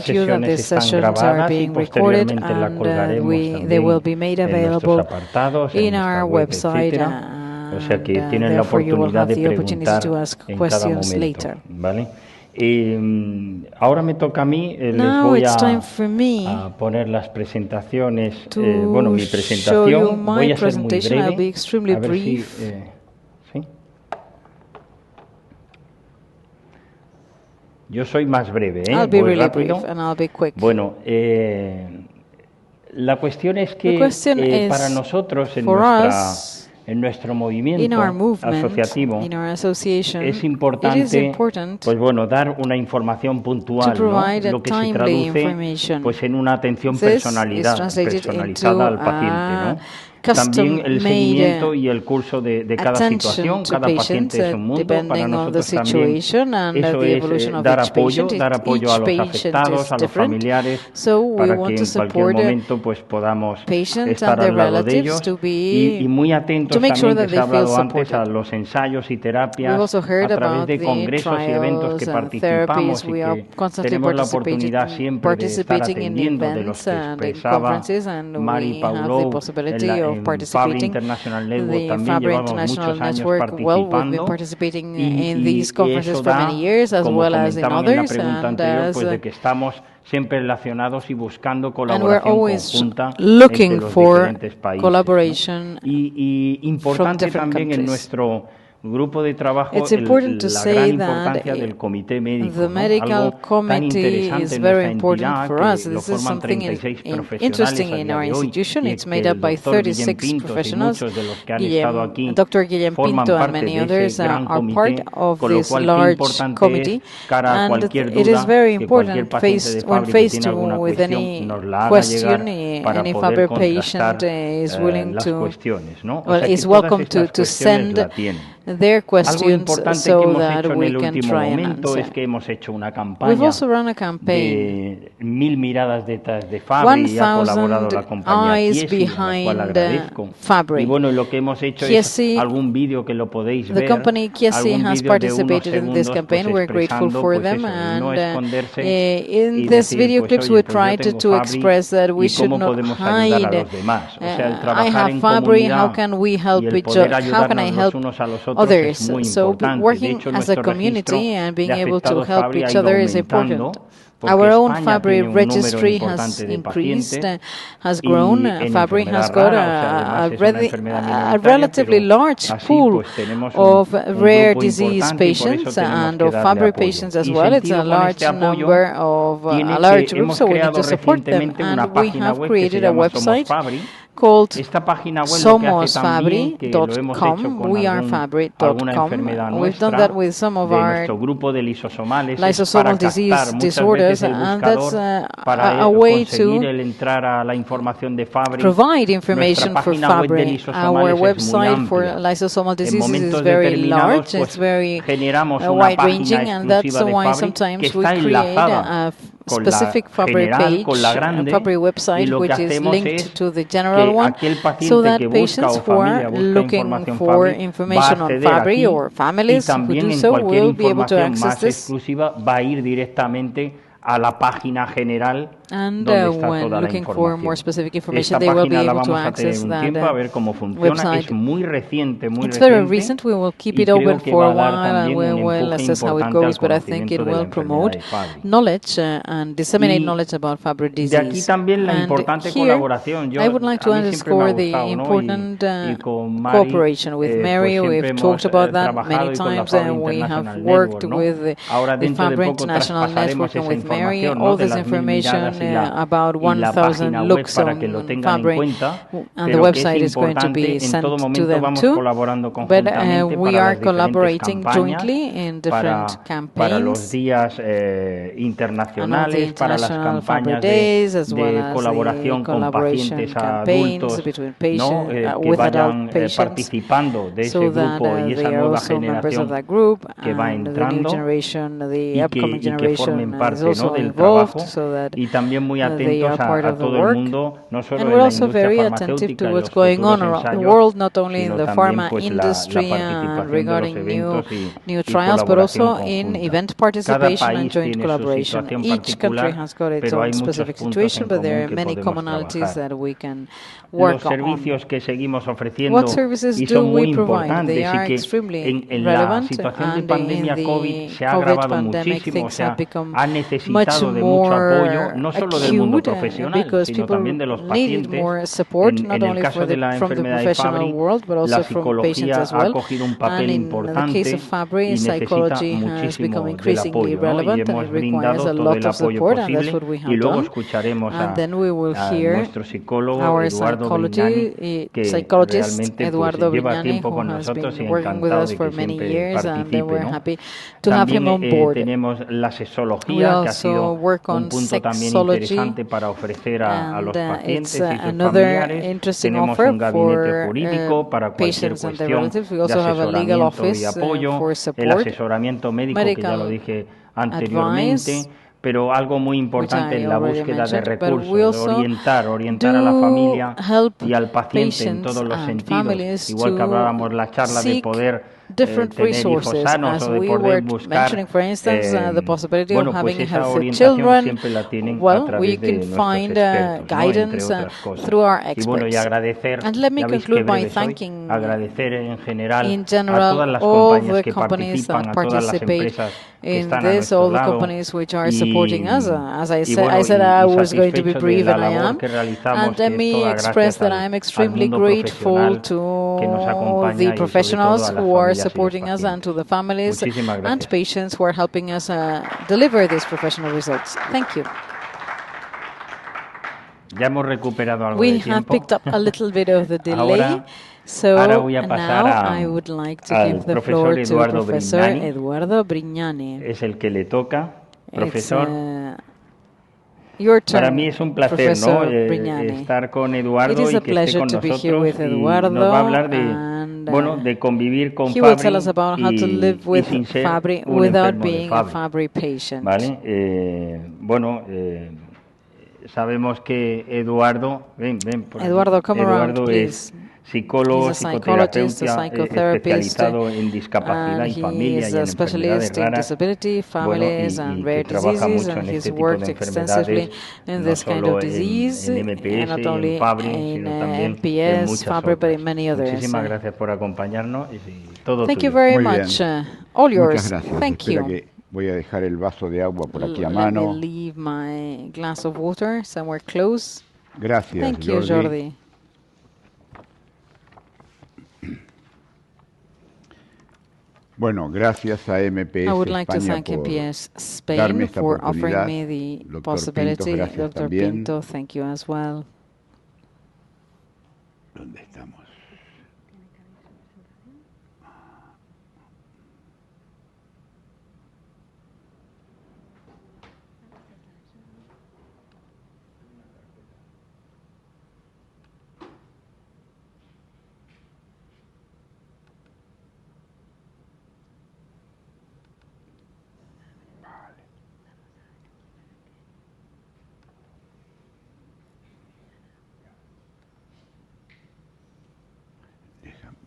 sesiones están grabadas y posteriormente las colgaremos también en nuestros apartados, en nuestra web, etcétera. O sea que tienen la oportunidad de preguntar en cada momento, ¿vale? Ahora me toca a mí, les voy a poner las presentaciones, bueno, mi presentación, voy a ser muy breve, a ver si, ¿sí? Yo soy más breve, voy rápido. Bueno, la cuestión es que para nosotros en nuestro movimiento asociativo es importante pues bueno, dar una información puntual, ¿no? Lo que se traduce pues en una atención personalizada al paciente, ¿no? También el seguimiento y el curso de cada situación, cada paciente es un mundo, para nosotros también eso es dar apoyo a los afectados, a los familiares, para que en cualquier momento pues podamos estar al lado de ellos y muy atentos también, que se ha hablado antes, a los ensayos y terapias a través de congresos y eventos que participamos y que tenemos la oportunidad siempre de estar atendiendo, de los que expresaba Mari Paulo en Fabry International Network. También llevamos muchos años participando y eso da, como comentaba en la pregunta anterior, pues de que estamos siempre relacionados y buscando colaboración conjunta entre los diferentes países, ¿no? Y importante también en nuestro grupo de trabajo la gran importancia del comité médico, ¿no? Algo tan interesante en nuestra entidad, que lo forman 36 profesionales a día de hoy, y que el doctor Guillem Pinto y muchos de los que han estado aquí forman parte de ese gran comité, con lo cual qué importante es, cara a cualquier duda, que cualquier paciente de Fabry que tiene alguna cuestión nos la haga llegar para poder contrastar las cuestiones, ¿no? O sea que todas estas cuestiones la tienen. Algo importante que hemos hecho en el último momento es que hemos hecho una campaña de 1000 miradas detrás de Fabry y ha colaborado la compañía Chiesi, a la cual agradezco. Y bueno, lo que hemos hecho es algún vídeo que lo podéis ver, algún vídeo de unos segundos pues expresando pues eso, no esconderse y decir pues oye, pues yo tengo Fabry y cómo podemos ayudar a los demás. O sea, el trabajar en comunidad y el poder ayudarnos los unos a los otros others. Es muy So importante. working De hecho, as a nuestro community and being registro able de to afectados help Fabry ha each ido other is aumentando, important. porque Our own España Fabry tiene un número registry importante has de increased, pacientes has y grown. en Fabry enfermedad has got rara, o sea, además es una enfermedad a minoritaria, relatively pero large así pool pues tenemos of un rare grupo disease importante y por eso patients tenemos and que of darle Fabry apoyo. patients as Y well. It's sentido a con large este apoyo number of tiene a large que group, hemos so we need creado to support them. recientemente una And we página have web que se created a llama website Somos Fabry, called esta página web lo que hace también, que lo hemos hecho somosfabry.com, con alguna enfermedad we've done nuestra, that with some of de our nuestro grupo de lisosomales, es lysosomal para captar muchas disorders, veces el and that's buscador para a way conseguir to el entrar a la información de Fabry. provide Nuestra information for página web de Fabry. Our lisosomales es muy website for amplia. lysosomal En diseases is momentos very determinados, large, it's very generamos una wide-ranging, página and that's exclusiva de why Fabry que sometimes we está create enlazada a con la specific Fabry general, page, con la a grande, Fabry y website, lo que which is hacemos linked es to the general que one, aquel so paciente that que busca patients o who are familia busca looking información for Fabry va a information on acceder Fabry aquí or y families who también do en so cualquier will be able to información access más this. exclusiva va a ir directamente a la página general And donde está when toda la looking for more información. specific Esta information, they will be página la able to vamos a tener access un that tiempo a ver cómo funciona. website. Es muy reciente, It's very recent. We will keep y it open creo que for va a a dar while, and también we un will empuje assess how it importante al goes, but I think it conocimiento de la will promote enfermedad de Fabry. knowledge and disseminate Y knowledge about Fabry de aquí disease. también la And importante here, colaboración. I would like to A mí siempre me ha underscore the gustado, ¿no? important y con Mari, cooperation with Mary. pues We've siempre talked hemos about that trabajado many y con la times, Fabry and we have International worked Network, ¿no? with the Ahora dentro de Fabry poco International traspasaremos Network and esa with Mary. información, ¿no? All de this las 1000 information miradas about y la 1,000 página web looks para que lo on tengan en Fabry, cuenta, and the pero que es website is going to be importante, en sent todo to momento them vamos too. colaborando But conjuntamente we para are las diferentes collaborating campañas, jointly in different para los campaigns, días and on the internacionales, para las International Fabry campañas Days, as well de as the colaboración con collaboration pacientes campaigns adultos, between ¿no? patients, Que with vayan adult patients, participando de ese so that grupo y esa they are nueva also members of generación that group, que va and the new entrando generation, the y upcoming que formen generation is parte, ¿no? also del involved, trabajo, so that y también muy they are atentos part a of the todo el work. mundo, no solo And en we're la also industria very attentive farmacéutica to y what's los going on futuros around the ensayos, world, not only in sino the también pharma pues la industry and participación de los regarding eventos new y trials, but colaboración also in conjunta. event Cada participation and país joint tiene su collaboration. situación Each country particular, has got its pero hay own muchos specific puntos situation, en but there común are que many podemos commonalities trabajar. that we can Los work servicios on. que seguimos What ofreciendo services y do son muy we provide? importantes They y are que extremely en la relevant, situación de and in pandemia COVID the se ha COVID agravado pandemic muchísimo, o things have sea, become ha much necesitado de mucho apoyo, more no solo del mundo acute, profesional, because sino people también de los needed pacientes. more support, not En el only caso de la from the enfermedad de professional Fabry, world, but la also from patients psicología as ha well. cogido un And papel in the case importante of Fabry, y necesita psychology has become muchísimo del increasingly apoyo, ¿no? Y relevant, and hemos it requires brindado a todo lot el of apoyo support, and that's posible what we y have luego done. escucharemos And then we will a hear nuestro psicólogo our Eduardo Brignani, que psychologist realmente pues, Eduardo lleva Brignani, tiempo who con has nosotros y been working with encantado us de for que many siempre years, and participe, we're ¿no? happy to have him on board. Tenemos la We sexología, que ha sido also work un on punto también sexology, interesante para ofrecer a los and pacientes it's y sus another familiares. interesting Tenemos offer un gabinete for jurídico para cualquier patients and their cuestión relatives. We de also have a legal asesoramiento y office apoyo, for el support, asesoramiento médico, que ya lo medical dije anteriormente, advice, pero algo muy which importante I en la already búsqueda de mentioned, but we recursos, de also orientar a la do familia help y al paciente en patients todos los and sentidos, families igual que to hablábamos la charla de seek poder different tener hijos resources, sanos as o de we poder were buscar, mentioning, for instance, the possibility bueno, of pues having esa healthy orientación children. siempre la tienen a Well, we través de can nuestros find expertos, ¿no? Entre guidance otras cosas. through our Y bueno, y experts. agradecer, And let me ya veis qué conclude by breve soy, thanking agradecer en general in a general todas las all compañías the que companies participan, that a todas las participate empresas que in están a this, nuestro all the lado, companies which are y, supporting us. As I y said, bueno, I said I y was going to be satisfecho de brief, la and I labor am. que realizamos, And que let es me toda express gracias that I'm al extremely mundo grateful profesional que nos to acompaña the y sobre todo professionals a las who are familias y los supporting us, and pacientes. to the families Muchísimas and gracias. patients who are helping us deliver these professional results. Thank you. Ya hemos recuperado algo We de have tiempo. picked up a little bit of the delay. Ahora So voy a pasar now I would like to give the floor to Professor Eduardo Brignani. Es el que le toca, profesor. Your turn, Para mí es un placer, ¿no? Estar con Eduardo y que esté con nosotros y nos va a hablar de, de convivir con Fabry y sin ser un enfermo de Fabry. ¿Vale? Sabemos que Eduardo, ven por Eduardo, come around, es psicólogo, psicoterapeuta especializado en discapacidad y familia y en enfermedades raras, y que trabaja mucho en este tipo de enfermedades, no solo en MPS y en Fabry, sino también en muchas otras. Muchísimas gracias por acompañarnos y todo Thank tuyo. you very much. All yours. Muchas gracias. Thank you. Voy a dejar el vaso de agua por aquí a Let me mano. leave my glass of water somewhere close. Gracias, Thank you, Jordi. Bueno, gracias a MPS I would like to España thank por MPS darme Spain esta for offering oportunidad. me the Doctor possibility. Pinto, gracias Dr. también. Pinto, thank you as well. ¿Dónde estamos?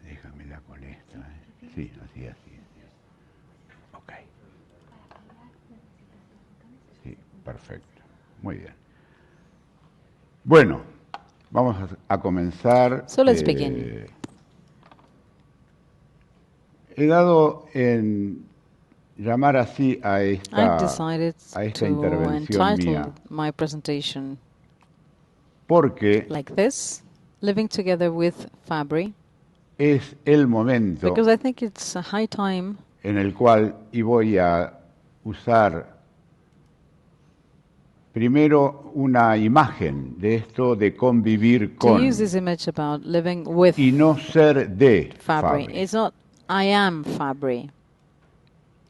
Déjamela con esta, ¿eh? Sí, así. Ok. Sí, perfecto. Muy bien. Bueno, vamos a comenzar. So let's begin. He dado en llamar así a esta intervención mía. My presentation porque like this, living together with Fabry, es el momento because I think it's a high time en el cual y voy a usar primero una imagen de esto de convivir to con use this image about living with y no ser de Fabry. Fabry. It's not I am Fabry.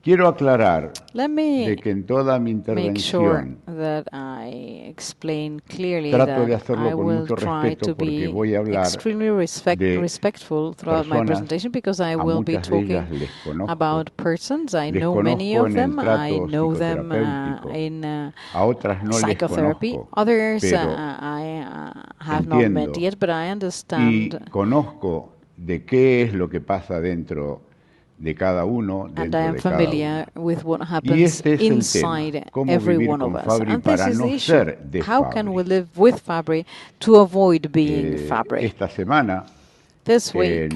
Quiero aclarar Let me de que en toda mi make sure intervención that I explain clearly trato de that hacerlo I con will mucho try respeto to porque be voy a hablar extremely de respectful throughout my personas, presentation because I a will be muchas de ellas talking les conozco, about persons. I les know many conozco of en el them. I trato know them psicoterapéutico, in a otras no les psychotherapy. conozco, Others pero I have not met entiendo yet, but I y understand conozco de qué es lo que pasa dentro de cada uno, and I dentro am de cada familiar uno. with what Y happens este es el inside tema, cómo every vivir one of con us. Fabry And this para is the no issue. ser de How can we Fabry. live with Fabry to avoid being Fabry? Esta semana, This week,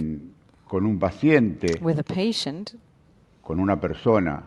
con un paciente, with a patient, con una persona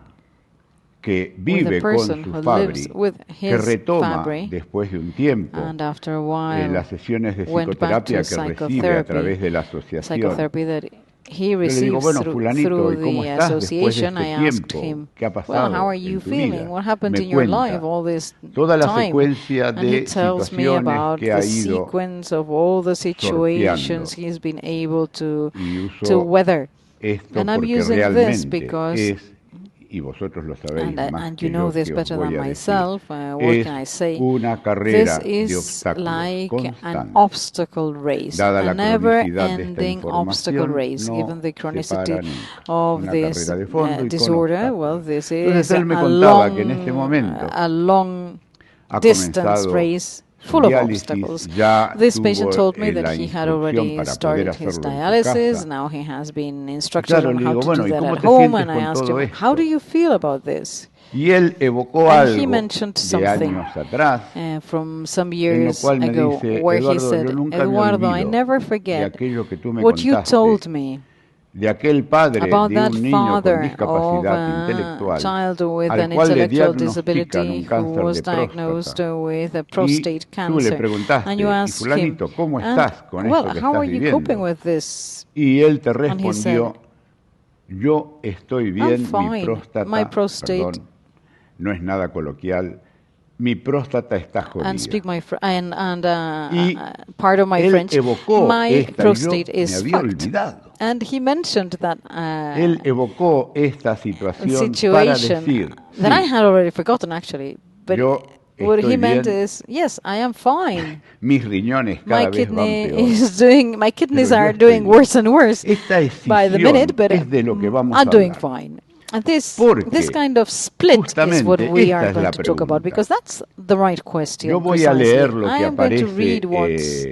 que with vive a con person su who Fabry, lives with que his retoma Fabry, después de un tiempo and after a while las sesiones de went back psicoterapia to que recibe a través de la asociación. psychotherapy that he Yo le digo, receives bueno, fulanito, through ¿y cómo the estás después de association. I este asked tiempo? him, ¿Qué ha well, how pasado are you en tu feeling? vida? What happened Me in your life cuenta all this toda la time? secuencia And he de tells me situaciones about que ha the ido sequence of all the situations sorteando. he's been able to Y uso weather. esto And I'm porque using this realmente because, es, y vosotros lo sabéis más and que you know yo this que os better voy than a decir, myself, what es can I say? una This carrera de is obstáculos like an constante. obstacle race, Dada la a cronicidad de esta never-ending obstacle información, race, no given the se chronicity para nunca. of Una this carrera de fondo y con disorder. Well, obstáculos. this Entonces is él me a contaba que en este momento long ha distance comenzado race su full of diálisis, obstacles. ya This patient tuvo told me that la he had instrucción already para poder started his hacerlo en su dialysis. casa. Now he has been Y instructed claro, on le how digo, to bueno, do ¿y that cómo at te home. sientes And I con asked todo him, how do esto? you feel about this? Y él evocó And he algo mentioned de something años atrás, from some en lo years cual me ago, dice, where he Eduardo, said, yo nunca me Eduardo, I olvido never de forget aquello que tú me what you contaste, told me de aquel padre about de that un niño con father of discapacidad a intelectual, child with al an cual le intellectual diagnostican un disability who cáncer was de diagnosed próstata. with a Y prostate tú le cancer. And you preguntaste, y asked him, fulanito, ¿cómo and estás con well, esto que how estás are you coping viviendo? with this? Y él te And he said, respondió, yo estoy I'm bien, mi fine. My próstata, prostate, perdón, no es nada coloquial, mi próstata está and jodida. speak my Y part of my él French, evocó my esta, y yo prostate me is había fucked. olvidado. And he mentioned that Él evocó esta situación para situation decir, that I sí, had already forgotten actually, but yo what he estoy meant bien, is, yes, I am fine. mis riñones cada vez van peor. My kidneys Pero yo are estoy doing bien. worse and worse Esta by the minute, escisión but es de lo que vamos I'm a doing hablar. fine. And this Porque kind of split is what justamente we esta are es going la to talk about, pregunta. because that's the right Yo question, voy a precisely. leer lo I que am going to aparece read what's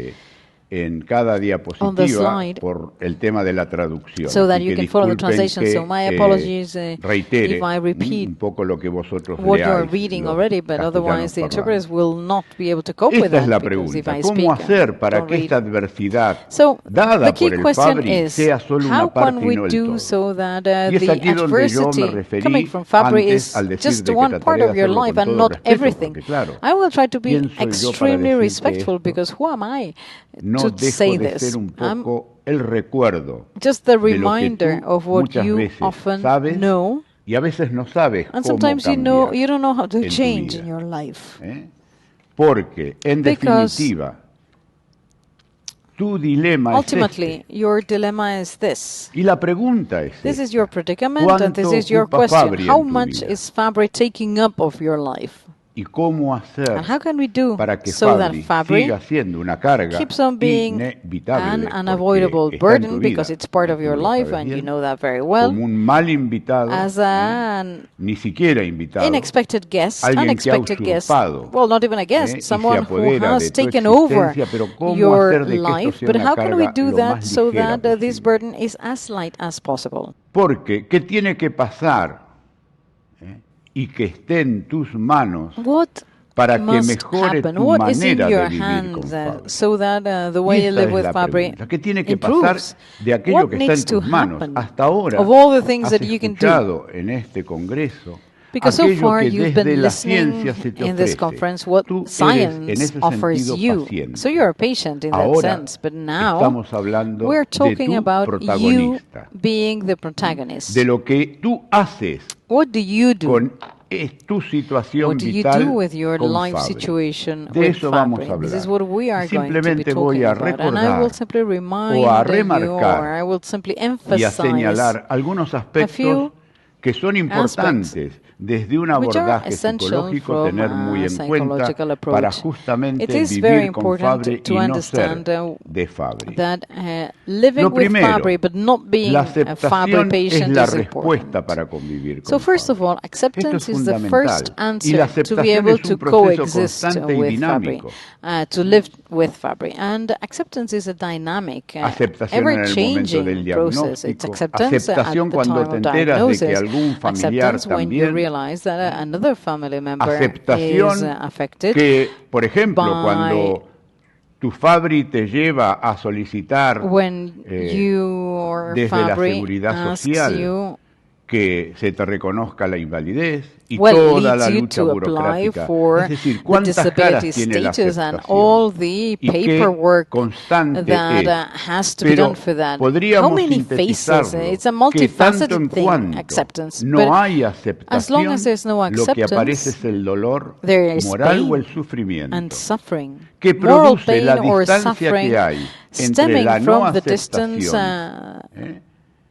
en cada on the diapositiva slide, por el tema de la traducción. so that Así you que can follow the disculpen translation. So my que apologies reitere if I repeat un poco lo que vosotros what you are leáis, reading los already, but castellanos otherwise the interpreters parlantes. will not be able to cope with Esta es that, la because if pregunta, I ¿cómo speak hacer para don't que esta read? adversidad So the dada key por el question Fabry is, sea solo how una parte can y we no el do todo? so that Y es the aquí donde yo me adversity coming referí from Fabry antes is al just decir de que one part trataré de of your hacerlo life con and todo not respeto, everything? porque claro, I will try to be ¿quién soy yo para extremely decirte respectful, esto? because who am I No to say dejo de this? ser un I'm poco el recuerdo just the de lo que reminder tú of what muchas you veces often sabes know, y a veces no sabes and cómo sometimes you cambiar don't know how to en tu change in vida. your life. Porque, en Because definitiva, Tu dilema Ultimately, your dilemma is this. Y la pregunta es This is your predicament and this is your question. How much is Fabry taking up of your life? ¿Y cómo hacer And how can we do para que so that Fabry siga siendo una carga keeps on being inevitable, an unavoidable porque está en burden tu vida, because it's part of your life and you know that very well, como un mal invitado, as an ni siquiera invitado, unexpected guest, alguien que ha usurpado, well, not even a guest, y someone se apodera who has de tu taken over existencia, pero ¿cómo your hacer de que esto life. sea But una how can we carga do lo that más so ligera that this posible? burden is as light as possible? Porque, ¿qué tiene que pasar y que esté en tus manos para que mejore tu manera de vivir con Fabry? So that the way you live with Fabry ¿Qué tiene que pasar de aquello que está en tus manos? Hasta ahora of all the things has that you can escuchado en este congreso because so aquello far que you've desde been la listening ciencia se te in this ofrece. conference what Tú science eres, en ese offers sentido, you. paciente. So you're a patient in that Ahora sense. But now estamos hablando we're de talking tu about you protagonista, being the protagonist. de lo que tú haces What do you do? con tu situación What do you vital do with your con life Fabry. situation De with eso vamos Fabry? a hablar. This is what we are going to be Simplemente voy talking a about. And I will simply remind o a you, or remarcar I will simply y a emphasize señalar algunos aspectos que son importantes desde un abordaje psicológico tener muy en cuenta para justamente vivir con Fabry y no ser de Fabry. Lo primero, la aceptación es la respuesta para convivir con Fabry. Esto es fundamental. Y la aceptación es un proceso constante y dinámico. To live with Fabry, and acceptance is a dynamic, aceptación en el momento del process. It's diagnóstico, acceptance aceptación at the cuando time te of enteras de que diagnosis, algún familiar acceptance when you también, realize that another family member aceptación is affected que, por ejemplo, by cuando tu Fabry te lleva a solicitar desde la seguridad social que se te reconozca la invalidez y toda la lucha burocrática. Es decir, cuántas caras tiene la aceptación y qué constante es. Pero podríamos sintetizarlo que tanto en cuanto no hay aceptación, lo que aparece es el dolor moral o el sufrimiento que produce la distancia que hay entre la no aceptación,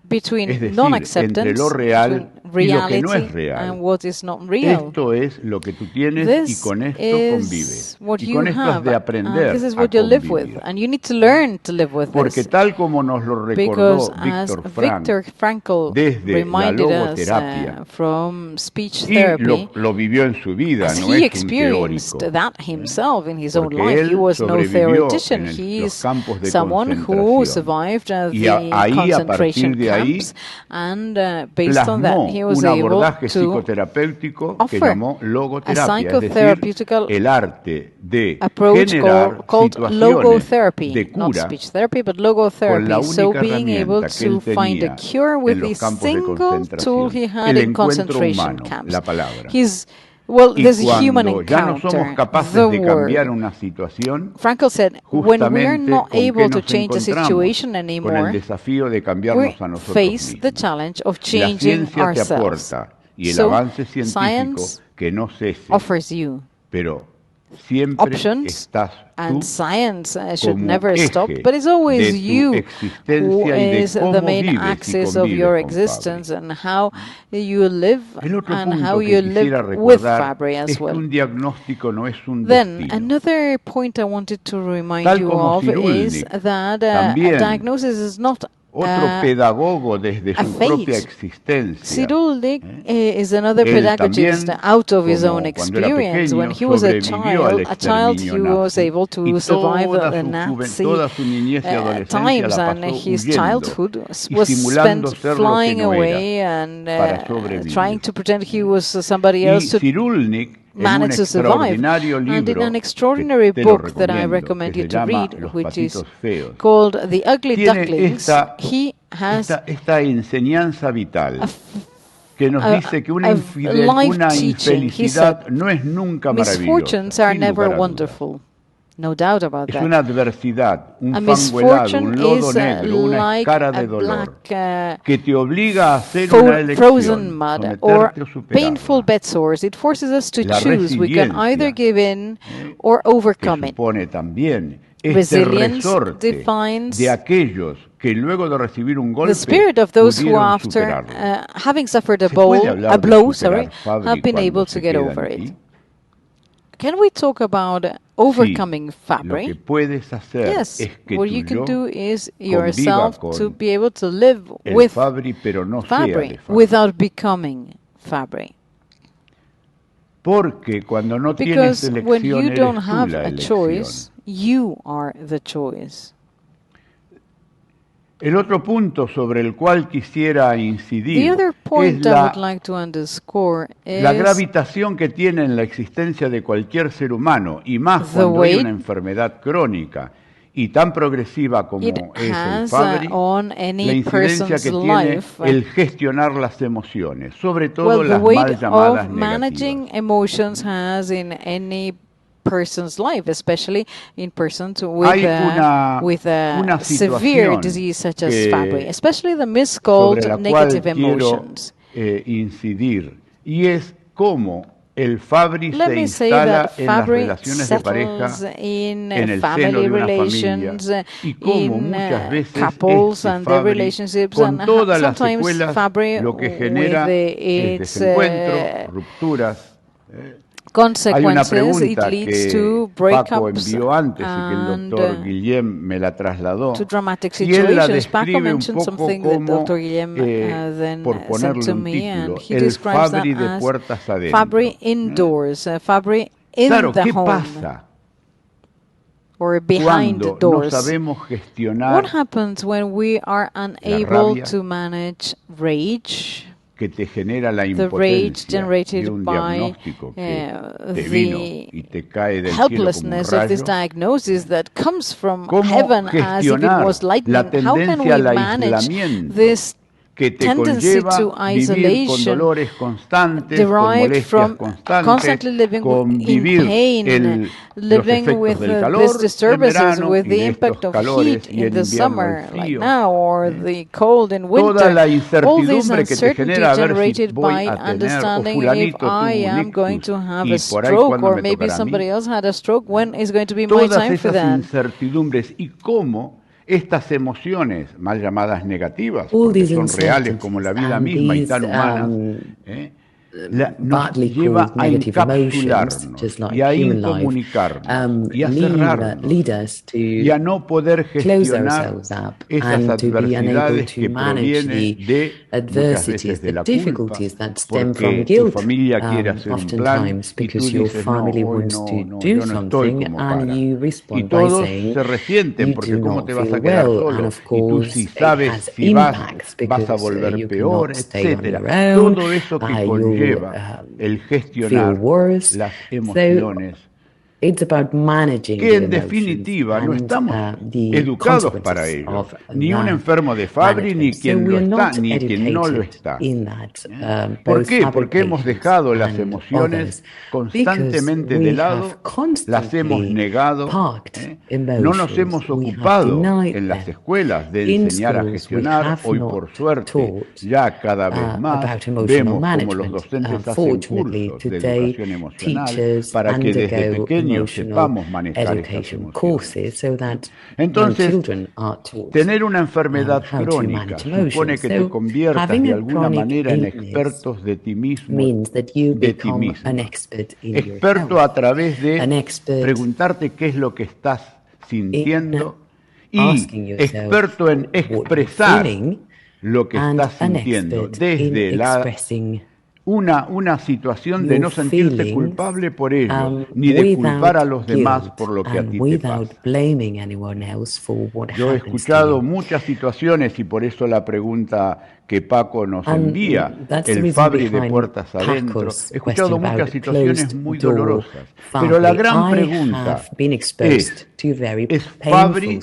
between es decir, non-acceptance, entre lo real y lo que no es real. and what is not real. Esto es lo que tú tienes y con esto convives. Y con esto has de aprender this is a what you live with, convivir. and you need to learn to live with Porque this. tal como nos lo recordó Viktor Frankl desde la reminded logoterapia, us from speech y therapy, lo vivió en su vida, as no he es un experienced teórico. that himself in his own Porque life. él He was no sobrevivió theoretician. en He los is campos de someone who concentración. survived Y the ahí, a concentration partir de ahí, camps, and based on that, plasmó he was un able abordaje to psicoterapéutico que offer llamó a logoterapia, es decir, psychotherapeutical el arte de approach generar called situaciones logotherapy, de not cura speech therapy, but con la logotherapy. So única being able herramienta que él to find a tenía cure with en the los campos de single tool concentración, he had el in encuentro concentration humano, camps. la palabra. Well, Y there's a human cuando ya no somos encounter, capaces the de cambiar word. una situación, Frankl said, when we are justamente not ¿con qué able to nos change a encontramos? situation Con el anymore, desafío de we cambiarnos a nosotros face the mismos. challenge of La changing ciencia te ourselves. aporta y el So, avance científico science que no cese, offers you pero siempre options, estás tú and science should como never eje stop, but it's always de tu you who existencia y de is the cómo main vives y axis of convives your con existence Fabry. and how you live El otro and punto how que you quisiera live with recordar Fabry es as que well. un diagnóstico no es un Then, destino. another point I wanted to remind Tal you como of is Cyrulnik that también, diagnosis is not otro pedagogo desde su propia existencia. Cyrulnik is another Él pedagogist también, out of his como own cuando era experience. When pequeño, he was a sobrevivió al child he exterminio was nazi, able to y survive toda the su Nazi toda su niñez y adolescencia times, la and pasó his huyendo childhood y was simulando spent ser lo que flying no away era and para sobrevivir. trying to pretend he was somebody Y else to Cyrulnik, en un managed to survive. extraordinario And in libro an extraordinary que te lo book that I recommend que you se to llama read, Los which is patitos feos, called The Ugly tiene Ducklings, he has esta enseñanza vital que nos dice que una life-teaching. He infelicidad said, no es nunca misfortunes maravillosa, are sin never lugar a dudas. wonderful. No doubt about Es that. una adversidad, un A fanguelado, un misfortune lodo is negro, una like escara a de dolor black que te obliga a hacer una frozen elección, mud or someterte o superarla. painful bed sores. It forces us to La choose. We can either resiliencia, give in or que overcome it. supone también este resorte de aquellos que luego de recibir un golpe the spirit of those who pudieron after superarlo. having suffered ¿Se puede hablar de blow, superar Fabry have been cuando able se to get queda over en it? ti? Can we talk about overcoming Lo que Fabry? puedes hacer Yes, es que what tu you can yo do is conviva yourself to con be able to live el with Fabry, pero no sea de Fabry Fabry. without becoming Fabry. Porque cuando no tienes Because when elección, you eres don't tú have la a elección. choice, you are the choice. El otro punto sobre el cual quisiera The incidir other es point I would like to underscore la is gravitación que tiene en la existencia de cualquier ser humano, y más the cuando hay weight una enfermedad crónica y tan progresiva como it es el has Fabry, on la any incidencia person's que tiene life. el gestionar las emociones, sobre todo Well, the las weight mal llamadas of managing negativas. emotions has in any person's life, especially in persons Hay una severe situación disease such as que- Fabry, especially the sobre miscalled la negative cual quiero emotions. incidir, y es cómo el Fabry Let se me say instala that en las Fabry relaciones de pareja, settles in en el seno family de una relations, familia, y cómo in muchas veces couples este and their Fabry, relationships, con and todas las sometimes secuelas, Fabry lo que genera with es its desencuentro, rupturas. Hay una consequences, it pregunta leads que to Paco breakups envió antes y que el and doctor Guillem me la trasladó, to dramatic y él la situations. Paco describe un mentioned poco something that como, Dr. Guillem then por sent ponerle to un me, and título, he el describes that Fabry de as puertas adentro. Fabry indoors, Fabry in Claro, the ¿qué home pasa or behind cuando no doors. sabemos What gestionar happens when we are unable rabia to manage rage? que te genera la The rage impotencia generated de un by diagnóstico que te vino y te cae del cielo como un helplessness of this rayo? diagnosis that comes from ¿Cómo heaven as if it gestionar was la lightning? How can tendencia we al manage aislamiento this que te tendency conlleva to vivir con isolation dolores constantes, con derived molestias from constantes, constantly living con in vivir pain, los living efectos with del these calor en disturbances, verano with y the de impact estos of calores heat y in en the invierno summer, el like frío. now, or the cold in Toda winter. la All this incertidumbre que te uncertainty genera a ver si generated voy by a tener, o understanding if fulanito tuvo I un am going ictus to have y a por ahí stroke, cuándo or me maybe tocará a somebody mí. else had a stroke. When is going to be my Todas time for esas that? incertidumbres y cómo estas emociones, mal llamadas negativas, All porque these son reales como la vida misma y tan humanas, nos lleva a encapsularnos y a incomunicarnos y a cerrarnos y a no poder gestionar esas adversidades que provienen de muchas veces de la culpa, porque tu familia quiere hacer un plan y tú dices, no, hoy no, yo no estoy como para. Y todos se resienten porque cómo te vas a quedar solo y tú si sabes si vas a volver peor, etcétera. Todo eso que conlleva el gestionar las emociones, que en definitiva no estamos educados para ello. Ni un enfermo de Fabry, ni quien lo está, ni quien no lo está. ¿Por qué? Porque hemos dejado las emociones constantemente de lado, las hemos negado, no nos hemos ocupado en las escuelas de enseñar a gestionar. Hoy, por suerte, ya cada vez más vemos como los docentes hacen cursos de educación emocional para que desde pequeños sepamos manejar estas emociones. Entonces, tener una enfermedad crónica supone que te conviertas de alguna manera en expertos de ti mismo, experto a través de preguntarte qué es lo que estás sintiendo y experto en expresar lo que estás sintiendo desde una situación de no sentirte culpable por ello, ni de culpar a los demás por lo que a ti te pasa. Yo he escuchado muchas situaciones y por eso la pregunta que Paco nos envía, el Fabry de puertas adentro. He escuchado muchas situaciones muy dolorosas, pero la gran pregunta ¿es Fabry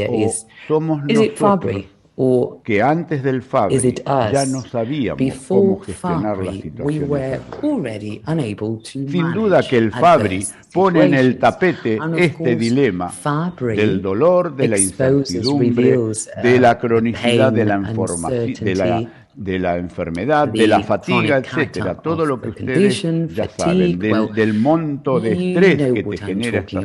o somos nosotros que antes del Fabry ya no sabíamos cómo gestionar las situaciones? Sin duda que el Fabry pone en el tapete este dilema del dolor, de la incertidumbre, de la cronicidad de la de la enfermedad, de la fatiga, etcétera, todo lo que ustedes ya saben, del monto de estrés que te genera esta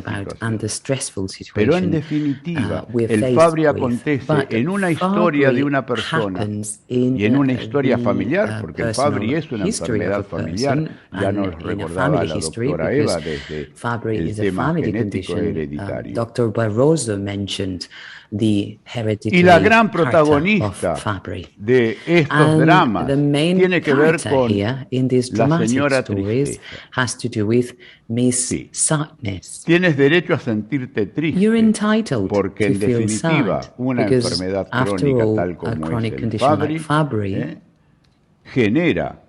situación. Pero en definitiva, el Fabry acontece en una historia de una persona y en una historia familiar, porque el Fabry es una enfermedad familiar, ya nos recordaba la doctora Eva desde el tema genético hereditario. Dr. Barroso mentioned the y la gran protagonista de estos dramas tiene que ver con la señora tristeza. Sí. Tienes derecho a sentirte triste porque en definitiva una enfermedad crónica tal como es el Fabry genera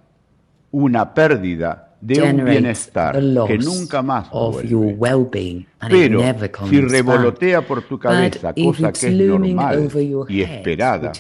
una pérdida de un bienestar que nunca más vuelve. Pero si revolotea por tu cabeza, cosa que es normal y esperada,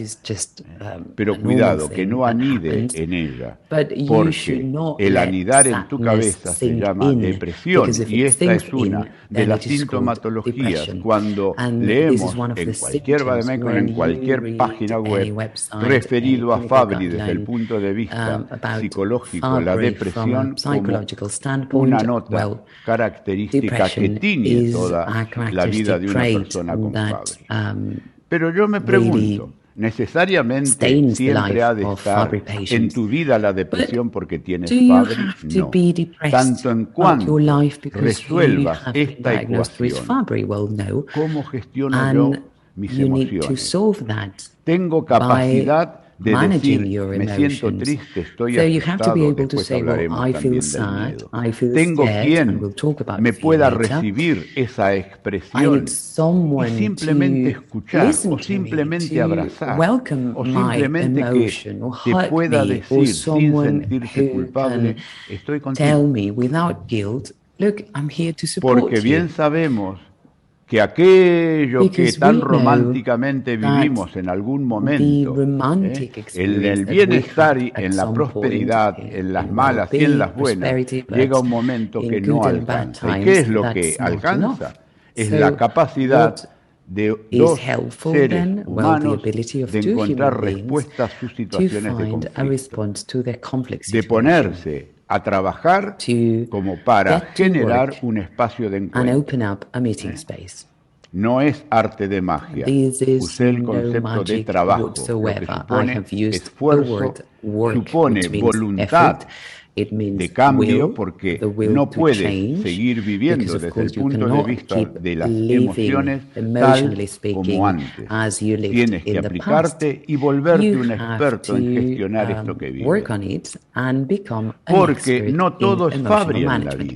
pero cuidado, que no anide en ella, porque el anidar en tu cabeza se llama depresión, y esta es una de las sintomatologías cuando leemos en cualquier vademecum, en cualquier página web referido a Fabry desde el punto de vista psicológico, la depresión como una nota característica que tiñe toda la vida de una persona con Fabry. Pero yo me pregunto, ¿necesariamente siempre ha de estar en tu vida la depresión porque tienes Fabry? No. Tanto en cuanto resuelvas esta ecuación, ¿cómo gestiono yo mis emociones? Tengo capacidad de decir, me siento triste, estoy asustado, después hablaremos también del miedo. Tengo quien me pueda recibir esa expresión y simplemente escuchar, o simplemente abrazar, o simplemente que te pueda decir sin sentirse culpable, estoy contigo. Porque bien sabemos que aquello que tan románticamente vivimos en algún momento, en el bienestar y en la prosperidad, en las malas y en las buenas, llega un momento que no alcanza. ¿Y qué es lo que alcanza? Es la capacidad de dos seres humanos de encontrar respuestas a sus situaciones de conflicto, de ponerse a trabajar como para generar un espacio de encuentro. No es arte de magia. Usé el concepto de trabajo, lo que supone esfuerzo, supone voluntad de cambio, porque no puedes seguir viviendo desde el punto de vista de las emociones tal como antes. Tienes que aplicarte y volverte un experto en gestionar esto que vives. Porque no todo es Fabry en la vida.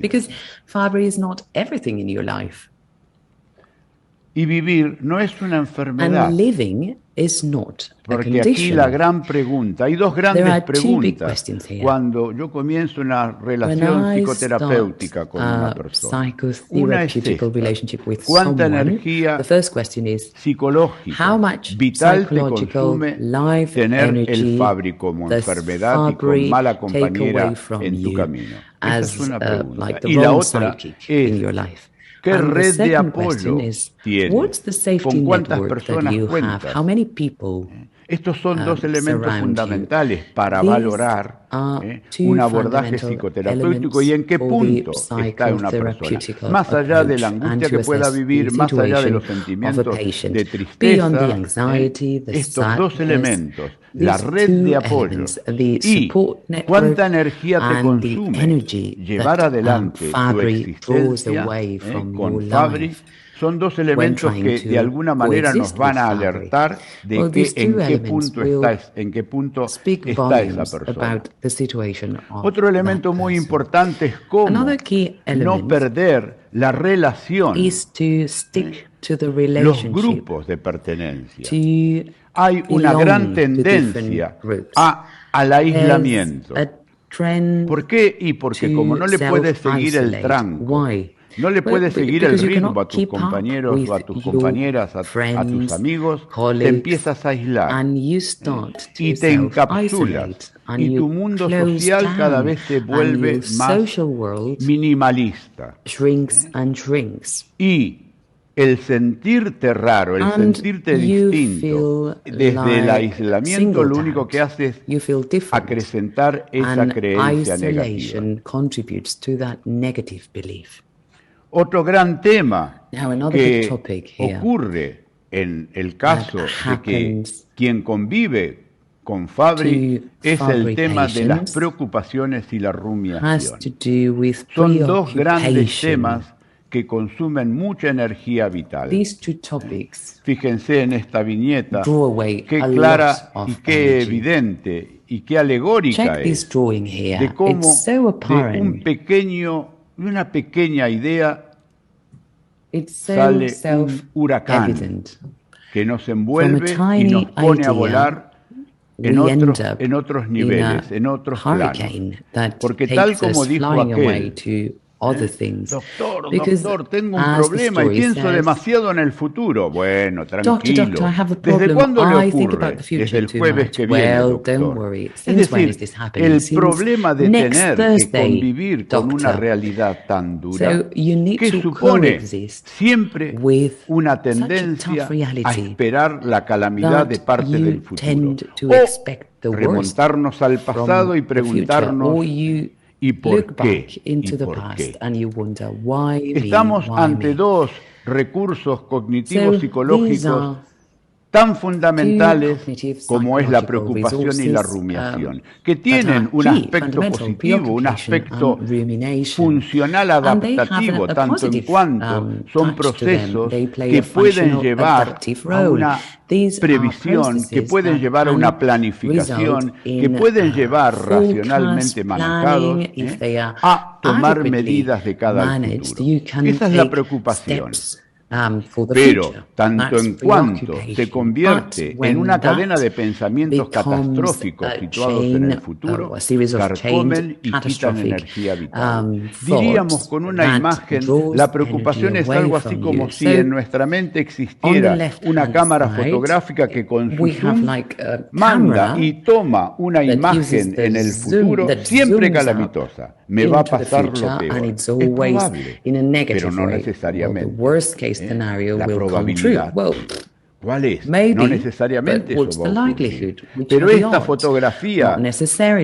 Y vivir no es una enfermedad. Porque aquí la gran pregunta, hay dos grandes preguntas cuando yo comienzo una relación psicoterapéutica con una persona. Una es esta: ¿cuánta energía psicológica, vital te consume tener el Fabry como enfermedad y con mala compañera en tu camino? Esa es una pregunta. Y la otra es: ¿qué red de apoyo tienes? ¿Con cuántas personas cuentas? Estos son dos elementos fundamentales para valorar un abordaje psicoterapéutico y en qué punto está una persona. Más allá de la angustia que pueda vivir, más allá de los sentimientos de tristeza, estos dos elementos, la red de apoyo y cuánta energía te consume llevar adelante tu existencia con Fabry, son dos elementos que de alguna manera nos van a alertar de que en qué punto está esa persona. Otro elemento muy importante es cómo no perder la relación, los grupos de pertenencia. Hay una gran tendencia al aislamiento. ¿Por qué? Y porque como no le puedes seguir el tranco, no le puedes seguir el ritmo a tus compañeros o a tus compañeras, a tus amigos, te empiezas a aislar y te encapsulas y tu mundo social cada vez se vuelve más minimalista. Y el sentirte raro, el sentirte distinto, desde el aislamiento lo único que hace es acrecentar esa creencia negativa. Otro gran tema que ocurre en el caso de que quien convive con Fabry es el tema de las preocupaciones y la rumiación. Son dos grandes temas que consumen mucha energía vital. Fíjense en esta viñeta, qué clara y qué evidente y qué alegórica es de cómo de una pequeña idea sale un huracán que nos envuelve y nos pone a volar en otros niveles, en otros planos. Porque tal como dijo aquel, Doctor, tengo un problema y pienso demasiado en el futuro. Bueno, tranquilo. ¿Desde cuándo le ocurre? Desde el jueves que viene, doctor. Es decir, el problema de tener que convivir con una realidad tan dura que supone siempre una tendencia a esperar la calamidad de parte del futuro. O remontarnos al pasado y preguntarnos ¿y por qué? Estamos ante dos recursos cognitivos psicológicos tan fundamentales como es la preocupación y la rumiación, que tienen un aspecto positivo, un aspecto funcional adaptativo, tanto en cuanto son procesos que pueden llevar a una previsión, que pueden llevar a una planificación, que pueden llevar racionalmente manejados a tomar medidas de cara al futuro. Esa es la preocupación. Pero, tanto en cuanto se convierte en una cadena de pensamientos catastróficos situados en el futuro, carcomen y quitan energía vital. Diríamos con una imagen, la preocupación es algo así como si en nuestra mente existiera una cámara fotográfica que con su zoom manda y toma una imagen en el futuro siempre calamitosa. Me va a pasar lo peor. Es probable, pero no necesariamente. La probabilidad. ¿Cuál es? No necesariamente eso va a ocurrir. Pero esta fotografía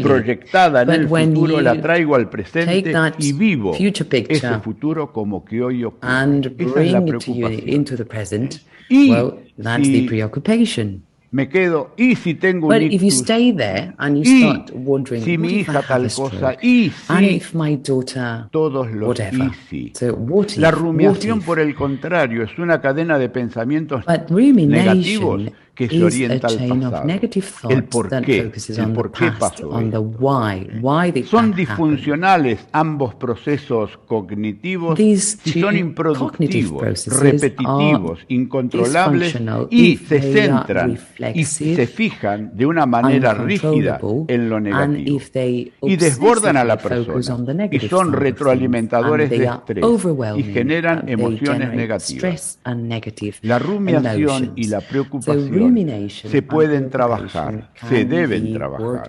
proyectada en el futuro la traigo al presente y vivo ese futuro como que hoy ocurre. Esa es la preocupación. Y me quedo, y si tengo un ictus, y si mi hija tal cosa, y si todos los y si. La rumiación, por el contrario, es una cadena de pensamientos negativos que se orienta al pasado. El por qué pasó esto. Son disfuncionales ambos procesos cognitivos y son improductivos, repetitivos, incontrolables y se centran y se fijan de una manera rígida en lo negativo y desbordan a la persona y son retroalimentadores de estrés y generan emociones negativas. La rumiación y la preocupación se pueden trabajar, se deben trabajar.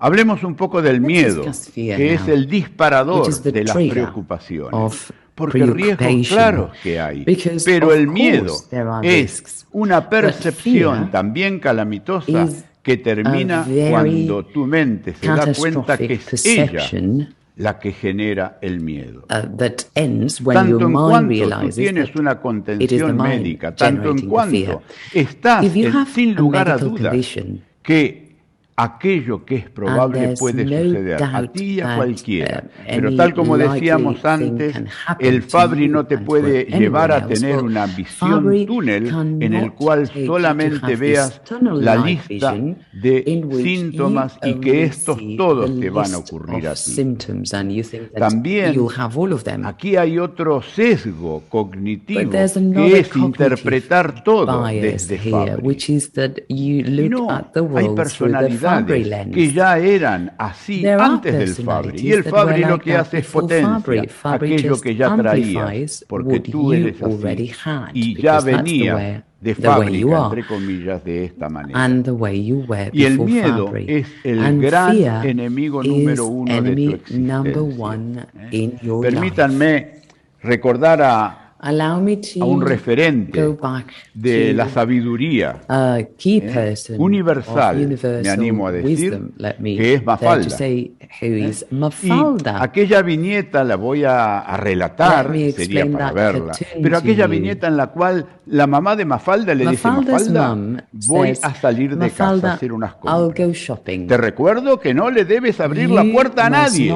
Hablemos un poco del miedo, que es el disparador de las preocupaciones. Porque riesgos claros que hay, pero el miedo es una percepción también calamitosa que termina cuando tu mente se da cuenta que es ella la que genera el miedo. Tanto en cuanto tú tienes una contención médica, tanto en cuanto estás sin lugar a dudas que aquello que es probable puede suceder a ti y a cualquiera. Pero tal como decíamos antes, el Fabry no te puede llevar a tener una visión túnel en el cual solamente veas la lista de síntomas y que estos todos te van a ocurrir a ti. También aquí hay otro sesgo cognitivo que es interpretar todo desde Fabry. Y no, hay personalidades que ya eran así antes del Fabry. Y el Fabry lo que hace es potencia aquello que ya traías, porque tú eres así. Y ya venía de fábrica, entre comillas, de esta manera. Y el miedo es el gran enemigo número uno de tu existencia. Permítanme recordar a un referente de la sabiduría universal, me animo a decir, que es Mafalda. Y aquella viñeta la voy a relatar, sería para verla, pero aquella viñeta en la cual la mamá de Mafalda le dice, Mafalda, voy a salir de casa a hacer unas compras. Te recuerdo que no le debes abrir la puerta a nadie.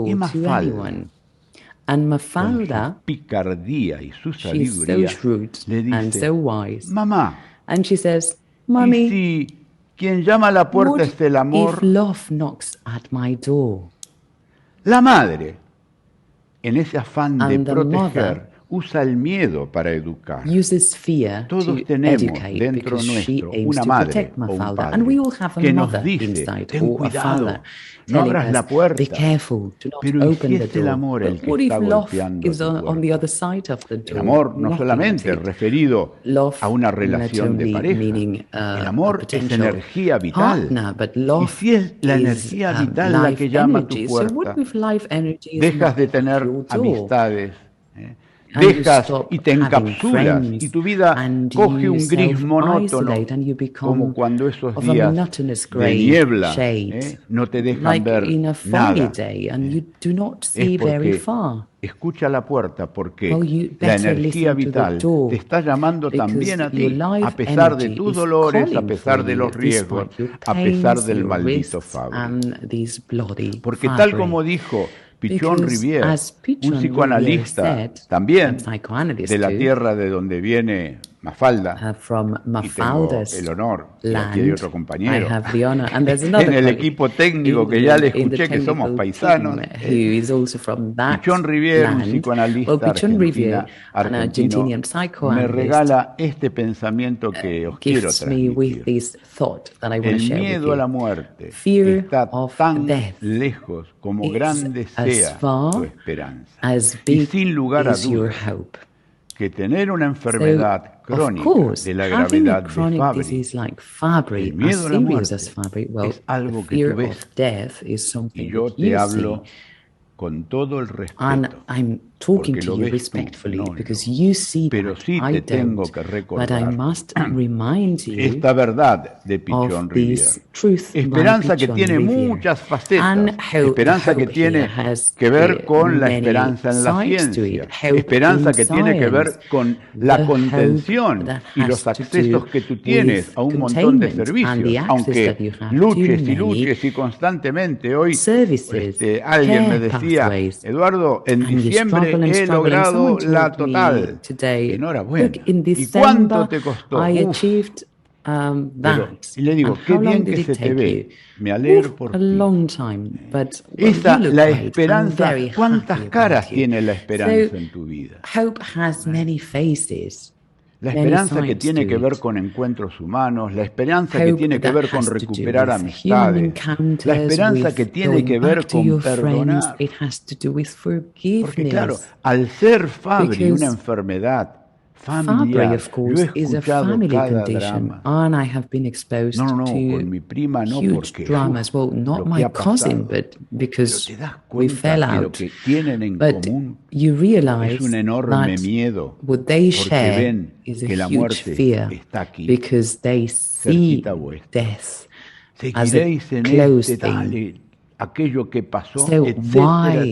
Y Mafalda, con su picardía y su sabiduría, le dice, mamá, ¿y si quien llama a la puerta es el amor? La madre, en ese afán de proteger, usa el miedo para educar. Todos tenemos dentro nuestro una madre o un padre que nos dice, ten cuidado, no abras la puerta. Pero ¿y si es el amor el que está golpeando tu puerta? El amor no solamente es referido a una relación de pareja. El amor es energía vital. Y si es la energía vital la que llama a tu puerta, dejas de tener amistades, dejas y te encapsulas y tu vida coge un gris monótono, como cuando esos días de niebla no te dejan ver nada. Es porque escucha la puerta, porque la energía vital te está llamando también a ti, a pesar de tus dolores, a pesar de los riesgos, a pesar del maldito Fabry. Porque tal como dijo Pichon Rivière, un psicoanalista también de la tierra de donde viene Mafalda, y tengo el honor, y aquí hay otro compañero, en el equipo técnico que ya le escuché que somos paisanos. Pichon Rivière, un psicoanalista argentino, me regala este pensamiento que os quiero transmitir. El miedo a la muerte está tan lejos como grande sea tu esperanza. Y sin lugar a dudas, que tener una enfermedad crónica de la gravedad de Fabry, el miedo a la muerte, es algo que tú ves. Y yo te hablo con todo el respeto, porque lo ves tú, no, pero sí te tengo que recordar esta verdad de Pichon Rivière. Esperanza que tiene muchas facetas, esperanza que tiene que ver con la esperanza en la ciencia, esperanza que tiene que ver con la contención y los accesos que tú tienes a un montón de servicios, aunque luches y luches y constantemente. Hoy alguien me decía, Eduardo, en diciembre he logrado la total. Enhorabuena. ¿Y cuánto te costó? Pero, y le digo, qué bien que se te ve. Me alegro por ti. Esa, la esperanza, ¿cuántas caras tiene la esperanza en tu vida? La esperanza que tiene que ver con encuentros humanos, la esperanza que tiene que ver con recuperar amistades, la esperanza que tiene que ver con perdonar. Porque claro, al ser Fabry una enfermedad familiar, yo he escuchado cada drama. No, con mi prima no, porque lo que ha pasado. Pero te das cuenta que lo que tienen en común es un enorme miedo, porque ven que la muerte está aquí, cerquita vuestra. Seguiréis en este tal, aquello que pasó, etcétera,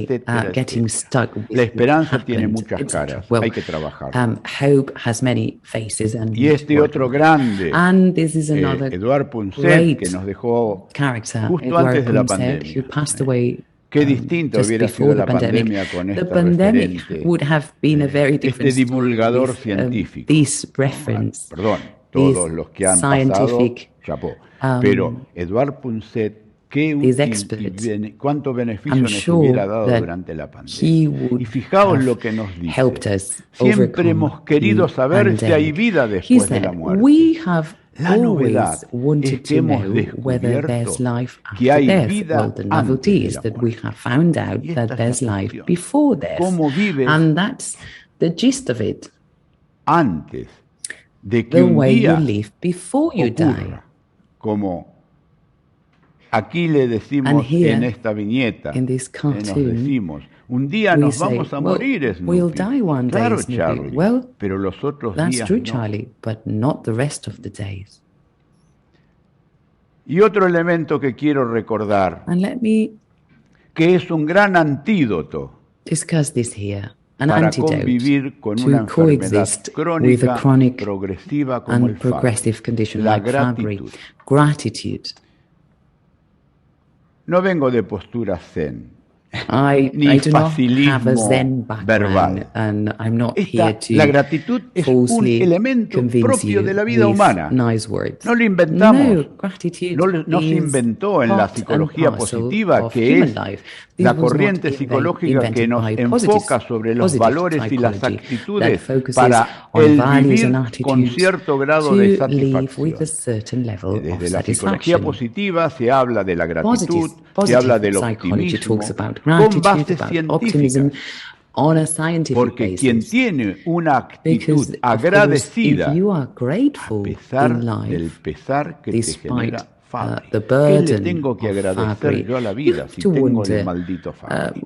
etcétera. La esperanza tiene muchas caras, hay que trabajar. Y este otro grande, Edouard Punset, que nos dejó justo antes de la pandemia. Qué distinto hubiera sido la pandemia con este referente, este divulgador científico. Perdón, todos los que han pasado, chapó. Pero Edouard Punset, cuánto beneficio nos hubiera dado durante la pandemia. Y fijaos lo que nos dice. Siempre hemos querido saber si hay vida después de la muerte. La novedad es que hemos descubierto que hay vida antes de la muerte. Y esta es la cuestión. ¿Cómo vives antes de que un día ocurra? Como aquí le decimos en esta viñeta, nos decimos, Un día nos vamos a morir, we'll die one day, claro, Snoopy. Charlie, Well, pero los otros that's días true, no. Charlie, but not the rest of the days. Y otro elemento que quiero recordar, And let me que es un gran antídoto discuss this here. An para antidote convivir con una to enfermedad coexist with a crónica chronic progresiva como el and progressive Fabry, condition la like Fabry. gratitud. Gratitude. No vengo de postura zen, I do not have a facilismo Zen background, verbal. and I'm not here La to gratitud es un falsely elemento convince propio you de la vida with humana. nice words. No lo inventamos. No, gratitude No se is inventó en la part psicología and parcel positiva, of que human es life. This la was not corriente psicológica que invented nos by enfoca sobre los positive valores y las psychology actitudes that focuses para on el values and vivir con attitudes cierto grado to de live with a satisfacción. certain level of Desde la psicología satisfaction. positiva se habla de la gratitud, se Positive habla del psychology optimismo, talks about con gratitude, bases about optimism científicas. on a scientific Porque quien basis. tiene una actitud Because, of course, agradecida, if you are a grateful pesar in del life, pesar que te despite genera Fabry, the ¿qué le burden tengo que of agradecer Fabry, yo a la you vida have si to tengo el wonder, maldito Fabry?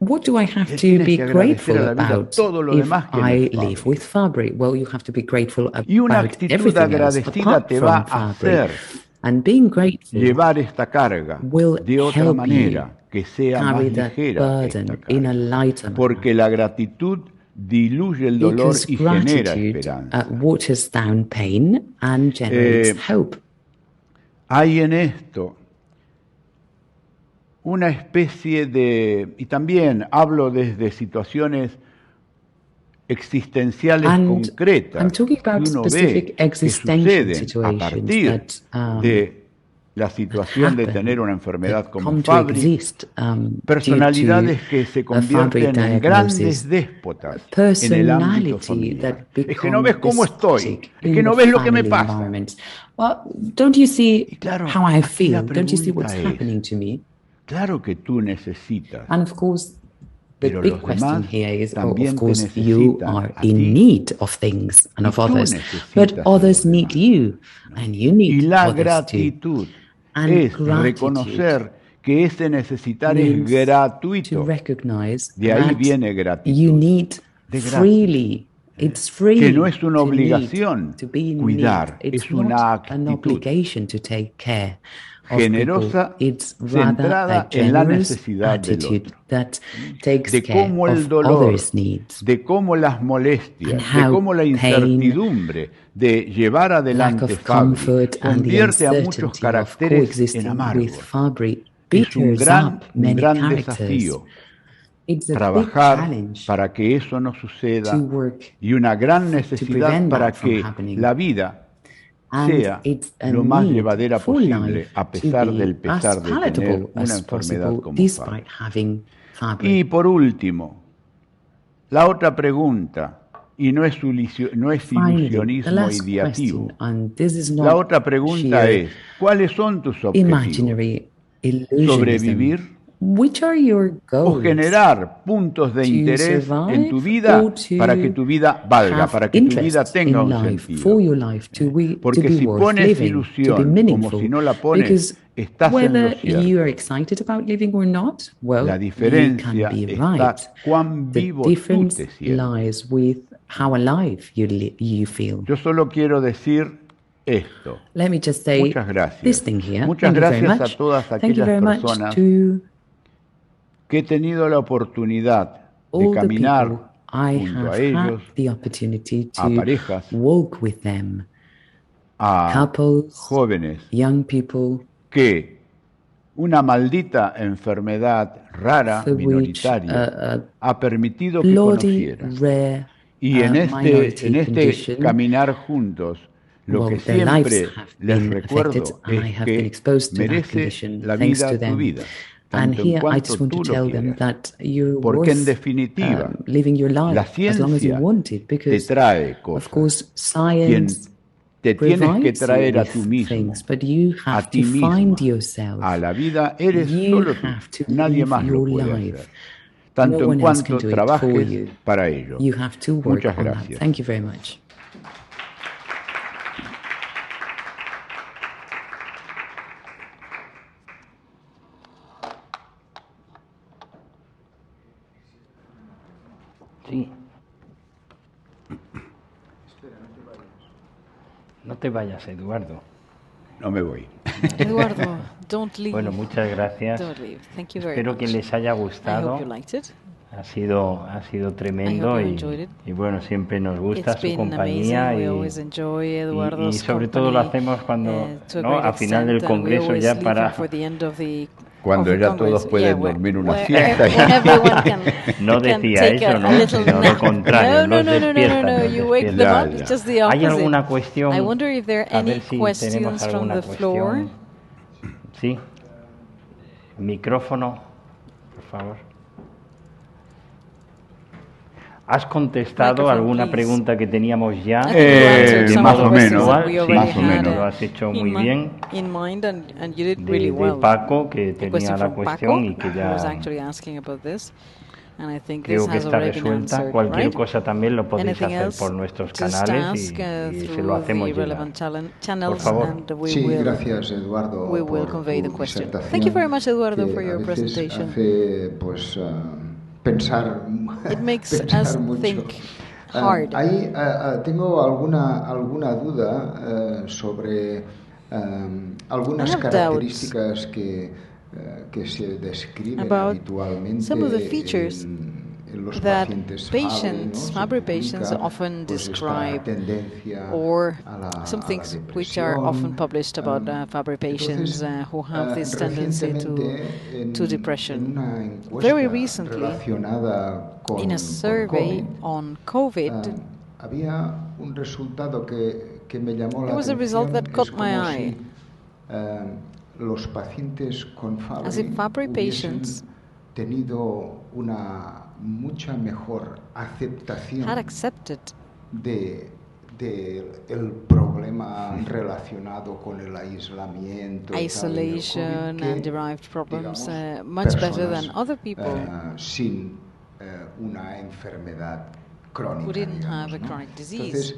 what do I have Le to tienes be que agradecer grateful a la vida about todo lo if demás que no I es live Fabry. with Fabry? Well, you have to be grateful Y una about actitud everything else agradecida apart te va from a Fabry. hacer And being grateful llevar esta carga will de otra help manera, que sea más carry that ligera esta burden in a carga. lighter Porque la gratitud diluye el dolor because y genera gratitude esperanza. waters down pain and generates hope. Hay en esto una especie de, y también hablo desde situaciones existenciales concretas que uno ve que suceden a partir de la situación de tener una enfermedad como Fabry, personalidades que se convierten en grandes déspotas en el ámbito familiar. Es que no ves cómo estoy, es que no ves lo que me pasa. Well, don't you see claro, how I feel? Don't you see what's happening to me? Claro que tú necesitas. And of course, the Pero big los question demás here is, también of course, te you necesitan are a in ti. need of things and of tú others, necesitas but a others los need demás. you, and you need Y la others too. gratitud And es gratitude reconocer que ese necesitar es means to gratuito. recognize De ahí that viene gratitud. you need De gratis. freely. It's free Que no es una to obligación need, to be in cuidar, need. It's es una not an actitud obligation to take care of generosa, people. It's rather centrada a en la generous necesidad del attitude otro. that takes De care cómo el of dolor, others' needs. de cómo las molestias, And de how cómo la pain, incertidumbre de llevar lack adelante of Fabry comfort, and the convierte a muchos uncertainty of caracteres en coexisting with amargos. Fabry Es un bitters up many gran characters. desafío It's a big trabajar challenge para que eso no to suceda work y una gran to necesidad prevent para that from que happening. la vida And sea it's a lo más need llevadera for posible life a to pesar be del as pesar de tener palatable una as enfermedad possible como Fabry. despite having Fabry. Y por último, la otra pregunta, y no es Finally, the ilusionismo last ideativo. question, and this is La not otra pregunta sheer es, ¿cuáles son tus objetivos? imaginary illusionism. ¿Sobrevivir Which are your o goals? generar puntos de To interés survive en tu vida or to para que tu vida valga, have para que tu vida interests tenga in un life, sentido? for your life to Porque be si worth pones living, to be ilusión como meaningful. si no la pones, Because estás en lo whether cierto. you are excited about living or not, well, La you diferencia can be está right. cuán The vivo tú difference te sientes. lies with how alive you feel. Yo solo quiero decir esto. Let me just say Muchas gracias. this thing here. Muchas Thank you very gracias much. a todas Thank you aquellas very much personas to que he tenido la oportunidad de all the people caminar I junto have a ellos, had the opportunity a to parejas, walk with them, a couples, jóvenes, young people, que una maldita enfermedad rara, for which minoritaria, ha permitido que bloody conocieran. rare Y en minority este condition, caminar juntos, lo que their lives siempre have les been recuerdo affected, and I es have been que exposed to that merece condition la thanks vida to tu them. vida, And tanto en here I cuanto just want to tú lo tell them quieras. that you're Porque en worth definitiva, living your la life as long as you ciencia want it, te because trae of cosas. course Quien science te tienes que provides you traer a with tú mismo, things, but you a have ti to misma, find yourself. a la vida eres You solo tú. have to Nadie live más lo your puede life. hacer. Tanto No en one else can cuanto do it for trabajes you. para ello. You have to work Muchas on that. gracias. Thank you very much. No te vayas, Eduardo. No me voy. Eduardo, don't leave. Bueno, muchas gracias. Don't leave. Thank you very Espero much. que les haya gustado. I hope you liked it. Ha sido tremendo y bueno, siempre nos gusta su compañía y sobre todo lo hacemos cuando, ¿no? Al final del Congreso ya para... Cuando ya todos pueden dormir una siesta. No decía eso, ¿no? Sino lo contrario, los despiertan. ¿Hay alguna cuestión? A ver si tenemos alguna cuestión. ¿Sí? Micrófono, por favor. ¿Has contestado alguna pregunta que teníamos ya? Más o menos. Sí, más o menos. Lo has hecho muy bien. De Paco, que tenía la cuestión y que ya creo que está resuelta. Cualquier cosa también lo podéis hacer por nuestros canales y se lo hacemos llegar. Por favor. Sí, gracias, Eduardo, por tu disertación. Thank you very much, Eduardo, for your presentation. Hace, pues, pensar mucho. Think hard. Tengo alguna duda sobre algunas características que se describen habitualmente en los pacientes Fabry, patients often describe, or some things which are often published about Fabry patients who have this tendency to depression. Very recently, in a survey on COVID, había un resultado que me llamó la atención. There was a result that caught my eye. Los pacientes con Fabry, as if Fabry patients tenido una mucha mejor aceptación de el problema relacionado con el aislamiento, isolation and derived problems, much better than other people sin una enfermedad crónica, who didn't have a chronic disease.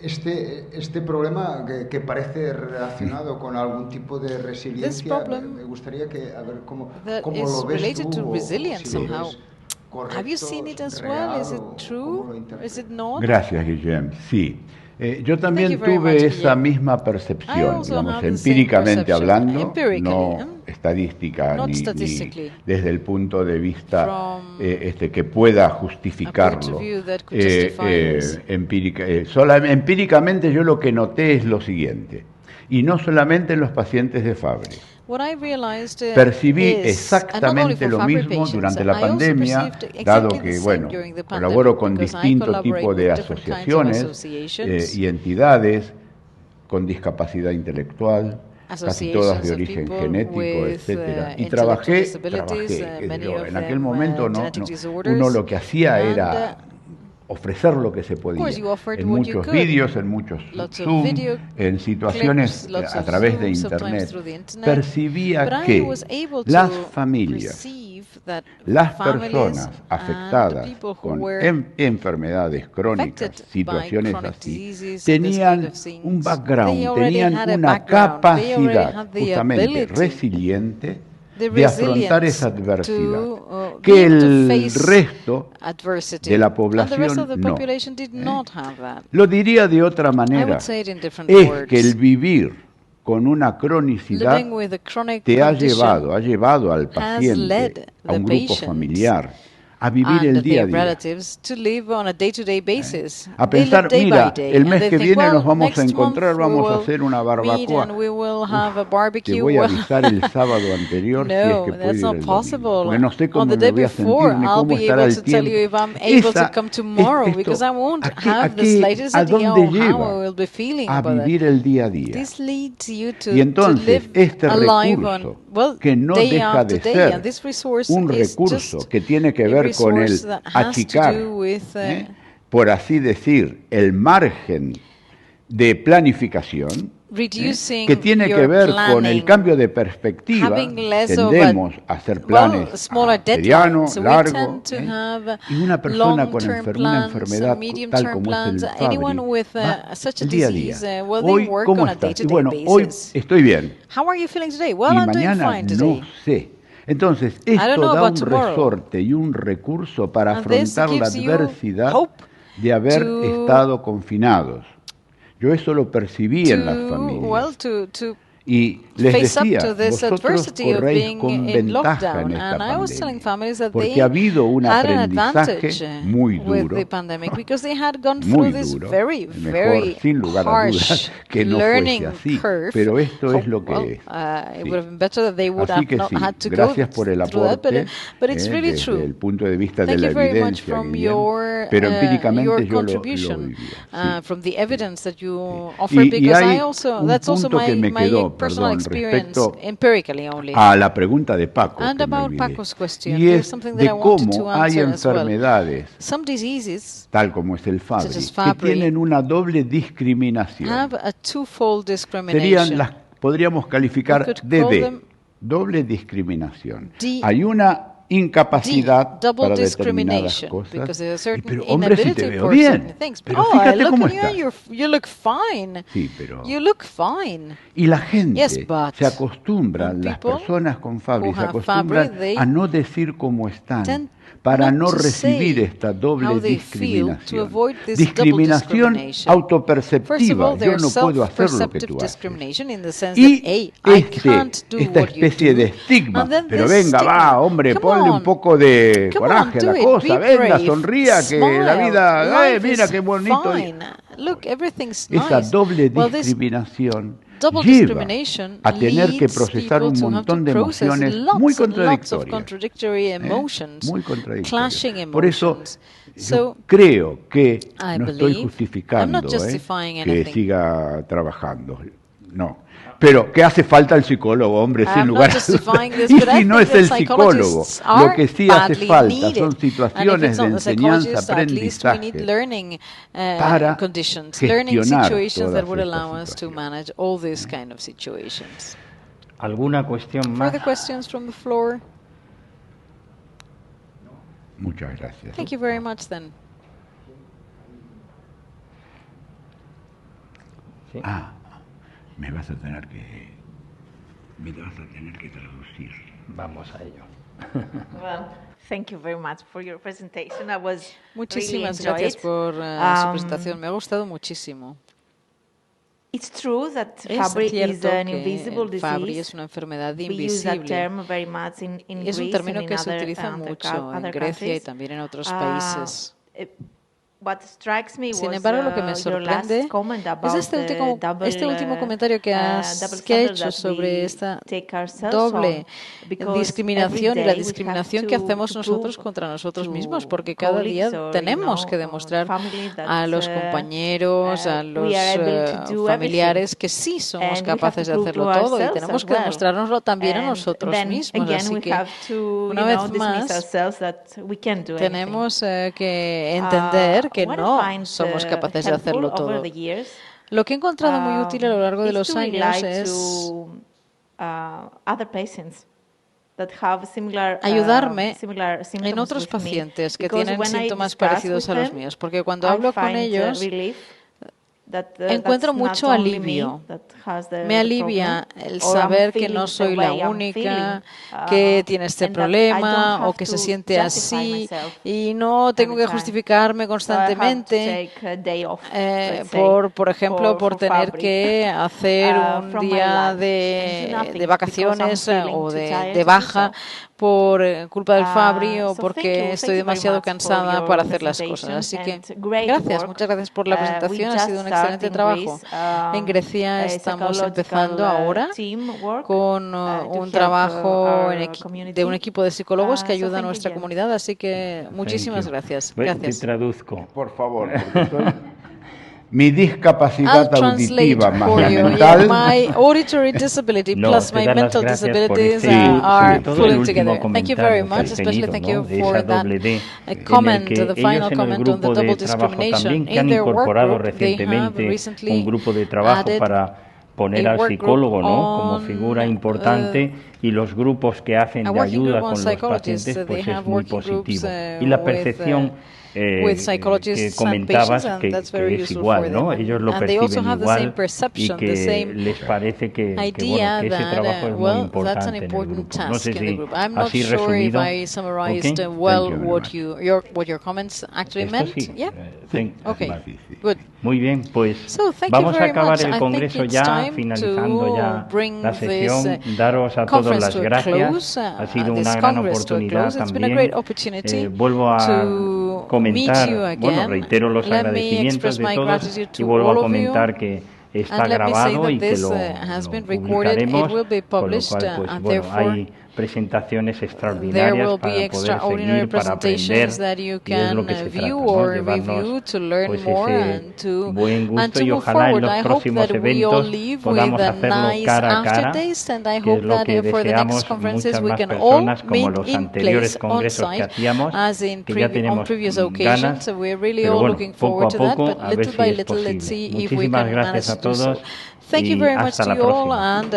Entonces, este problema que parece relacionado con algún tipo de resiliencia, me gustaría que a ver cómo lo ves tú, Have you seen it as well? Is it true? Is it not? Gracias, Guillem. Sí. Yo también tuve esa misma percepción, digamos, empíricamente hablando, no estadística ni desde el punto de vista que pueda justificarlo. Empíricamente yo lo que noté es lo siguiente, y no solamente en los pacientes de Fabry. Percibí exactamente lo mismo durante la pandemia, dado que, bueno, colaboro con distintos tipos de asociaciones y entidades con discapacidad intelectual, casi todas de origen genético, etcétera. Y trabajé, en aquel momento uno lo que hacía era ofrecer lo que se podía, en muchos vídeos, en muchos Zoom, en situaciones a través de Internet. Percibía que las familias, las personas afectadas con enfermedades crónicas, situaciones así, tenían un background, tenían una capacidad justamente resiliente de afrontar esa adversidad, que el resto de la población no. Lo diría de otra manera, es que el vivir con una cronicidad te ha llevado al paciente, a un grupo familiar, a vivir el día a día, a pensar, mira, el mes que viene nos vamos a encontrar, vamos a hacer una barbacoa. Te voy a avisar el sábado anterior si es que puedo ir el domingo, porque no sé cómo me voy a sentir ni cómo estará el tiempo. ¿A dónde lleva? A vivir el día a día. Y entonces este recurso, que no deja de ser un recurso que tiene que ver con el achicar, por así decir, el margen de planificación, que tiene que ver con el cambio de perspectiva. Tendemos a hacer planes a mediano, largo, y una persona con una enfermedad tal como es el Fabry, el día a día. Hoy, ¿cómo estás? Y bueno, hoy estoy bien. Y mañana no sé. Entonces, esto da un resorte y un recurso para afrontar la adversidad de haber estado confinados. Yo eso lo percibí en las familias. Y les decía, vosotros corréis con ventaja en esta pandemia, porque ha habido un aprendizaje muy duro, mejor sin lugar a dudas que no fuese así, pero esto es lo que es. Así que sí, gracias por el aporte desde el punto de vista de la evidencia, Guillem, pero empíricamente yo lo viví así. Y hay un punto que me quedó, perdón, respecto a la pregunta de Paco, que me olvidé, y es de cómo hay enfermedades, tal como es el Fabry, que tienen una doble discriminación. Podríamos calificar de doble discriminación. Hay una incapacidad para determinadas cosas. Pero hombre, si te veo bien. Pero fíjate cómo estás. Sí, pero... Y la gente se acostumbra, las personas con Fabry se acostumbran a no decir cómo están, para no recibir esta doble discriminación. Discriminación autoperceptiva. Yo no puedo hacer lo que tú haces. Y esta especie de estigma. Pero venga, va, hombre, ponle un poco de coraje a la cosa. Venga, sonría, que la vida, mira qué bonito. Esa doble discriminación lleva a tener que procesar un montón de emociones muy contradictorias. Muy contradictorias. Por eso yo creo que no estoy justificando que siga trabajando. No. Pero ¿qué hace falta el psicólogo, hombre, sin lugar a dudas? Y si no es el psicólogo, lo que sí hace falta son situaciones de enseñanza, aprendizaje para gestionar todas estas situaciones. ¿Alguna cuestión más? Muchas gracias. Thank you very much, then. Sí. Me vas a tener que traducir. Vamos a ello. Well, thank you very much for your presentation. I was Muchísimas really gracias por su presentación. Me ha gustado muchísimo. It's true that Es Fabry cierto is an que invisible el Fabry disease. es una enfermedad We use that invisible. term very much in Es un Greece término and que in se utiliza mucho en Grecia y también en otros países. What strikes me Sin was, embargo, lo que me your last sorprende comment es about este último comentario que ha hecho sobre esta doble discriminación y la discriminación que hacemos nosotros contra nosotros mismos, porque cada día tenemos que demostrar a los compañeros, a los familiares que sí somos capaces de hacerlo todo y tenemos que demostrárnoslo también a nosotros mismos. Así que, una vez más, tenemos que entender que no somos capaces de hacerlo todo. Lo que he encontrado muy útil a lo largo de los años es ayudarme en otros pacientes que tienen síntomas parecidos a los míos, porque cuando hablo con ellos encuentro mucho alivio. Me alivia el saber que no soy la única que tiene este problema o que se siente así y no tengo que justificarme constantemente por ejemplo, por tener que hacer un día de vacaciones o de baja por culpa del Fabry o porque estoy demasiado cansada para hacer las cosas. Así que muchas gracias por la presentación, ha sido un excelente trabajo. En Grecia estamos empezando ahora con un trabajo de un equipo de psicólogos que ayuda a nuestra comunidad, así que muchísimas gracias. Te traduzco. Por favor, porque mi discapacidad auditiva más la mental. My auditory disability plus my mental disabilities are pulling together. Thank you very much, especially thank you for that comment, the final comment on the double discrimination. In their work group, they have recently un grupo de trabajo para poner al psicólogo, ¿no?, como figura importante, y los grupos que hacen de ayuda con los pacientes, pues es muy positivo. Y la percepción que comentabas que es igual, ¿no? Ellos lo perciben igual y que les parece que ese trabajo es muy importante en el grupo. No sé si así resumido. Muy bien, pues vamos a acabar el Congreso ya, finalizando ya la sesión. Daros a todos las gracias. Ha sido una gran oportunidad también. Vuelvo a comentar, reitero los agradecimientos de todos y vuelvo a comentar que está grabado y que lo publicaremos, con lo cual, hay presentaciones extraordinarias para poder seguir, para aprender, y es lo que se trata, ¿no? Llevarnos ese buen gusto y ojalá en los próximos eventos podamos hacerlo cara a cara, que es lo que deseamos muchas más personas, como los anteriores congresos que hacíamos, que ya tenemos ganas, pero bueno, poco a poco, a ver si es posible. Muchísimas gracias a todos y hasta la próxima.